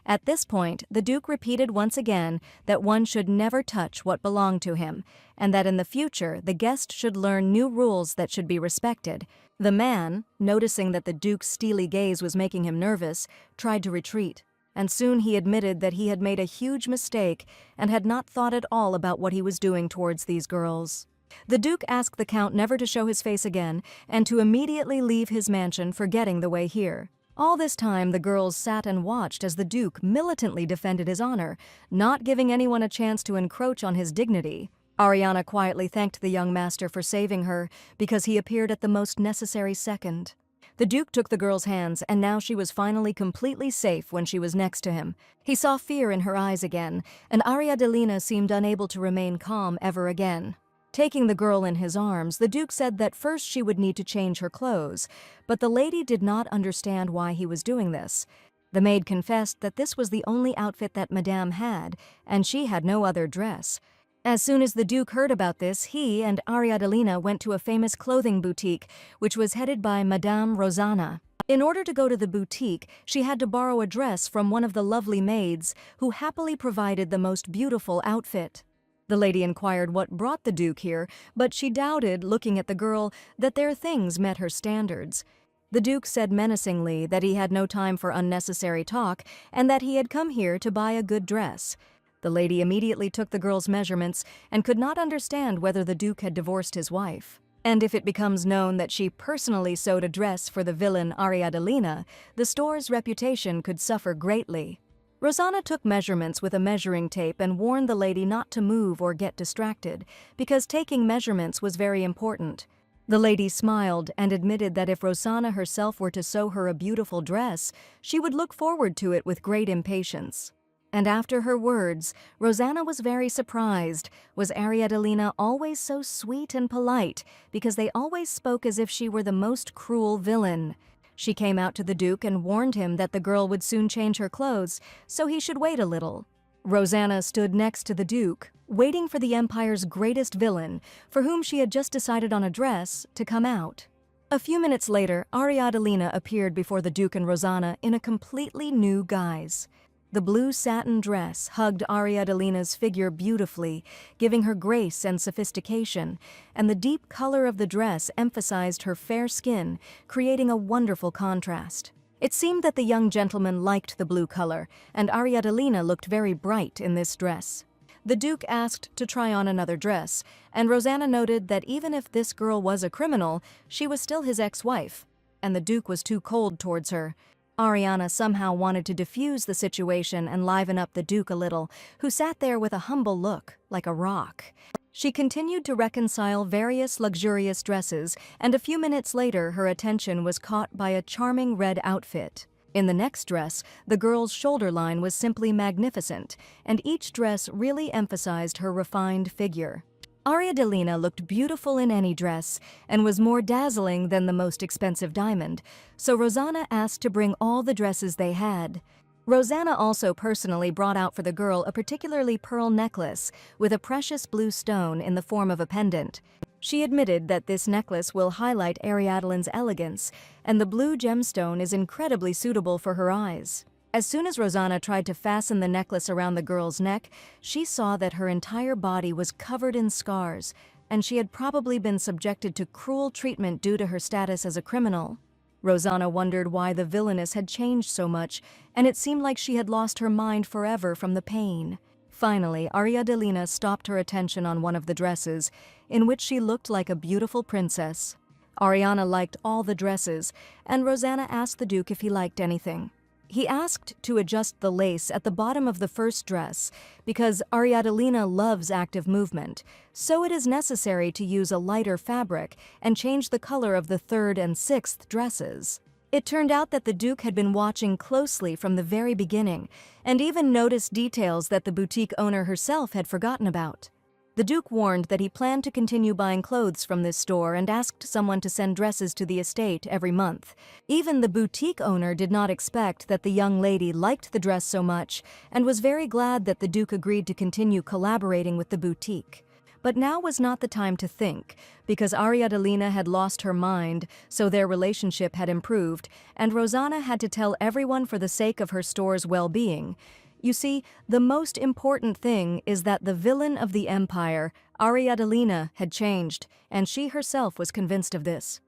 At this point, the Duke repeated once again that one should never touch what belonged to him, and that in the future the guest should learn new rules that should be respected. The man, noticing that the Duke's steely gaze was making him nervous, tried to retreat. And soon he admitted that he had made a huge mistake and had not thought at all about what he was doing towards these girls. The Duke asked the Count never to show his face again and to immediately leave his mansion, forgetting the way here. All this time, the girls sat and watched as the Duke militantly defended his honor, not giving anyone a chance to encroach on his dignity. Ariana quietly thanked the young master for saving her because he appeared at the most necessary second. The Duke took the girl's hands, and now she was finally completely safe when she was next to him. He saw fear in her eyes again, and Ariadalina seemed unable to remain calm ever again. Taking the girl in his arms, the Duke said that first she would need to change her clothes, but the lady did not understand why he was doing this. The maid confessed that this was the only outfit that Madame had, and she had no other dress. As soon as the Duke heard about this, he and Ariadalina went to a famous clothing boutique, which was headed by Madame Rosanna. In order to go to the boutique, she had to borrow a dress from one of the lovely maids, who happily provided the most beautiful outfit. The lady inquired what brought the Duke here, but she doubted, looking at the girl, that their things met her standards. The Duke said menacingly that he had no time for unnecessary talk and that he had come here to buy a good dress. The lady immediately took the girl's measurements and could not understand whether the Duke had divorced his wife. And if it becomes known that she personally sewed a dress for the villain Ariadalina, the store's reputation could suffer greatly. Rosanna took measurements with a measuring tape and warned the lady not to move or get distracted, because taking measurements was very important. The lady smiled and admitted that if Rosanna herself were to sew her a beautiful dress, she would look forward to it with great impatience. And after her words, Rosanna was very surprised. Was Ariadalina always so sweet and polite, because they always spoke as if she were the most cruel villain? She came out to the Duke and warned him that the girl would soon change her clothes, so he should wait a little. Rosanna stood next to the Duke, waiting for the Empire's greatest villain, for whom she had just decided on a dress, to come out. A few minutes later, Ariadalina appeared before the Duke and Rosanna in a completely new guise. The blue satin dress hugged Ariadalina's figure beautifully, giving her grace and sophistication, and the deep color of the dress emphasized her fair skin, creating a wonderful contrast. It seemed that the young gentleman liked the blue color, and Ariadalina looked very bright in this dress. The Duke asked to try on another dress, and Rosanna noted that even if this girl was a criminal, she was still his ex-wife, and the Duke was too cold towards her. Ariana somehow wanted to diffuse the situation and liven up the Duke a little, who sat there with a humble look, like a rock. She continued to reconcile various luxurious dresses, and a few minutes later her attention was caught by a charming red outfit. In the next dress, the girl's shoulder line was simply magnificent, and each dress really emphasized her refined figure. Ariadalina looked beautiful in any dress and was more dazzling than the most expensive diamond, so Rosanna asked to bring all the dresses they had. Rosanna also personally brought out for the girl a particularly pearl necklace with a precious blue stone in the form of a pendant. She admitted that this necklace will highlight Ariadne's elegance, and the blue gemstone is incredibly suitable for her eyes. As soon as Rosanna tried to fasten the necklace around the girl's neck, she saw that her entire body was covered in scars, and she had probably been subjected to cruel treatment due to her status as a criminal. Rosanna wondered why the villainess had changed so much, and it seemed like she had lost her mind forever from the pain. Finally, Ariadne stopped her attention on one of the dresses, in which she looked like a beautiful princess. Ariana liked all the dresses, and Rosanna asked the Duke if he liked anything. He asked to adjust the lace at the bottom of the first dress because Ariadne loves active movement, so it is necessary to use a lighter fabric and change the color of the third and sixth dresses. It turned out that the Duke had been watching closely from the very beginning and even noticed details that the boutique owner herself had forgotten about. The Duke warned that he planned to continue buying clothes from this store and asked someone to send dresses to the estate every month. Even the boutique owner did not expect that the young lady liked the dress so much and was very glad that the Duke agreed to continue collaborating with the boutique. But now was not the time to think, because Ariadne had lost her mind, so their relationship had improved, and Rosanna had to tell everyone for the sake of her store's well-being. You see, the most important thing is that the villain of the empire, Ariadne, had changed, and she herself was convinced of this.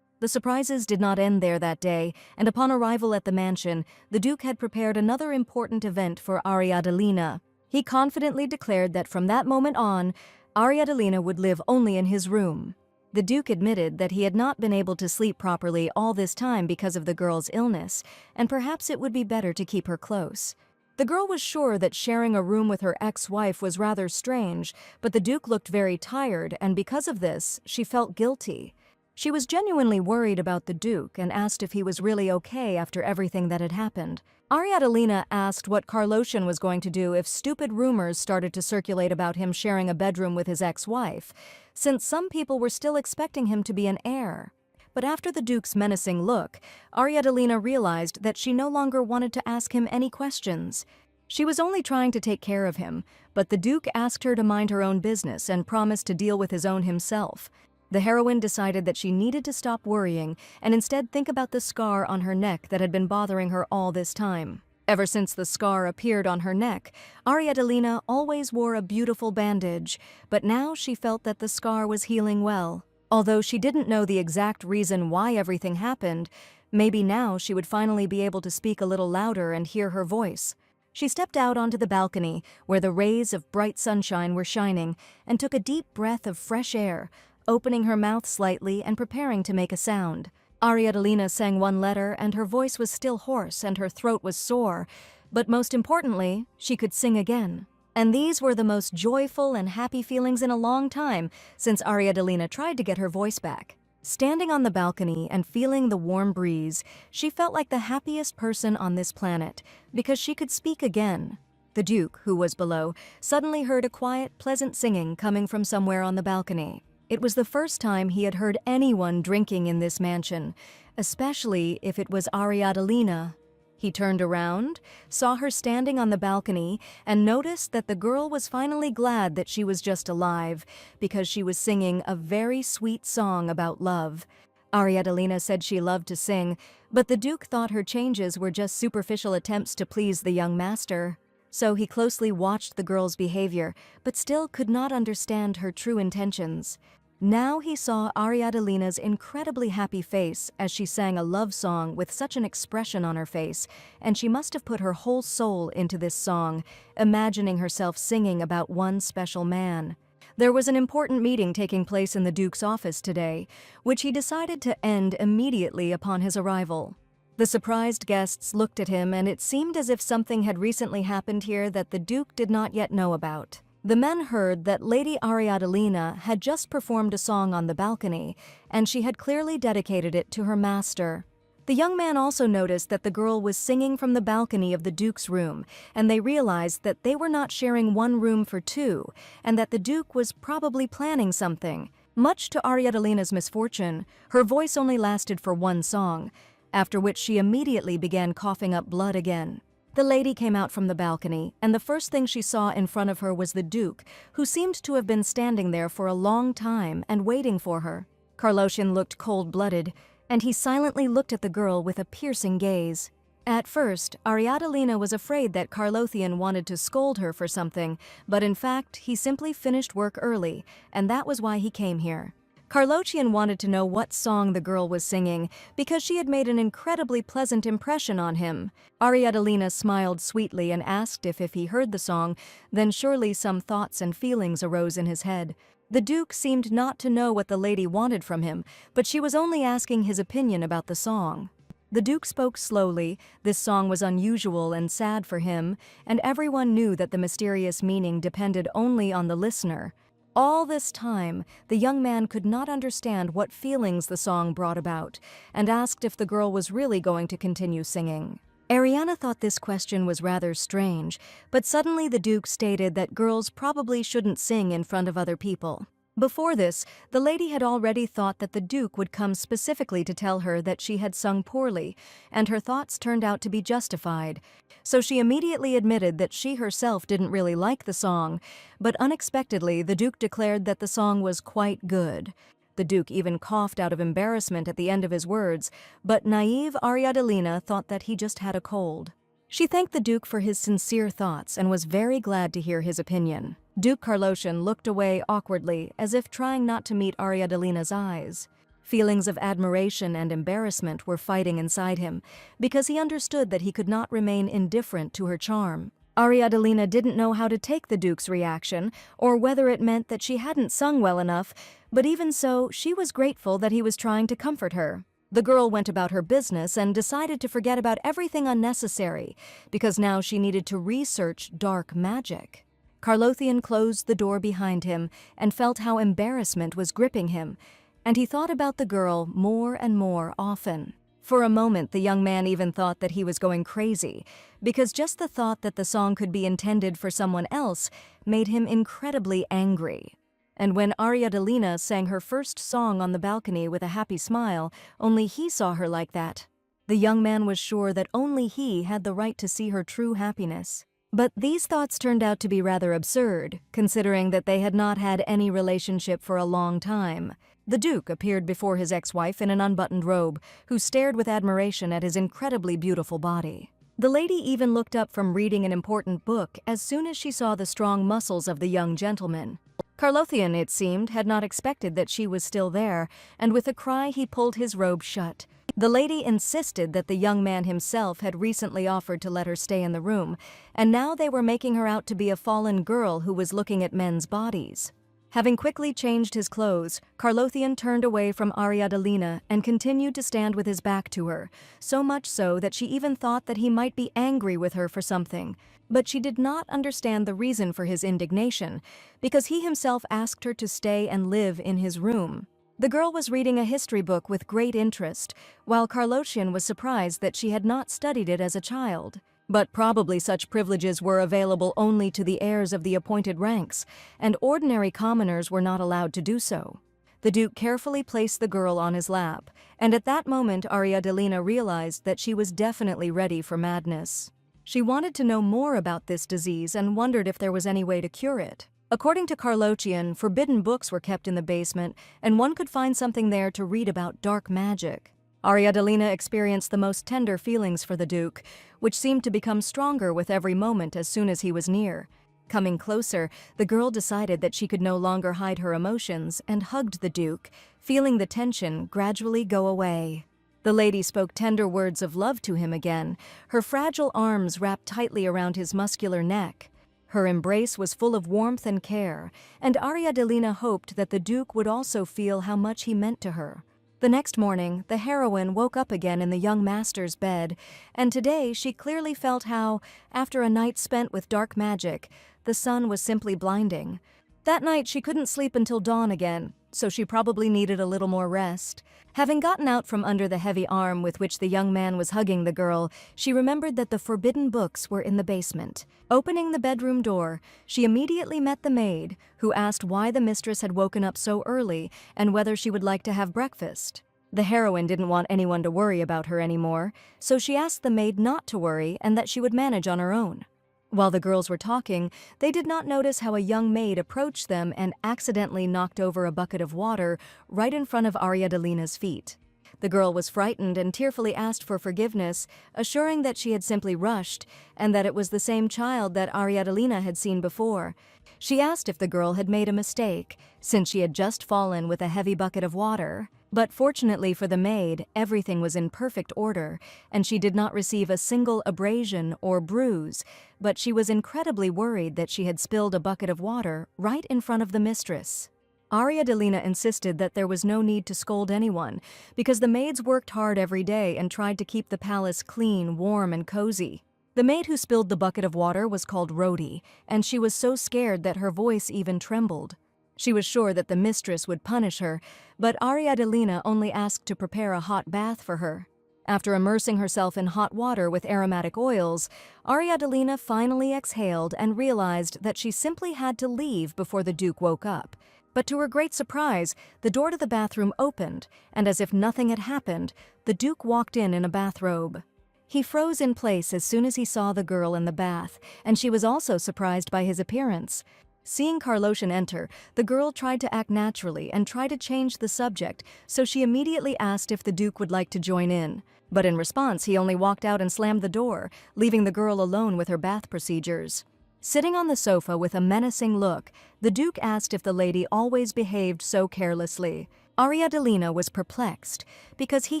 The surprises did not end there that day, and upon arrival at the mansion, the Duke had prepared another important event for Ariadne. He confidently declared that from that moment on, Ariadne would live only in his room. The Duke admitted that he had not been able to sleep properly all this time because of the girl's illness, and perhaps it would be better to keep her close. The girl was sure that sharing a room with her ex-wife was rather strange, but the Duke looked very tired, and because of this, she felt guilty. She was genuinely worried about the Duke and asked if he was really okay after everything that had happened. Ariadne asked what Carloshan was going to do if stupid rumors started to circulate about him sharing a bedroom with his ex-wife, since some people were still expecting him to be an heir. But after the Duke's menacing look, Ariadne realized that she no longer wanted to ask him any questions. She was only trying to take care of him, but the Duke asked her to mind her own business and promised to deal with his own himself. The heroine decided that she needed to stop worrying and instead think about the scar on her neck that had been bothering her all this time. Ever since the scar appeared on her neck, Ariadne always wore a beautiful bandage, but now she felt that the scar was healing well. Although she didn't know the exact reason why everything happened, maybe now she would finally be able to speak a little louder and hear her voice. She stepped out onto the balcony, where the rays of bright sunshine were shining, and took a deep breath of fresh air, opening her mouth slightly and preparing to make a sound. Ariadne sang one letter, and her voice was still hoarse and her throat was sore, but most importantly, she could sing again. And these were the most joyful and happy feelings in a long time since Ariadne tried to get her voice back. Standing on the balcony and feeling the warm breeze, she felt like the happiest person on this planet because she could speak again. The Duke, who was below, suddenly heard a quiet, pleasant singing coming from somewhere on the balcony. It was the first time he had heard anyone drinking in this mansion, especially if it was Ariadne. He turned around, saw her standing on the balcony, and noticed that the girl was finally glad that she was just alive, because she was singing a very sweet song about love. Ariadne said she loved to sing, but the Duke thought her changes were just superficial attempts to please the young master. So he closely watched the girl's behavior, but still could not understand her true intentions. Now he saw Ariadne's incredibly happy face as she sang a love song with such an expression on her face, and she must have put her whole soul into this song, imagining herself singing about one special man. There was an important meeting taking place in the Duke's office today, which he decided to end immediately upon his arrival. The surprised guests looked at him, and it seemed as if something had recently happened here that the Duke did not yet know about. The men heard that Lady Ariadne had just performed a song on the balcony, and she had clearly dedicated it to her master. The young man also noticed that the girl was singing from the balcony of the Duke's room, and they realized that they were not sharing one room for two, and that the Duke was probably planning something. Much to Ariadne's misfortune, her voice only lasted for one song, after which she immediately began coughing up blood again. The lady came out from the balcony, and the first thing she saw in front of her was the Duke, who seemed to have been standing there for a long time and waiting for her. Karloshin looked cold-blooded, and he silently looked at the girl with a piercing gaze. At first, Ariadalina was afraid that Karlothian wanted to scold her for something, but in fact, he simply finished work early, and that was why he came here. Karlothian wanted to know what song the girl was singing, because she had made an incredibly pleasant impression on him. Ariadalina smiled sweetly and asked if he heard the song, then surely some thoughts and feelings arose in his head. The Duke seemed not to know what the lady wanted from him, but she was only asking his opinion about the song. The Duke spoke slowly. This song was unusual and sad for him, and everyone knew that the mysterious meaning depended only on the listener. All this time, the young man could not understand what feelings the song brought about, and asked if the girl was really going to continue singing. Ariana thought this question was rather strange, but suddenly the Duke stated that girls probably shouldn't sing in front of other people. Before this, the lady had already thought that the Duke would come specifically to tell her that she had sung poorly, and her thoughts turned out to be justified. So she immediately admitted that she herself didn't really like the song, but unexpectedly the Duke declared that the song was quite good. The Duke even coughed out of embarrassment at the end of his words, but naive Ariadalina thought that he just had a cold. She thanked the Duke for his sincere thoughts and was very glad to hear his opinion. Duke Karloshin looked away awkwardly, as if trying not to meet Ariadalina's eyes. Feelings of admiration and embarrassment were fighting inside him, because he understood that he could not remain indifferent to her charm. Ariadalina didn't know how to take the Duke's reaction, or whether it meant that she hadn't sung well enough, but even so, she was grateful that he was trying to comfort her. The girl went about her business and decided to forget about everything unnecessary, because now she needed to research dark magic. Karlothian closed the door behind him and felt how embarrassment was gripping him, and he thought about the girl more and more often. For a moment, the young man even thought that he was going crazy, because just the thought that the song could be intended for someone else made him incredibly angry. And when Ariadalina sang her first song on the balcony with a happy smile, only he saw her like that. The young man was sure that only he had the right to see her true happiness. But these thoughts turned out to be rather absurd, considering that they had not had any relationship for a long time. The Duke appeared before his ex-wife in an unbuttoned robe, who stared with admiration at his incredibly beautiful body. The lady even looked up from reading an important book as soon as she saw the strong muscles of the young gentleman. Karlothian, it seemed, had not expected that she was still there, and with a cry he pulled his robe shut. The lady insisted that the young man himself had recently offered to let her stay in the room, and now they were making her out to be a fallen girl who was looking at men's bodies. Having quickly changed his clothes, Karlothian turned away from Ariadalina and continued to stand with his back to her, so much so that she even thought that he might be angry with her for something. But she did not understand the reason for his indignation, because he himself asked her to stay and live in his room. The girl was reading a history book with great interest, while Karlothian was surprised that she had not studied it as a child. But probably such privileges were available only to the heirs of the appointed ranks, and ordinary commoners were not allowed to do so. The Duke carefully placed the girl on his lap, and at that moment Ariadalina realized that she was definitely ready for madness. She wanted to know more about this disease and wondered if there was any way to cure it. According to Karlothian, forbidden books were kept in the basement, and one could find something there to read about dark magic. Ariadalina experienced the most tender feelings for the Duke, which seemed to become stronger with every moment as soon as he was near. Coming closer, the girl decided that she could no longer hide her emotions and hugged the Duke, feeling the tension gradually go away. The lady spoke tender words of love to him again, her fragile arms wrapped tightly around his muscular neck. Her embrace was full of warmth and care, and Ariadalina hoped that the Duke would also feel how much he meant to her. The next morning, the heroine woke up again in the young master's bed, and today she clearly felt how, after a night spent with dark magic, the sun was simply blinding. That night she couldn't sleep until dawn again, so she probably needed a little more rest. Having gotten out from under the heavy arm with which the young man was hugging the girl, she remembered that the forbidden books were in the basement. Opening the bedroom door, she immediately met the maid, who asked why the mistress had woken up so early and whether she would like to have breakfast. The heroine didn't want anyone to worry about her anymore, so she asked the maid not to worry and that she would manage on her own. While the girls were talking, they did not notice how a young maid approached them and accidentally knocked over a bucket of water right in front of Ariadne's feet. The girl was frightened and tearfully asked for forgiveness, assuring that she had simply rushed and that it was the same child that Ariadne had seen before. She asked if the girl had made a mistake, since she had just fallen with a heavy bucket of water. But fortunately for the maid, everything was in perfect order, and she did not receive a single abrasion or bruise, but she was incredibly worried that she had spilled a bucket of water right in front of the mistress. Ariadne insisted that there was no need to scold anyone, because the maids worked hard every day and tried to keep the palace clean, warm, and cozy. The maid who spilled the bucket of water was called Rhody, and she was so scared that her voice even trembled. She was sure that the mistress would punish her, but Ariadne only asked to prepare a hot bath for her. After immersing herself in hot water with aromatic oils, Ariadne finally exhaled and realized that she simply had to leave before the Duke woke up. But to her great surprise, the door to the bathroom opened, and as if nothing had happened, the Duke walked in a bathrobe. He froze in place as soon as he saw the girl in the bath, and she was also surprised by his appearance. Seeing Carloshan enter, the girl tried to act naturally and try to change the subject, so she immediately asked if the Duke would like to join in. But in response, he only walked out and slammed the door, leaving the girl alone with her bath procedures. Sitting on the sofa with a menacing look, the Duke asked if the lady always behaved so carelessly. Ariadne was perplexed, because he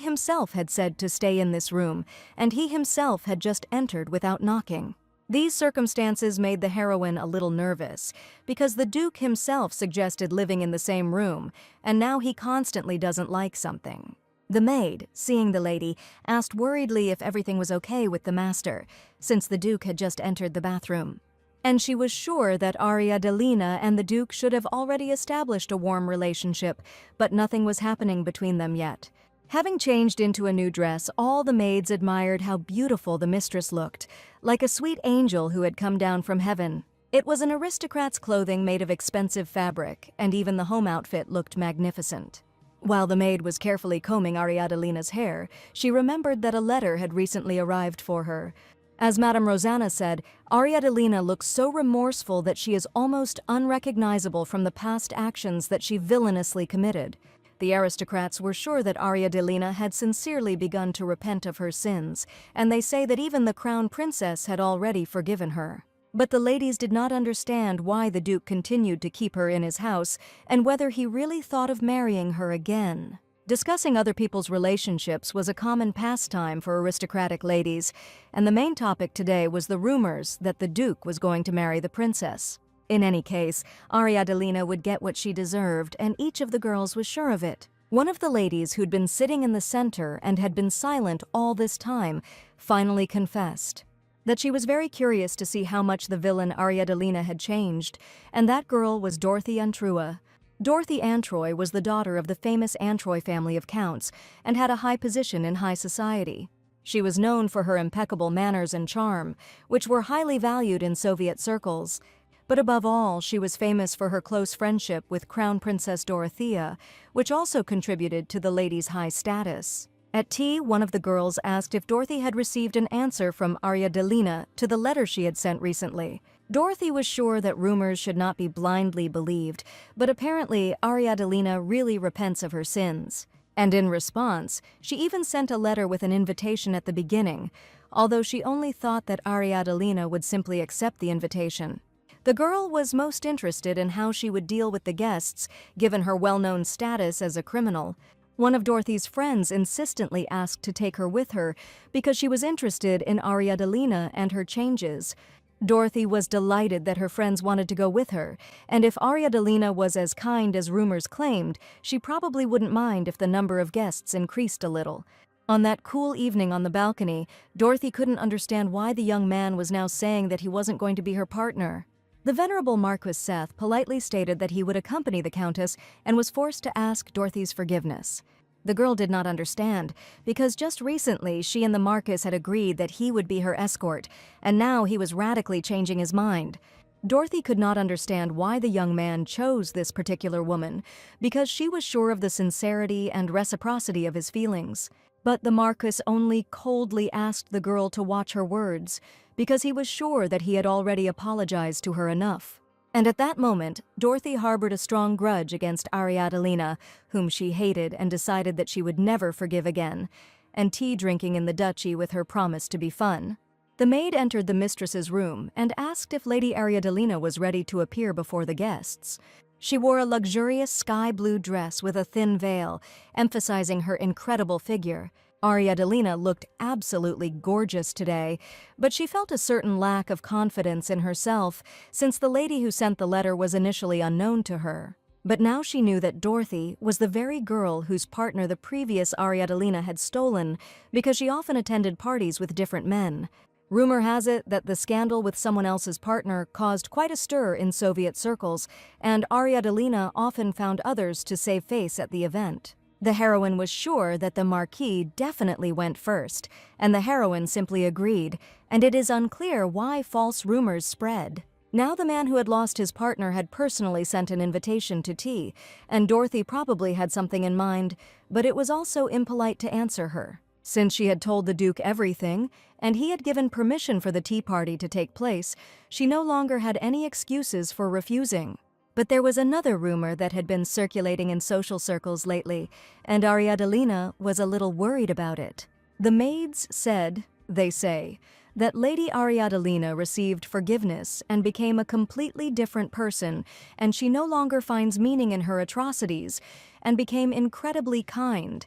himself had said to stay in this room, and he himself had just entered without knocking. These circumstances made the heroine a little nervous, because the Duke himself suggested living in the same room, and now he constantly doesn't like something. The maid, seeing the lady, asked worriedly if everything was okay with the master, since the Duke had just entered the bathroom. And she was sure that Ariadne and the Duke should have already established a warm relationship, but nothing was happening between them yet. Having changed into a new dress, all the maids admired how beautiful the mistress looked, like a sweet angel who had come down from heaven. It was an aristocrat's clothing made of expensive fabric, and even the home outfit looked magnificent. While the maid was carefully combing Ariadne's hair, she remembered that a letter had recently arrived for her. As Madame Rosanna said, Ariadne looks so remorseful that she is almost unrecognizable from the past actions that she villainously committed. The aristocrats were sure that Ariadne had sincerely begun to repent of her sins, and they say that even the crown princess had already forgiven her. But the ladies did not understand why the Duke continued to keep her in his house, and whether he really thought of marrying her again. Discussing other people's relationships was a common pastime for aristocratic ladies, and the main topic today was the rumors that the Duke was going to marry the princess. In any case, Ariadne would get what she deserved, and each of the girls was sure of it. One of the ladies who'd been sitting in the center and had been silent all this time finally confessed that she was very curious to see how much the villain Ariadne had changed, and that girl was Dorothy Antrua. Dorothy Antroy was the daughter of the famous Antroy family of counts and had a high position in high society. She was known for her impeccable manners and charm, which were highly valued in Soviet circles. But above all, she was famous for her close friendship with Crown Princess Dorothea, which also contributed to the lady's high status. At tea, one of the girls asked if Dorothy had received an answer from Ariadne to the letter she had sent recently. Dorothy was sure that rumors should not be blindly believed, but apparently Ariadne really repents of her sins. And in response, she even sent a letter with an invitation at the beginning, although she only thought that Ariadne would simply accept the invitation. The girl was most interested in how she would deal with the guests, given her well-known status as a criminal. One of Dorothy's friends insistently asked to take her with her because she was interested in Ariadne and her changes. Dorothy was delighted that her friends wanted to go with her, and if Ariadne was as kind as rumors claimed, she probably wouldn't mind if the number of guests increased a little. On that cool evening on the balcony, Dorothy couldn't understand why the young man was now saying that he wasn't going to be her partner. The venerable Marquis Seth politely stated that he would accompany the Countess and was forced to ask Dorothy's forgiveness. The girl did not understand, because just recently she and the Marquis had agreed that he would be her escort, and now he was radically changing his mind. Dorothy could not understand why the young man chose this particular woman, because she was sure of the sincerity and reciprocity of his feelings. But the Marquis only coldly asked the girl to watch her words, because he was sure that he had already apologized to her enough. And at that moment, Dorothy harbored a strong grudge against Ariadalina, whom she hated and decided that she would never forgive again, and tea drinking in the duchy with her promised to be fun. The maid entered the mistress's room and asked if Lady Ariadalina was ready to appear before the guests. She wore a luxurious sky-blue dress with a thin veil, emphasizing her incredible figure. Ariadalina looked absolutely gorgeous today, but she felt a certain lack of confidence in herself since the lady who sent the letter was initially unknown to her. But now she knew that Dorothy was the very girl whose partner the previous Ariadalina had stolen because she often attended parties with different men. Rumor has it that the scandal with someone else's partner caused quite a stir in Soviet circles, and Ariadalina often found others to save face at the event. The heroine was sure that the Marquis definitely went first, and the heroine simply agreed, and it is unclear why false rumors spread. Now the man who had lost his partner had personally sent an invitation to tea, and Dorothy probably had something in mind, but it was also impolite to answer her. Since she had told the Duke everything, and he had given permission for the tea party to take place, she no longer had any excuses for refusing. But there was another rumor that had been circulating in social circles lately, and Ariadalina was a little worried about it. The maids said, they say, that Lady Ariadalina received forgiveness and became a completely different person, and she no longer finds meaning in her atrocities, and became incredibly kind.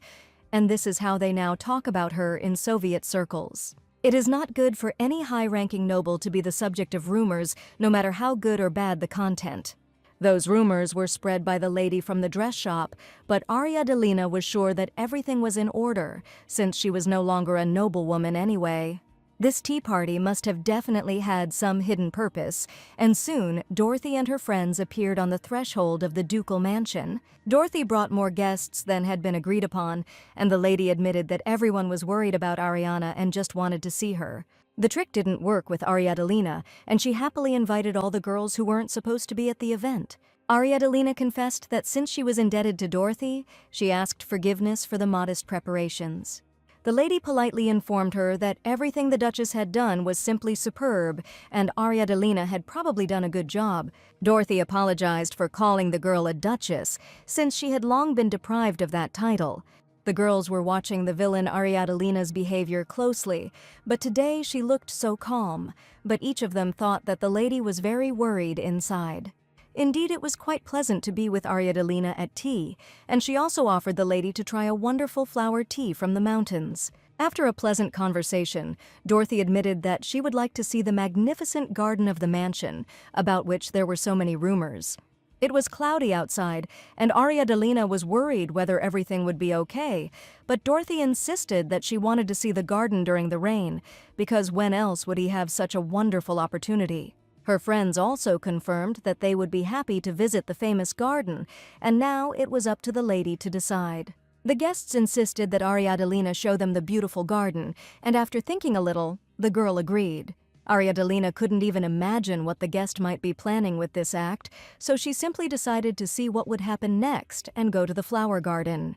And this is how they now talk about her in Soviet circles. It is not good for any high-ranking noble to be the subject of rumors, no matter how good or bad the content. Those rumors were spread by the lady from the dress shop, but Ariadalina was sure that everything was in order, since she was no longer a noblewoman anyway. This tea party must have definitely had some hidden purpose, and soon Dorothy and her friends appeared on the threshold of the ducal mansion. Dorothy brought more guests than had been agreed upon, and the lady admitted that everyone was worried about Ariana and just wanted to see her. The trick didn't work with Ariadalina, and she happily invited all the girls who weren't supposed to be at the event. Ariadalina confessed that since she was indebted to Dorothy, she asked forgiveness for the modest preparations. The lady politely informed her that everything the Duchess had done was simply superb, and Ariadalina had probably done a good job. Dorothy apologized for calling the girl a Duchess, since she had long been deprived of that title. The girls were watching the villain Ariadalina's behavior closely, but today she looked so calm, but each of them thought that the lady was very worried inside. Indeed, it was quite pleasant to be with Ariadalina at tea, and she also offered the lady to try a wonderful flower tea from the mountains. After a pleasant conversation, Dorothy admitted that she would like to see the magnificent garden of the mansion, about which there were so many rumors. It was cloudy outside, and Ariadalina was worried whether everything would be okay, but Dorothy insisted that she wanted to see the garden during the rain, because when else would he have such a wonderful opportunity? Her friends also confirmed that they would be happy to visit the famous garden, and now it was up to the lady to decide. The guests insisted that Ariadalina show them the beautiful garden, and after thinking a little, the girl agreed. Ariadalina couldn't even imagine what the guest might be planning with this act, so she simply decided to see what would happen next and go to the flower garden.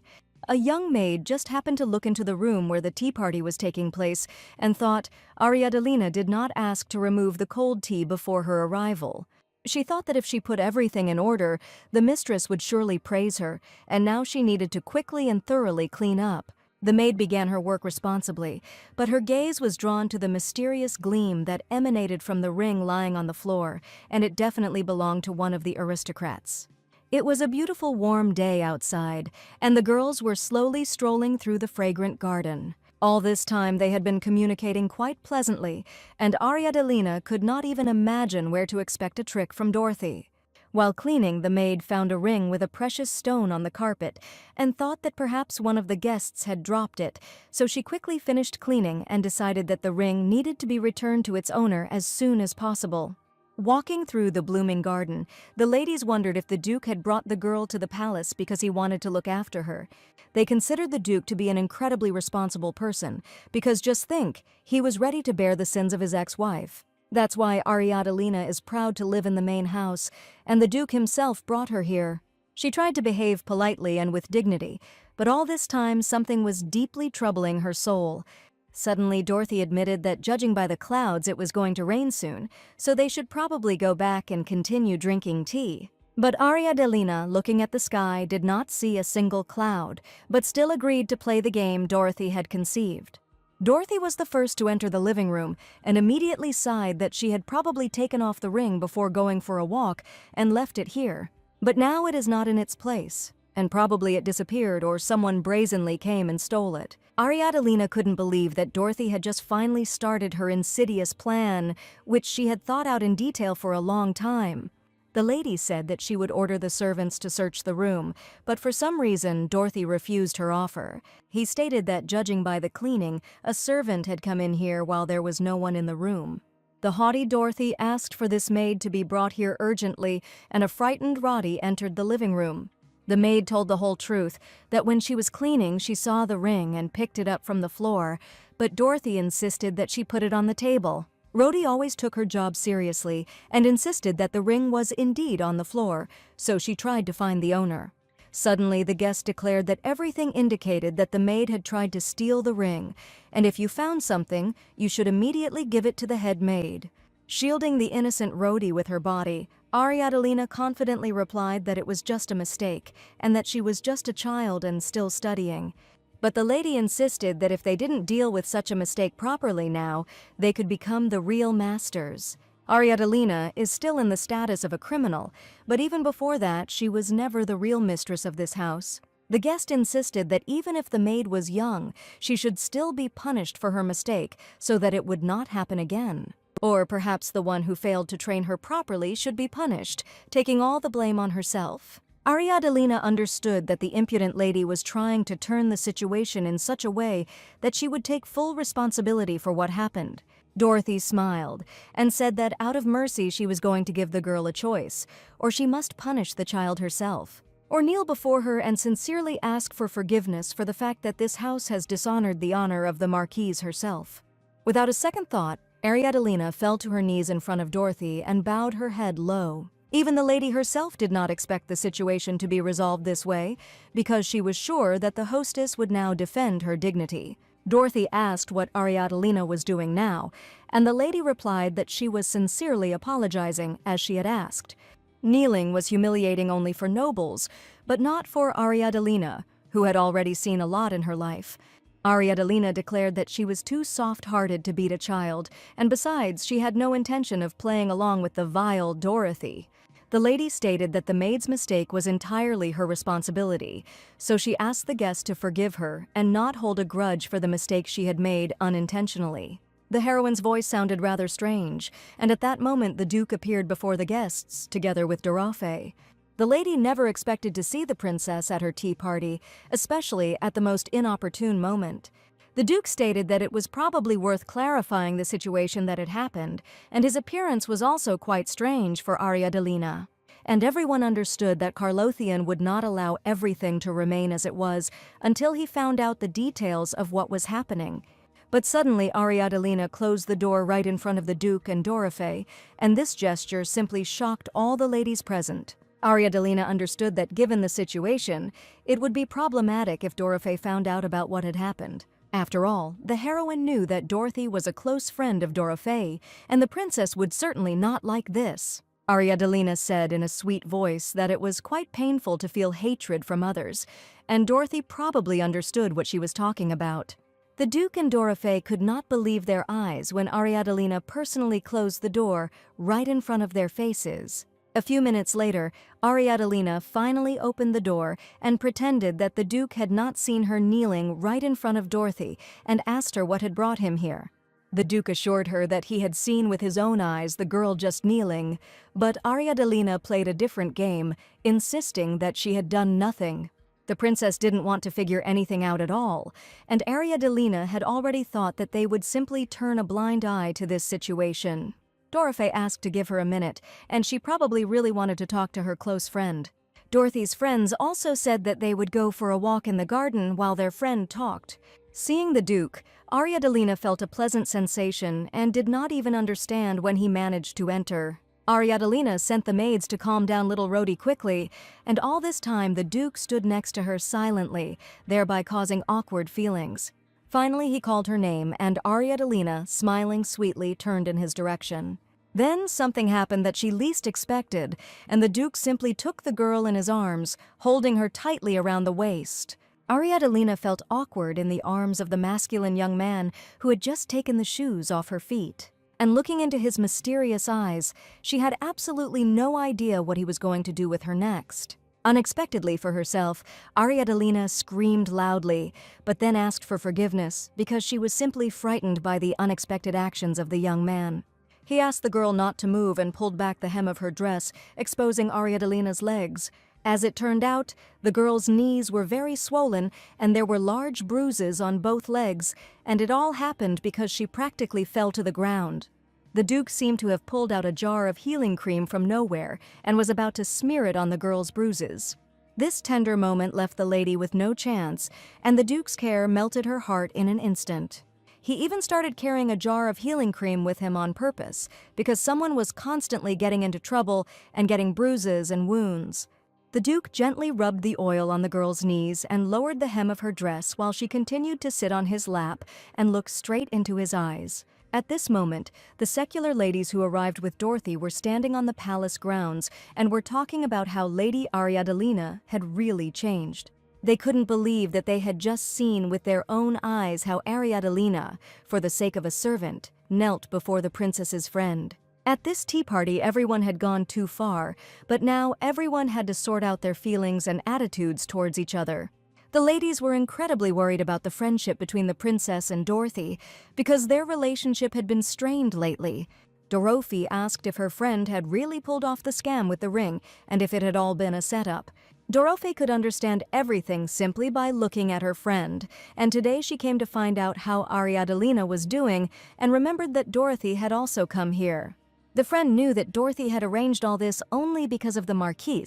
A young maid just happened to look into the room where the tea party was taking place and thought Ariadalina did not ask to remove the cold tea before her arrival. She thought that if she put everything in order, the mistress would surely praise her, and now she needed to quickly and thoroughly clean up. The maid began her work responsibly, but her gaze was drawn to the mysterious gleam that emanated from the ring lying on the floor, and it definitely belonged to one of the aristocrats. It was a beautiful warm day outside, and the girls were slowly strolling through the fragrant garden. All this time they had been communicating quite pleasantly, and Ariadalina could not even imagine where to expect a trick from Dorothy. While cleaning, the maid found a ring with a precious stone on the carpet and thought that perhaps one of the guests had dropped it, so she quickly finished cleaning and decided that the ring needed to be returned to its owner as soon as possible. Walking through the blooming garden, the ladies wondered if the Duke had brought the girl to the palace because he wanted to look after her. They considered the Duke to be an incredibly responsible person, because just think, he was ready to bear the sins of his ex-wife. That's why Ariadalina is proud to live in the main house, and the Duke himself brought her here. She tried to behave politely and with dignity, but all this time something was deeply troubling her soul. Suddenly, Dorothy admitted that judging by the clouds it was going to rain soon, so they should probably go back and continue drinking tea. But Ariadalina, looking at the sky, did not see a single cloud, but still agreed to play the game Dorothy had conceived. Dorothy was the first to enter the living room and immediately sighed that she had probably taken off the ring before going for a walk and left it here. But now it is not in its place, and probably it disappeared or someone brazenly came and stole it. Ariadalina couldn't believe that Dorothy had just finally started her insidious plan, which she had thought out in detail for a long time. The lady said that she would order the servants to search the room, but for some reason Dorothy refused her offer. He stated that judging by the cleaning, a servant had come in here while there was no one in the room. The haughty Dorothy asked for this maid to be brought here urgently, and a frightened Roddy entered the living room. The maid told the whole truth, that when she was cleaning she saw the ring and picked it up from the floor, but Dorothy insisted that she put it on the table. Rhodey always took her job seriously and insisted that the ring was indeed on the floor, so she tried to find the owner. Suddenly, the guest declared that everything indicated that the maid had tried to steal the ring, and if you found something, you should immediately give it to the head maid. Shielding the innocent Rhodey with her body, Ariadalina confidently replied that it was just a mistake and that she was just a child and still studying. But the lady insisted that if they didn't deal with such a mistake properly now, they could become the real masters. Ariadalina is still in the status of a criminal, but even before that, she was never the real mistress of this house. The guest insisted that even if the maid was young, she should still be punished for her mistake so that it would not happen again. Or perhaps the one who failed to train her properly should be punished, taking all the blame on herself. Ariadalina understood that the impudent lady was trying to turn the situation in such a way that she would take full responsibility for what happened. Dorothy smiled and said that out of mercy she was going to give the girl a choice, or she must punish the child herself, or kneel before her and sincerely ask for forgiveness for the fact that this house has dishonored the honor of the Marquise herself. Without a second thought, Ariadalina fell to her knees in front of Dorothy and bowed her head low. Even the lady herself did not expect the situation to be resolved this way, because she was sure that the hostess would now defend her dignity. Dorothy asked what Ariadalina was doing now, and the lady replied that she was sincerely apologizing, as she had asked. Kneeling was humiliating only for nobles, but not for Ariadalina, who had already seen a lot in her life. Ariadalina declared that she was too soft-hearted to beat a child, and besides, she had no intention of playing along with the vile Dorothy. The lady stated that the maid's mistake was entirely her responsibility, so she asked the guest to forgive her and not hold a grudge for the mistake she had made unintentionally. The heroine's voice sounded rather strange, and at that moment the Duke appeared before the guests, together with Dorothy. The lady never expected to see the princess at her tea party, especially at the most inopportune moment. The Duke stated that it was probably worth clarifying the situation that had happened, and his appearance was also quite strange for Ariadalina. And everyone understood that Carlothian would not allow everything to remain as it was until he found out the details of what was happening. But suddenly Ariadalina closed the door right in front of the Duke and Dorothy, and this gesture simply shocked all the ladies present. Ariadalina understood that given the situation, it would be problematic if Dorothy found out about what had happened. After all, the heroine knew that Dorothy was a close friend of Dorothy, and the princess would certainly not like this. Ariadalina said in a sweet voice that it was quite painful to feel hatred from others, and Dorothy probably understood what she was talking about. The Duke and Dorothy could not believe their eyes when Ariadalina personally closed the door right in front of their faces. A few minutes later, Ariadalina finally opened the door and pretended that the Duke had not seen her kneeling right in front of Dorothy and asked her what had brought him here. The Duke assured her that he had seen with his own eyes the girl just kneeling, but Ariadalina played a different game, insisting that she had done nothing. The princess didn't want to figure anything out at all, and Ariadalina had already thought that they would simply turn a blind eye to this situation. Dorothy asked to give her a minute, and she probably really wanted to talk to her close friend. Dorothy's friends also said that they would go for a walk in the garden while their friend talked. Seeing the Duke, Ariadalina felt a pleasant sensation and did not even understand when he managed to enter. Ariadalina sent the maids to calm down little Rhodey quickly, and all this time the Duke stood next to her silently, thereby causing awkward feelings. Finally he called her name, and Ariadalina, smiling sweetly, turned in his direction. Then something happened that she least expected, and the Duke simply took the girl in his arms, holding her tightly around the waist. Ariadalina felt awkward in the arms of the masculine young man who had just taken the shoes off her feet. And looking into his mysterious eyes, she had absolutely no idea what he was going to do with her next. Unexpectedly for herself, Ariadalina screamed loudly, but then asked for forgiveness because she was simply frightened by the unexpected actions of the young man. He asked the girl not to move and pulled back the hem of her dress, exposing Ariadalina's legs. As it turned out, the girl's knees were very swollen and there were large bruises on both legs, and it all happened because she practically fell to the ground. The Duke seemed to have pulled out a jar of healing cream from nowhere and was about to smear it on the girl's bruises. This tender moment left the lady with no chance, and the Duke's care melted her heart in an instant. He even started carrying a jar of healing cream with him on purpose, because someone was constantly getting into trouble and getting bruises and wounds. The Duke gently rubbed the oil on the girl's knees and lowered the hem of her dress while she continued to sit on his lap and look straight into his eyes. At this moment, the secular ladies who arrived with Dorothy were standing on the palace grounds and were talking about how Lady Ariadalina had really changed. They couldn't believe that they had just seen with their own eyes how Ariadalina, for the sake of a servant, knelt before the princess's friend. At this tea party, everyone had gone too far, but now everyone had to sort out their feelings and attitudes towards each other. The ladies were incredibly worried about the friendship between the princess and Dorothy, because their relationship had been strained lately. Dorothy asked if her friend had really pulled off the scam with the ring and if it had all been a setup. Dorothy could understand everything simply by looking at her friend, and today she came to find out how Ariadalina was doing and remembered that Dorothy had also come here. The friend knew that Dorothy had arranged all this only because of the Marquis,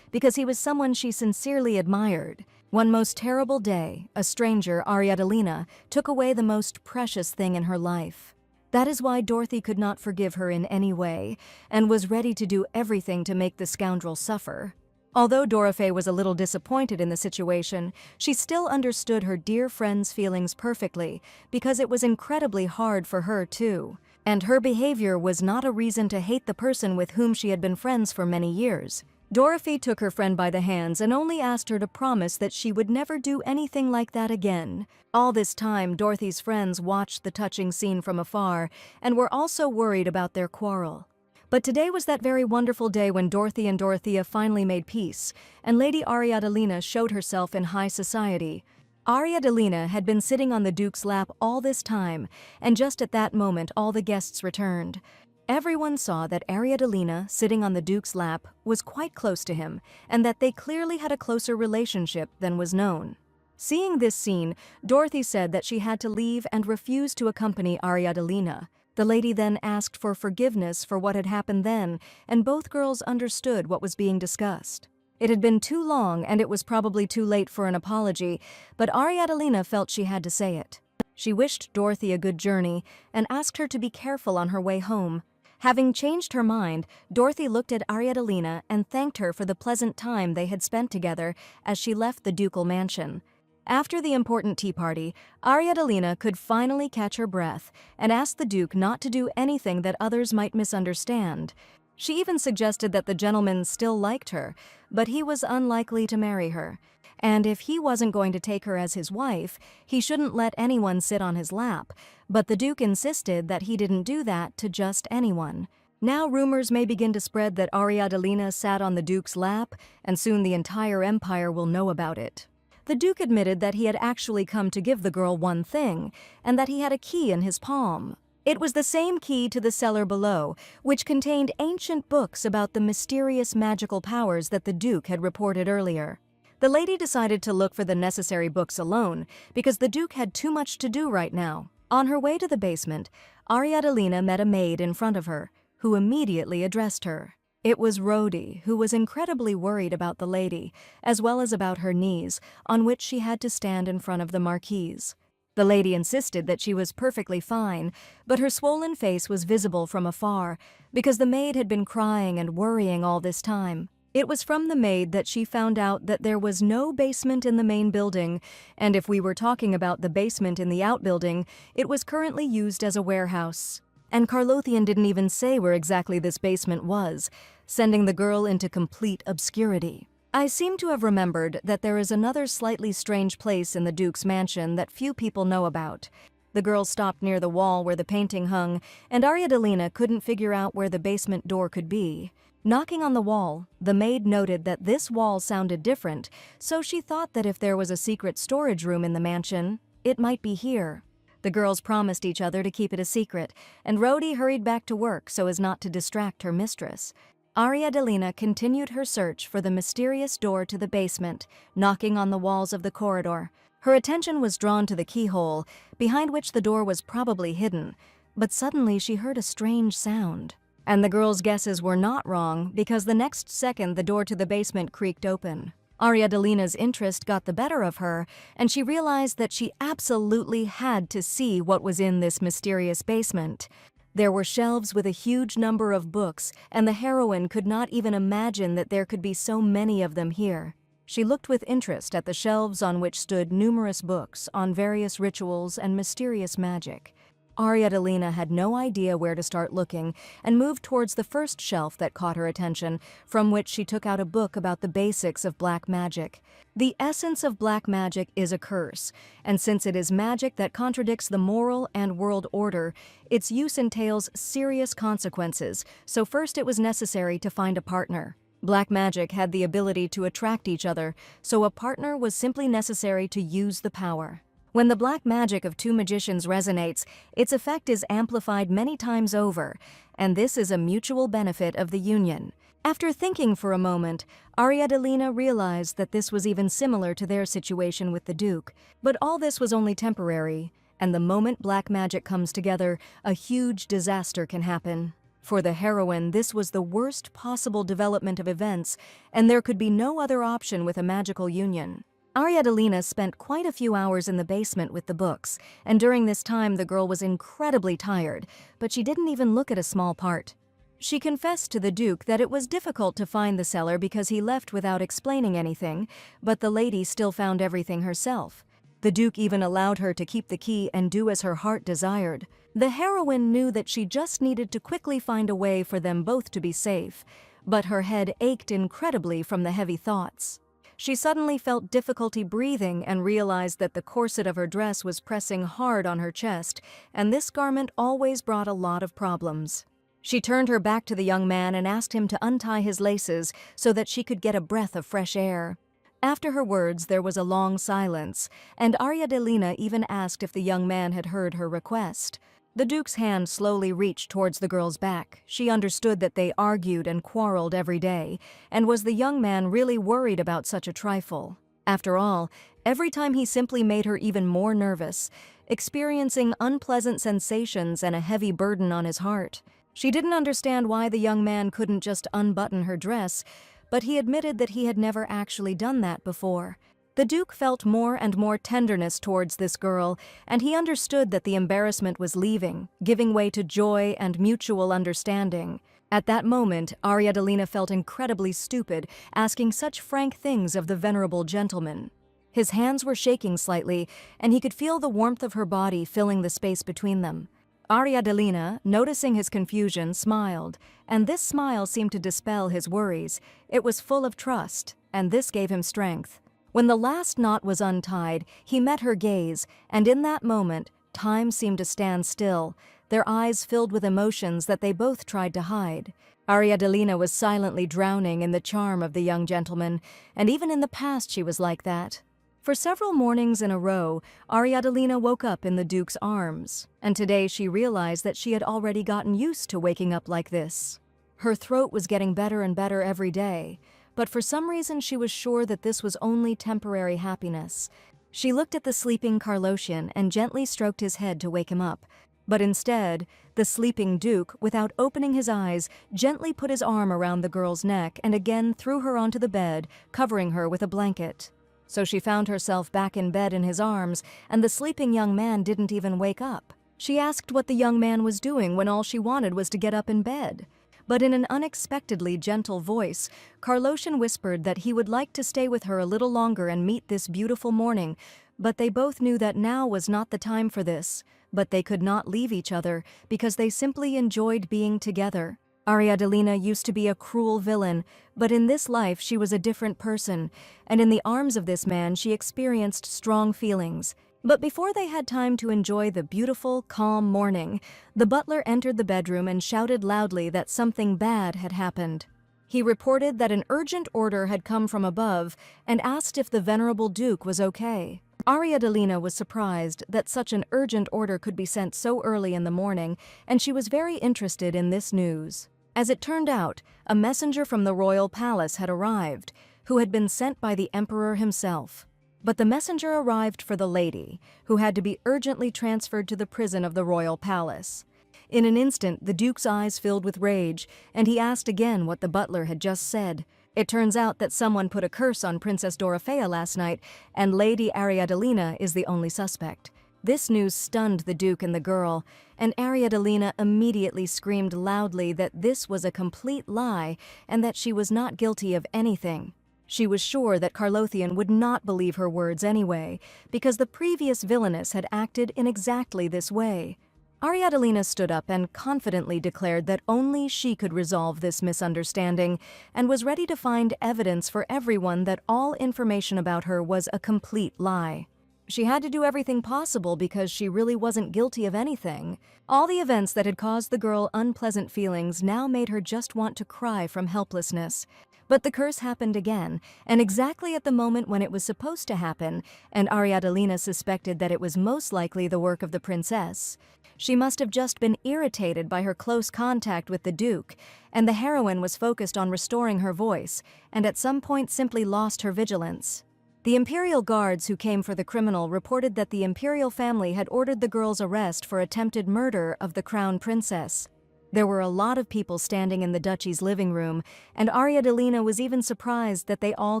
because he was someone she sincerely admired. One most terrible day, a stranger, Ariadalina, took away the most precious thing in her life. That is why Dorothy could not forgive her in any way, and was ready to do everything to make the scoundrel suffer. Although Dorothy was a little disappointed in the situation, she still understood her dear friend's feelings perfectly, because it was incredibly hard for her too. And her behavior was not a reason to hate the person with whom she had been friends for many years. Dorothy took her friend by the hands and only asked her to promise that she would never do anything like that again. All this time, Dorothy's friends watched the touching scene from afar and were also worried about their quarrel. But today was that very wonderful day when Dorothy and Dorothea finally made peace, and Lady Ariadalina showed herself in high society. Ariadalina had been sitting on the Duke's lap all this time, and just at that moment all the guests returned. Everyone saw that Ariadalina, sitting on the Duke's lap, was quite close to him, and that they clearly had a closer relationship than was known. Seeing this scene, Dorothy said that she had to leave and refused to accompany Ariadalina. The lady then asked for forgiveness for what had happened then, and both girls understood what was being discussed. It had been too long, and it was probably too late for an apology, but Ariadalina felt she had to say it. She wished Dorothy a good journey and asked her to be careful on her way home. Having changed her mind, Dorothy looked at Ariadalina and thanked her for the pleasant time they had spent together as she left the ducal mansion. After the important tea party, Ariadalina could finally catch her breath and asked the Duke not to do anything that others might misunderstand. She even suggested that the gentleman still liked her, but he was unlikely to marry her. And if he wasn't going to take her as his wife, he shouldn't let anyone sit on his lap. But the Duke insisted that he didn't do that to just anyone. Now rumors may begin to spread that Ariadalina sat on the Duke's lap, and soon the entire empire will know about it. The Duke admitted that he had actually come to give the girl one thing, and that he had a key in his palm. It was the same key to the cellar below, which contained ancient books about the mysterious magical powers that the Duke had reported earlier. The lady decided to look for the necessary books alone, because the Duke had too much to do right now. On her way to the basement, Ariadalina met a maid in front of her, who immediately addressed her. It was Rhodey, who was incredibly worried about the lady, as well as about her knees, on which she had to stand in front of the Marquise. The lady insisted that she was perfectly fine, but her swollen face was visible from afar because the maid had been crying and worrying all this time. It was from the maid that she found out that there was no basement in the main building, and if we were talking about the basement in the outbuilding, it was currently used as a warehouse. And Carlothian didn't even say where exactly this basement was, sending the girl into complete obscurity. I seem to have remembered that there is another slightly strange place in the Duke's mansion that few people know about. The girl stopped near the wall where the painting hung, and Ariadalina couldn't figure out where the basement door could be. Knocking on the wall, the maid noted that this wall sounded different, so she thought that if there was a secret storage room in the mansion, it might be here. The girls promised each other to keep it a secret, and Rhody hurried back to work so as not to distract her mistress. Ariadalina continued her search for the mysterious door to the basement, knocking on the walls of the corridor. Her attention was drawn to the keyhole, behind which the door was probably hidden, but suddenly she heard a strange sound. And the girls' guesses were not wrong, because the next second the door to the basement creaked open. Ariadalina's interest got the better of her, and she realized that she absolutely had to see what was in this mysterious basement. There were shelves with a huge number of books, and the heroine could not even imagine that there could be so many of them here. She looked with interest at the shelves on which stood numerous books on various rituals and mysterious magic. Ariadalina had no idea where to start looking and moved towards the first shelf that caught her attention, from which she took out a book about the basics of black magic. The essence of black magic is a curse, and since it is magic that contradicts the moral and world order, its use entails serious consequences, so first it was necessary to find a partner. Black magic had the ability to attract each other, so a partner was simply necessary to use the power. When the black magic of two magicians resonates, its effect is amplified many times over, and this is a mutual benefit of the union. After thinking for a moment, Ariadalina realized that this was even similar to their situation with the Duke. But all this was only temporary, and the moment black magic comes together, a huge disaster can happen. For the heroine, this was the worst possible development of events, and there could be no other option with a magical union. Ariadalina spent quite a few hours in the basement with the books, and during this time the girl was incredibly tired, but she didn't even look at a small part. She confessed to the Duke that it was difficult to find the cellar because he left without explaining anything, but the lady still found everything herself. The Duke even allowed her to keep the key and do as her heart desired. The heroine knew that she just needed to quickly find a way for them both to be safe, but her head ached incredibly from the heavy thoughts. She suddenly felt difficulty breathing and realized that the corset of her dress was pressing hard on her chest, and this garment always brought a lot of problems. She turned her back to the young man and asked him to untie his laces so that she could get a breath of fresh air. After her words, there was a long silence, and Ariadalina even asked if the young man had heard her request. The Duke's hand slowly reached towards the girl's back. She understood that they argued and quarreled every day, and was the young man really worried about such a trifle? After all, every time he simply made her even more nervous, experiencing unpleasant sensations and a heavy burden on his heart. She didn't understand why the young man couldn't just unbutton her dress, but he admitted that he had never actually done that before. The Duke felt more and more tenderness towards this girl, and he understood that the embarrassment was leaving, giving way to joy and mutual understanding. At that moment, Ariadalina felt incredibly stupid, asking such frank things of the venerable gentleman. His hands were shaking slightly, and he could feel the warmth of her body filling the space between them. Ariadalina, noticing his confusion, smiled, and this smile seemed to dispel his worries. It was full of trust, and this gave him strength. When the last knot was untied, he met her gaze, and in that moment, time seemed to stand still, their eyes filled with emotions that they both tried to hide. Ariadalina was silently drowning in the charm of the young gentleman, and even in the past she was like that. For several mornings in a row, Ariadalina woke up in the Duke's arms, and today she realized that she had already gotten used to waking up like this. Her throat was getting better and better every day, but for some reason she was sure that this was only temporary happiness. She looked at the sleeping Carlothian and gently stroked his head to wake him up. But instead, the sleeping Duke, without opening his eyes, gently put his arm around the girl's neck and again threw her onto the bed, covering her with a blanket. so she found herself back in bed in his arms, and the sleeping young man didn't even wake up. She asked what the young man was doing when all she wanted was to get up in bed. But in an unexpectedly gentle voice, Karloshin whispered that he would like to stay with her a little longer and meet this beautiful morning, but they both knew that now was not the time for this. But they could not leave each other because they simply enjoyed being together. Ariadolina used to be a cruel villain, but in this life she was a different person, and in the arms of this man she experienced strong feelings. But before they had time to enjoy the beautiful, calm morning, the butler entered the bedroom and shouted loudly that something bad had happened. He reported that an urgent order had come from above and asked if the venerable Duke was okay. Ariadolina was surprised that such an urgent order could be sent so early in the morning, and she was very interested in this news. As it turned out, a messenger from the royal palace had arrived, who had been sent by the emperor himself. But the messenger arrived for the lady, who had to be urgently transferred to the prison of the royal palace. In an instant, the Duke's eyes filled with rage, and he asked again what the butler had just said. It turns out that someone put a curse on Princess Dorothea last night, and Lady Ariadolina is the only suspect. This news stunned the Duke and the girl, and Ariadolina immediately screamed loudly that this was a complete lie and that she was not guilty of anything. She was sure that Carlothian would not believe her words anyway, because the previous villainess had acted in exactly this way. Ariadolina stood up and confidently declared that only she could resolve this misunderstanding, and was ready to find evidence for everyone that all information about her was a complete lie. She had to do everything possible because she really wasn't guilty of anything. All the events that had caused the girl unpleasant feelings now made her just want to cry from helplessness. But the curse happened again, and exactly at the moment when it was supposed to happen, and Ariadolina suspected that it was most likely the work of the princess. She must have just been irritated by her close contact with the Duke, and the heroine was focused on restoring her voice, and at some point simply lost her vigilance. The imperial guards who came for the criminal reported that the imperial family had ordered the girl's arrest for attempted murder of the crown princess. There were a lot of people standing in the duchy's living room, and Ariadolina was even surprised that they all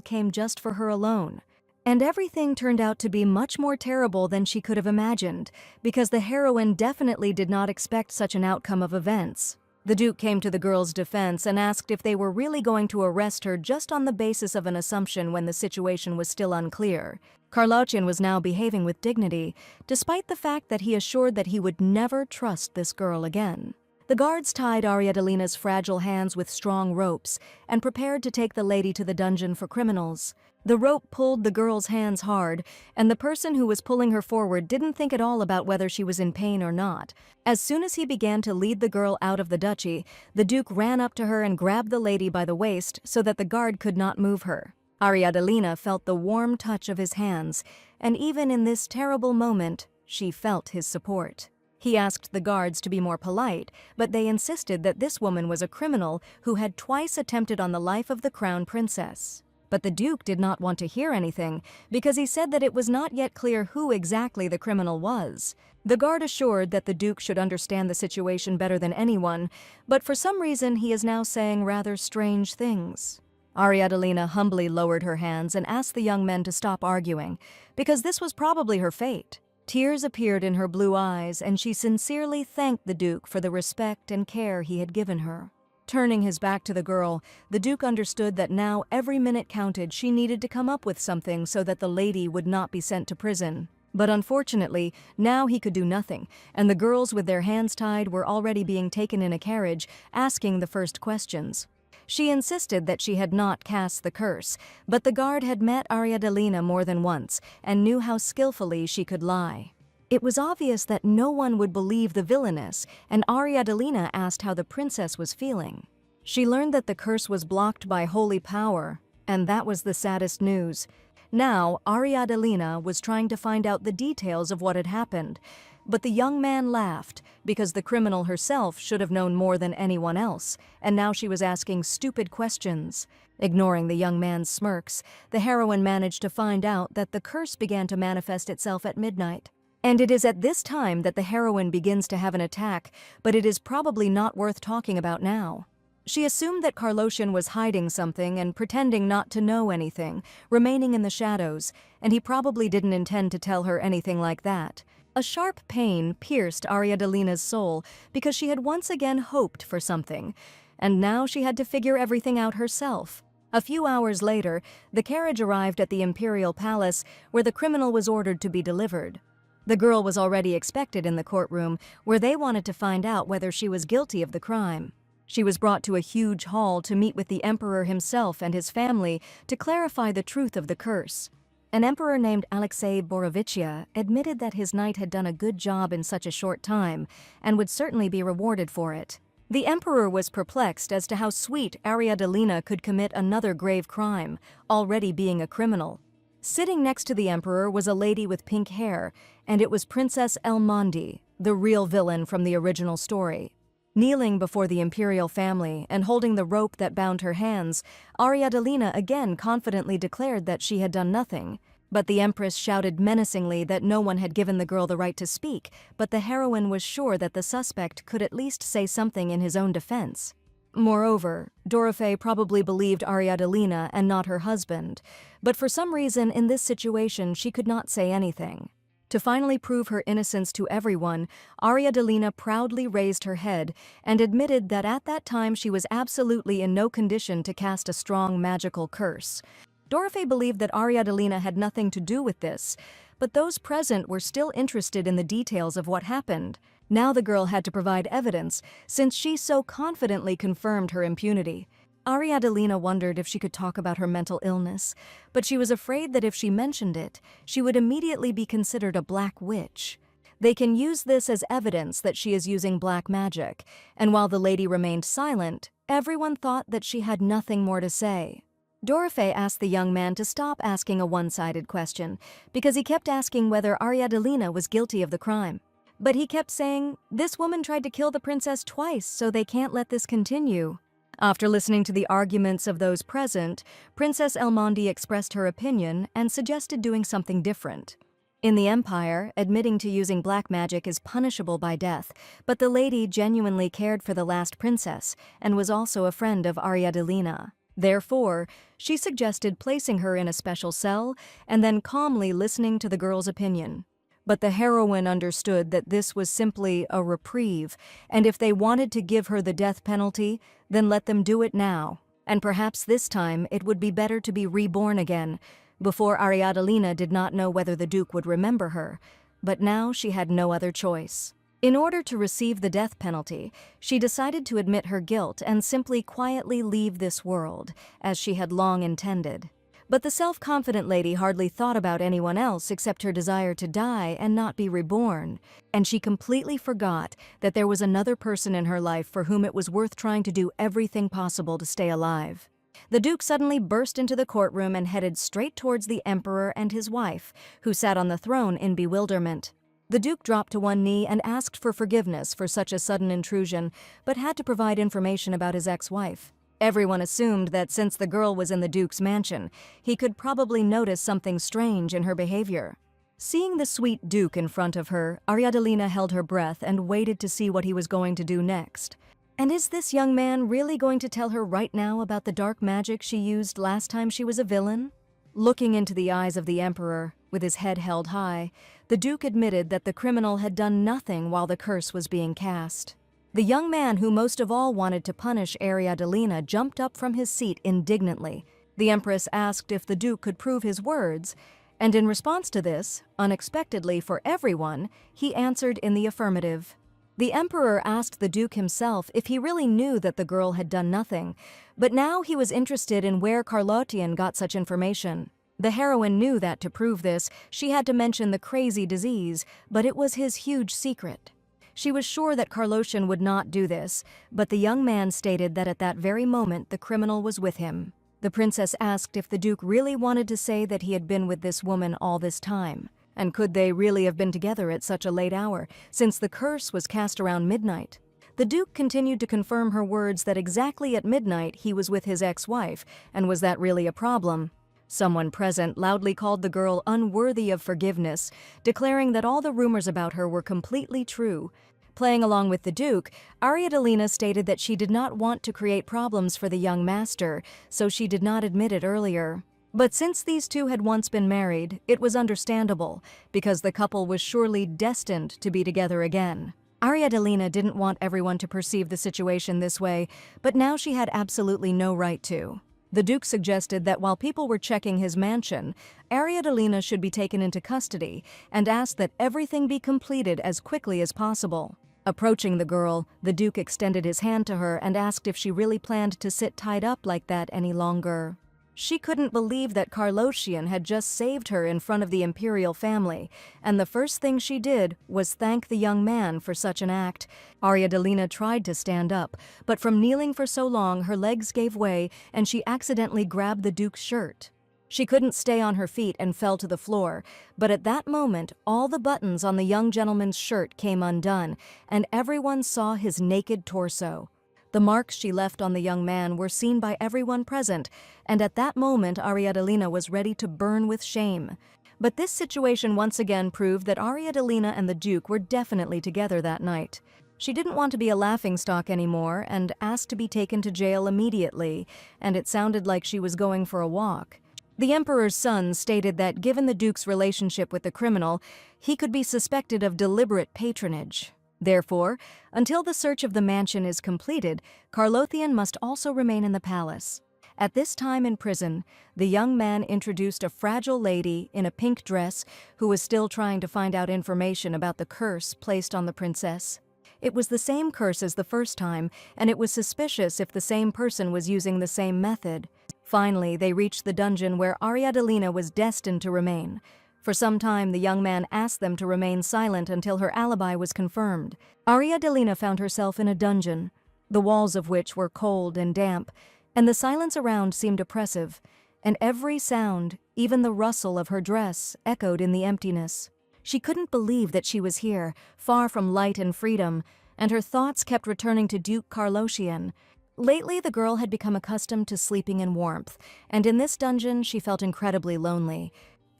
came just for her alone. And everything turned out to be much more terrible than she could have imagined, because the heroine definitely did not expect such an outcome of events. The Duke came to the girl's defense and asked if they were really going to arrest her just on the basis of an assumption when the situation was still unclear. Karlothian was now behaving with dignity, despite the fact that he assured that he would never trust this girl again. The guards tied Ariadolina's fragile hands with strong ropes and prepared to take the lady to the dungeon for criminals. The rope pulled the girl's hands hard, and the person who was pulling her forward didn't think at all about whether she was in pain or not. As soon as he began to lead the girl out of the duchy, the Duke ran up to her and grabbed the lady by the waist so that the guard could not move her. Ariadolina felt the warm touch of his hands, and even in this terrible moment, she felt his support. He asked the guards to be more polite, but they insisted that this woman was a criminal who had twice attempted on the life of the crown princess. But the Duke did not want to hear anything, because he said that it was not yet clear who exactly the criminal was. The guard assured that the Duke should understand the situation better than anyone, but for some reason he is now saying rather strange things. Ariadolina humbly lowered her hands and asked the young men to stop arguing, because this was probably her fate. Tears appeared in her blue eyes, and she sincerely thanked the Duke for the respect and care he had given her. Turning his back to the girl, the Duke understood that now every minute counted. She needed to come up with something so that the lady would not be sent to prison. But unfortunately, now he could do nothing, and the girls with their hands tied were already being taken in a carriage, asking the first questions. She insisted that she had not cast the curse, but the guard had met Ariadolina more than once and knew how skillfully she could lie. It was obvious that no one would believe the villainess, and Ariadolina asked how the princess was feeling. She learned that the curse was blocked by holy power, and that was the saddest news. Now, Ariadolina was trying to find out the details of what had happened, but the young man laughed, because the criminal herself should have known more than anyone else, and now she was asking stupid questions. Ignoring the young man's smirks, the heroine managed to find out that the curse began to manifest itself at midnight. And it is at this time that the heroine begins to have an attack, but it is probably not worth talking about now. She assumed that Karloshin was hiding something and pretending not to know anything, remaining in the shadows, and he probably didn't intend to tell her anything like that. A sharp pain pierced Ariadalina's soul because she had once again hoped for something, and now she had to figure everything out herself. A few hours later, the carriage arrived at the Imperial Palace, where the criminal was ordered to be delivered. The girl was already expected in the courtroom, where they wanted to find out whether she was guilty of the crime. She was brought to a huge hall to meet with the emperor himself and his family to clarify the truth of the curse. An emperor named Alexei Borovichia admitted that his knight had done a good job in such a short time and would certainly be rewarded for it. The emperor was perplexed as to how sweet Ariadalina could commit another grave crime, already being a criminal. Sitting next to the emperor was a lady with pink hair, and it was Princess Elmondi, the real villain from the original story. Kneeling before the imperial family and holding the rope that bound her hands, Ariadalina again confidently declared that she had done nothing. But the empress shouted menacingly that no one had given the girl the right to speak, but the heroine was sure that the suspect could at least say something in his own defense. Moreover, Dorothée probably believed Ariadalina and not her husband, but for some reason in this situation she could not say anything. To finally prove her innocence to everyone, Ariadalina proudly raised her head and admitted that at that time she was absolutely in no condition to cast a strong magical curse. Dorothée believed that Ariadalina had nothing to do with this, but those present were still interested in the details of what happened. Now the girl had to provide evidence, since she so confidently confirmed her impunity. Ariadalina wondered if she could talk about her mental illness, but she was afraid that if she mentioned it, she would immediately be considered a black witch. They can use this as evidence that she is using black magic, and while the lady remained silent, everyone thought that she had nothing more to say. Dorothée asked the young man to stop asking a one-sided question, because he kept asking whether Ariadalina was guilty of the crime. But he kept saying, "This woman tried to kill the princess twice, so they can't let this continue." After listening to the arguments of those present, Princess Elmondi expressed her opinion and suggested doing something different. In the Empire, admitting to using black magic is punishable by death, but the lady genuinely cared for the last princess and was also a friend of Ariadalina. Therefore, she suggested placing her in a special cell and then calmly listening to the girl's opinion. But the heroine understood that this was simply a reprieve, and if they wanted to give her the death penalty, then let them do it now. And perhaps this time it would be better to be reborn again. Before, Ariadalina did not know whether the Duke would remember her, but now she had no other choice. In order to receive the death penalty, she decided to admit her guilt and simply quietly leave this world, as she had long intended. But the self-confident lady hardly thought about anyone else except her desire to die and not be reborn, and she completely forgot that there was another person in her life for whom it was worth trying to do everything possible to stay alive. The Duke suddenly burst into the courtroom and headed straight towards the Emperor and his wife, who sat on the throne in bewilderment. The Duke dropped to one knee and asked for forgiveness for such a sudden intrusion, but had to provide information about his ex-wife. Everyone assumed that since the girl was in the Duke's mansion, he could probably notice something strange in her behavior. Seeing the sweet Duke in front of her, Ariadalina held her breath and waited to see what he was going to do next. And is this young man really going to tell her right now about the dark magic she used last time she was a villain? Looking into the eyes of the Emperor, with his head held high, the Duke admitted that the criminal had done nothing while the curse was being cast. The young man who most of all wanted to punish Ariadalina jumped up from his seat indignantly. The Empress asked if the Duke could prove his words, and in response to this, unexpectedly for everyone, he answered in the affirmative. The Emperor asked the Duke himself if he really knew that the girl had done nothing, but now he was interested in where Carlotian got such information. The heroine knew that to prove this, she had to mention the crazy disease, but it was his huge secret. She was sure that Carloshan would not do this, but the young man stated that at that very moment the criminal was with him. The princess asked if the Duke really wanted to say that he had been with this woman all this time, and could they really have been together at such a late hour, since the curse was cast around midnight. The Duke continued to confirm her words that exactly at midnight he was with his ex-wife, and was that really a problem? Someone present loudly called the girl unworthy of forgiveness, declaring that all the rumors about her were completely true. Playing along with the Duke, Ariadalina stated that she did not want to create problems for the young master, so she did not admit it earlier. But since these two had once been married, it was understandable, because the couple was surely destined to be together again. Ariadalina didn't want everyone to perceive the situation this way, but now she had absolutely no right to. The Duke suggested that while people were checking his mansion, Ariadalina should be taken into custody and asked that everything be completed as quickly as possible. Approaching the girl, the Duke extended his hand to her and asked if she really planned to sit tied up like that any longer. She couldn't believe that Carlosian had just saved her in front of the imperial family, and the first thing she did was thank the young man for such an act. Ariadalina tried to stand up, but from kneeling for so long her legs gave way and she accidentally grabbed the Duke's shirt. She couldn't stay on her feet and fell to the floor, but at that moment all the buttons on the young gentleman's shirt came undone, and everyone saw his naked torso. The marks she left on the young man were seen by everyone present, and at that moment Ariadalina was ready to burn with shame. But this situation once again proved that Ariadalina and the Duke were definitely together that night. She didn't want to be a laughingstock anymore and asked to be taken to jail immediately, and it sounded like she was going for a walk. The Emperor's son stated that given the Duke's relationship with the criminal, he could be suspected of deliberate patronage. Therefore, until the search of the mansion is completed, Carlothian must also remain in the palace. At this time in prison, the young man introduced a fragile lady in a pink dress who was still trying to find out information about the curse placed on the princess. It was the same curse as the first time, and it was suspicious if the same person was using the same method. Finally, they reached the dungeon where Ariadalina was destined to remain. For some time, the young man asked them to remain silent until her alibi was confirmed. Ariadalina found herself in a dungeon, the walls of which were cold and damp, and the silence around seemed oppressive, and every sound, even the rustle of her dress, echoed in the emptiness. She couldn't believe that she was here, far from light and freedom, and her thoughts kept returning to Duke Carlosian. Lately, the girl had become accustomed to sleeping in warmth, and in this dungeon she felt incredibly lonely.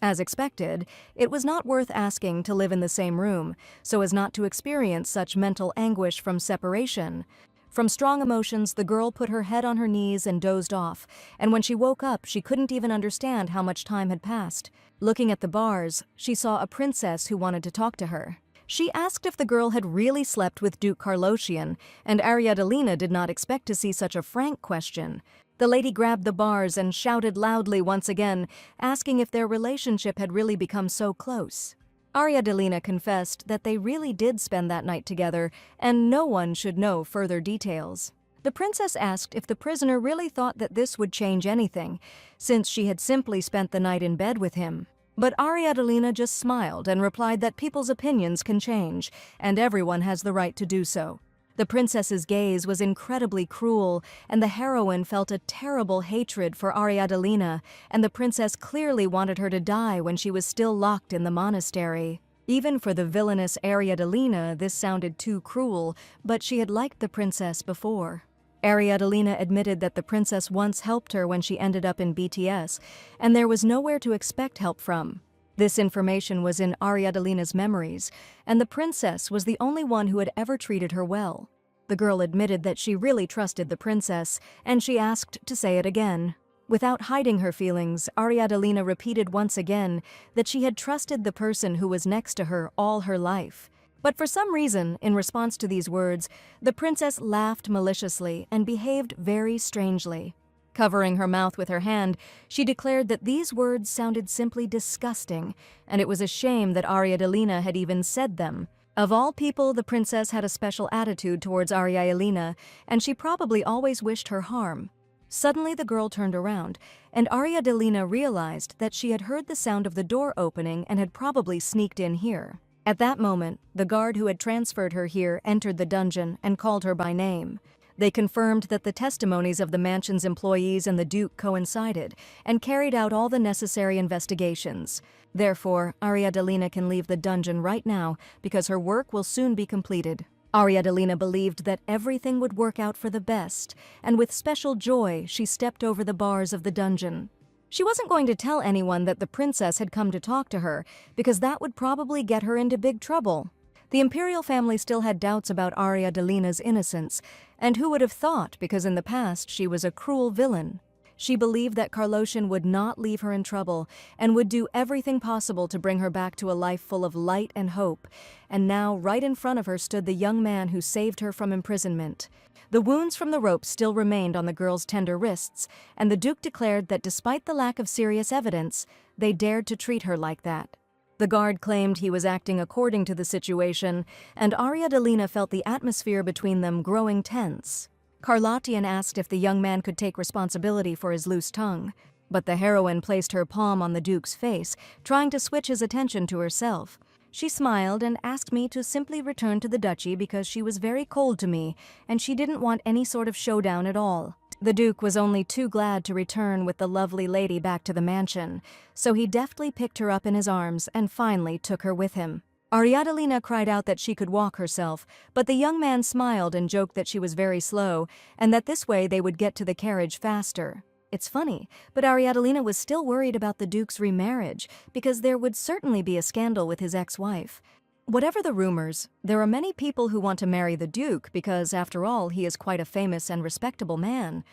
As expected, it was not worth asking to live in the same room, so as not to experience such mental anguish from separation. From strong emotions, the girl put her head on her knees and dozed off, and when she woke up, she couldn't even understand how much time had passed. Looking at the bars, she saw a princess who wanted to talk to her. She asked if the girl had really slept with Duke Carlosian, and Ariadalina did not expect to see such a frank question. The lady grabbed the bars and shouted loudly once again, asking if their relationship had really become so close. Ariadalina confessed that they really did spend that night together, and no one should know further details. The princess asked if the prisoner really thought that this would change anything, since she had simply spent the night in bed with him. But Ariadalina just smiled and replied that people's opinions can change, and everyone has the right to do so. The princess's gaze was incredibly cruel, and the heroine felt a terrible hatred for Ariadalina, and the princess clearly wanted her to die when she was still locked in the monastery. Even for the villainous Ariadalina, this sounded too cruel, but she had liked the princess before. Ariadalina admitted that the princess once helped her when she ended up in BTS, and there was nowhere to expect help from. This information was in Ariadalina's memories, and the princess was the only one who had ever treated her well. The girl admitted that she really trusted the princess, and she asked to say it again. Without hiding her feelings, Ariadalina repeated once again that she had trusted the person who was next to her all her life. But for some reason, in response to these words, the princess laughed maliciously and behaved very strangely. Covering her mouth with her hand, she declared that these words sounded simply disgusting, and it was a shame that Ariadalina had even said them. Of all people, the princess had a special attitude towards Ariadalina, and she probably always wished her harm. Suddenly the girl turned around, and Ariadalina realized that she had heard the sound of the door opening and had probably sneaked in here. At that moment, the guard who had transferred her here entered the dungeon and called her by name. They confirmed that the testimonies of the mansion's employees and the Duke coincided, and carried out all the necessary investigations. Therefore, Ariadalina can leave the dungeon right now because her work will soon be completed. Ariadalina believed that everything would work out for the best, and with special joy she stepped over the bars of the dungeon. She wasn't going to tell anyone that the princess had come to talk to her, because that would probably get her into big trouble. The imperial family still had doubts about Ariadne's innocence, and who would have thought, because in the past she was a cruel villain. She believed that Carloshan would not leave her in trouble and would do everything possible to bring her back to a life full of light and hope. And now, right in front of her stood the young man who saved her from imprisonment. The wounds from the rope still remained on the girl's tender wrists, and the Duke declared that despite the lack of serious evidence, they dared to treat her like that. The guard claimed he was acting according to the situation, and Ariadne felt the atmosphere between them growing tense. Carlottian asked if the young man could take responsibility for his loose tongue, but the heroine placed her palm on the Duke's face, trying to switch his attention to herself. She smiled and asked me to simply return to the duchy because she was very cold to me, and she didn't want any sort of showdown at all. The Duke was only too glad to return with the lovely lady back to the mansion, so he deftly picked her up in his arms and finally took her with him. Ariadne cried out that she could walk herself, but the young man smiled and joked that she was very slow, and that this way they would get to the carriage faster. It's funny, but Ariadne was still worried about the Duke's remarriage, because there would certainly be a scandal with his ex-wife. Whatever the rumors, there are many people who want to marry the Duke because, after all, he is quite a famous and respectable man.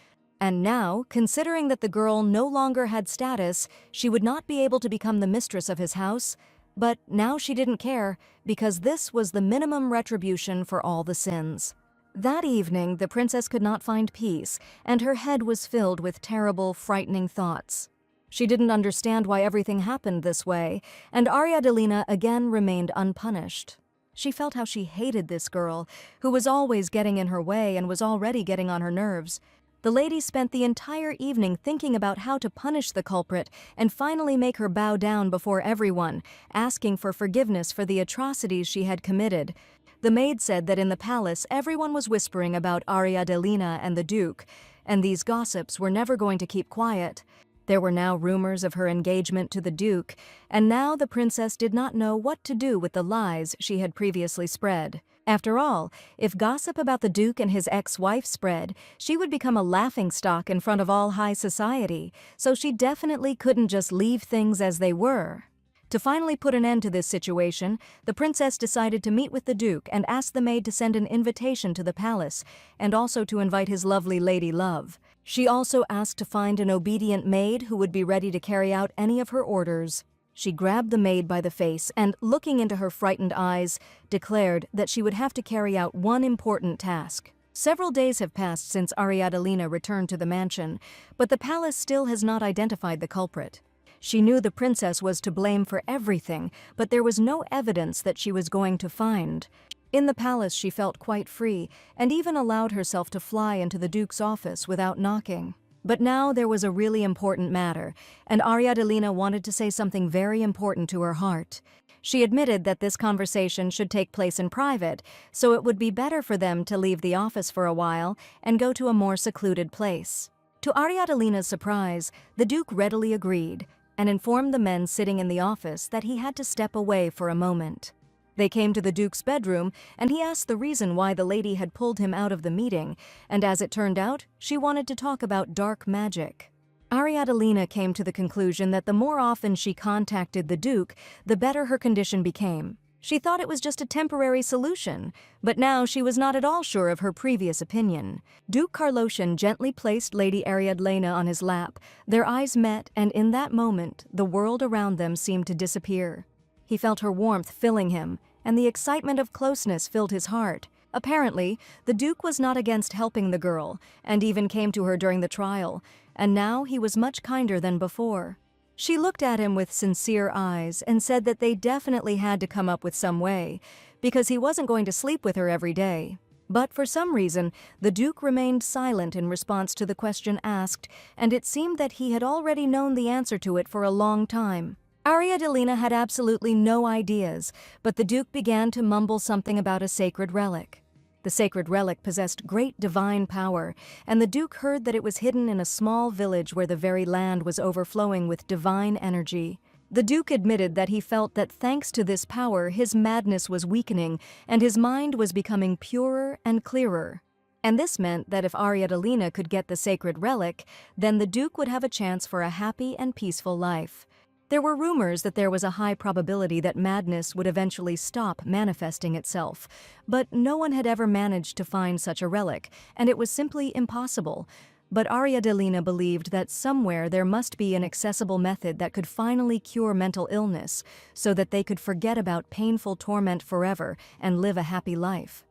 And now, considering that the girl no longer had status, she would not be able to become the mistress of his house. But now she didn't care, because this was the minimum retribution for all the sins. That evening, the princess could not find peace, and her head was filled with terrible, frightening thoughts. She didn't understand why everything happened this way, and Ariadne again remained unpunished. She felt how she hated this girl, who was always getting in her way and was already getting on her nerves. The lady spent the entire evening thinking about how to punish the culprit and finally make her bow down before everyone, asking for forgiveness for the atrocities she had committed. The maid said that in the palace everyone was whispering about Ariadne and the Duke, and these gossips were never going to keep quiet. There were now rumors of her engagement to the Duke, and now the princess did not know what to do with the lies she had previously spread. After all, if gossip about the Duke and his ex-wife spread, she would become a laughingstock in front of all high society, so she definitely couldn't just leave things as they were. To finally put an end to this situation, the princess decided to meet with the Duke and ask the maid to send an invitation to the palace, and also to invite his lovely lady love. She also asked to find an obedient maid who would be ready to carry out any of her orders. She grabbed the maid by the face and, looking into her frightened eyes, declared that she would have to carry out one important task. Several days have passed since Ariadne returned to the mansion, but the palace still has not identified the culprit. She knew the princess was to blame for everything, but there was no evidence that she was going to find. In the palace she felt quite free, and even allowed herself to fly into the Duke's office without knocking. But now there was a really important matter, and Ariadne wanted to say something very important to her heart. She admitted that this conversation should take place in private, so it would be better for them to leave the office for a while and go to a more secluded place. To Ariadne's surprise, the Duke readily agreed, and informed the men sitting in the office that he had to step away for a moment. They came to the Duke's bedroom, and he asked the reason why the lady had pulled him out of the meeting, and as it turned out, she wanted to talk about dark magic. Ariadne came to the conclusion that the more often she contacted the Duke, the better her condition became. She thought it was just a temporary solution, but now she was not at all sure of her previous opinion. Duke Carloshan gently placed Lady Ariadne on his lap. Their eyes met, and in that moment, the world around them seemed to disappear. He felt her warmth filling him, and the excitement of closeness filled his heart. Apparently, the Duke was not against helping the girl, and even came to her during the trial, and now he was much kinder than before. She looked at him with sincere eyes and said that they definitely had to come up with some way, because he wasn't going to sleep with her every day. But for some reason, the Duke remained silent in response to the question asked, and it seemed that he had already known the answer to it for a long time. Ariadne had absolutely no ideas, but the Duke began to mumble something about a sacred relic. The sacred relic possessed great divine power, and the Duke heard that it was hidden in a small village where the very land was overflowing with divine energy. The Duke admitted that he felt that thanks to this power his madness was weakening and his mind was becoming purer and clearer. And this meant that if Ariadne could get the sacred relic, then the Duke would have a chance for a happy and peaceful life. There were rumors that there was a high probability that madness would eventually stop manifesting itself, but no one had ever managed to find such a relic, and it was simply impossible. But Arya Delina believed that somewhere there must be an accessible method that could finally cure mental illness, so that they could forget about painful torment forever and live a happy life.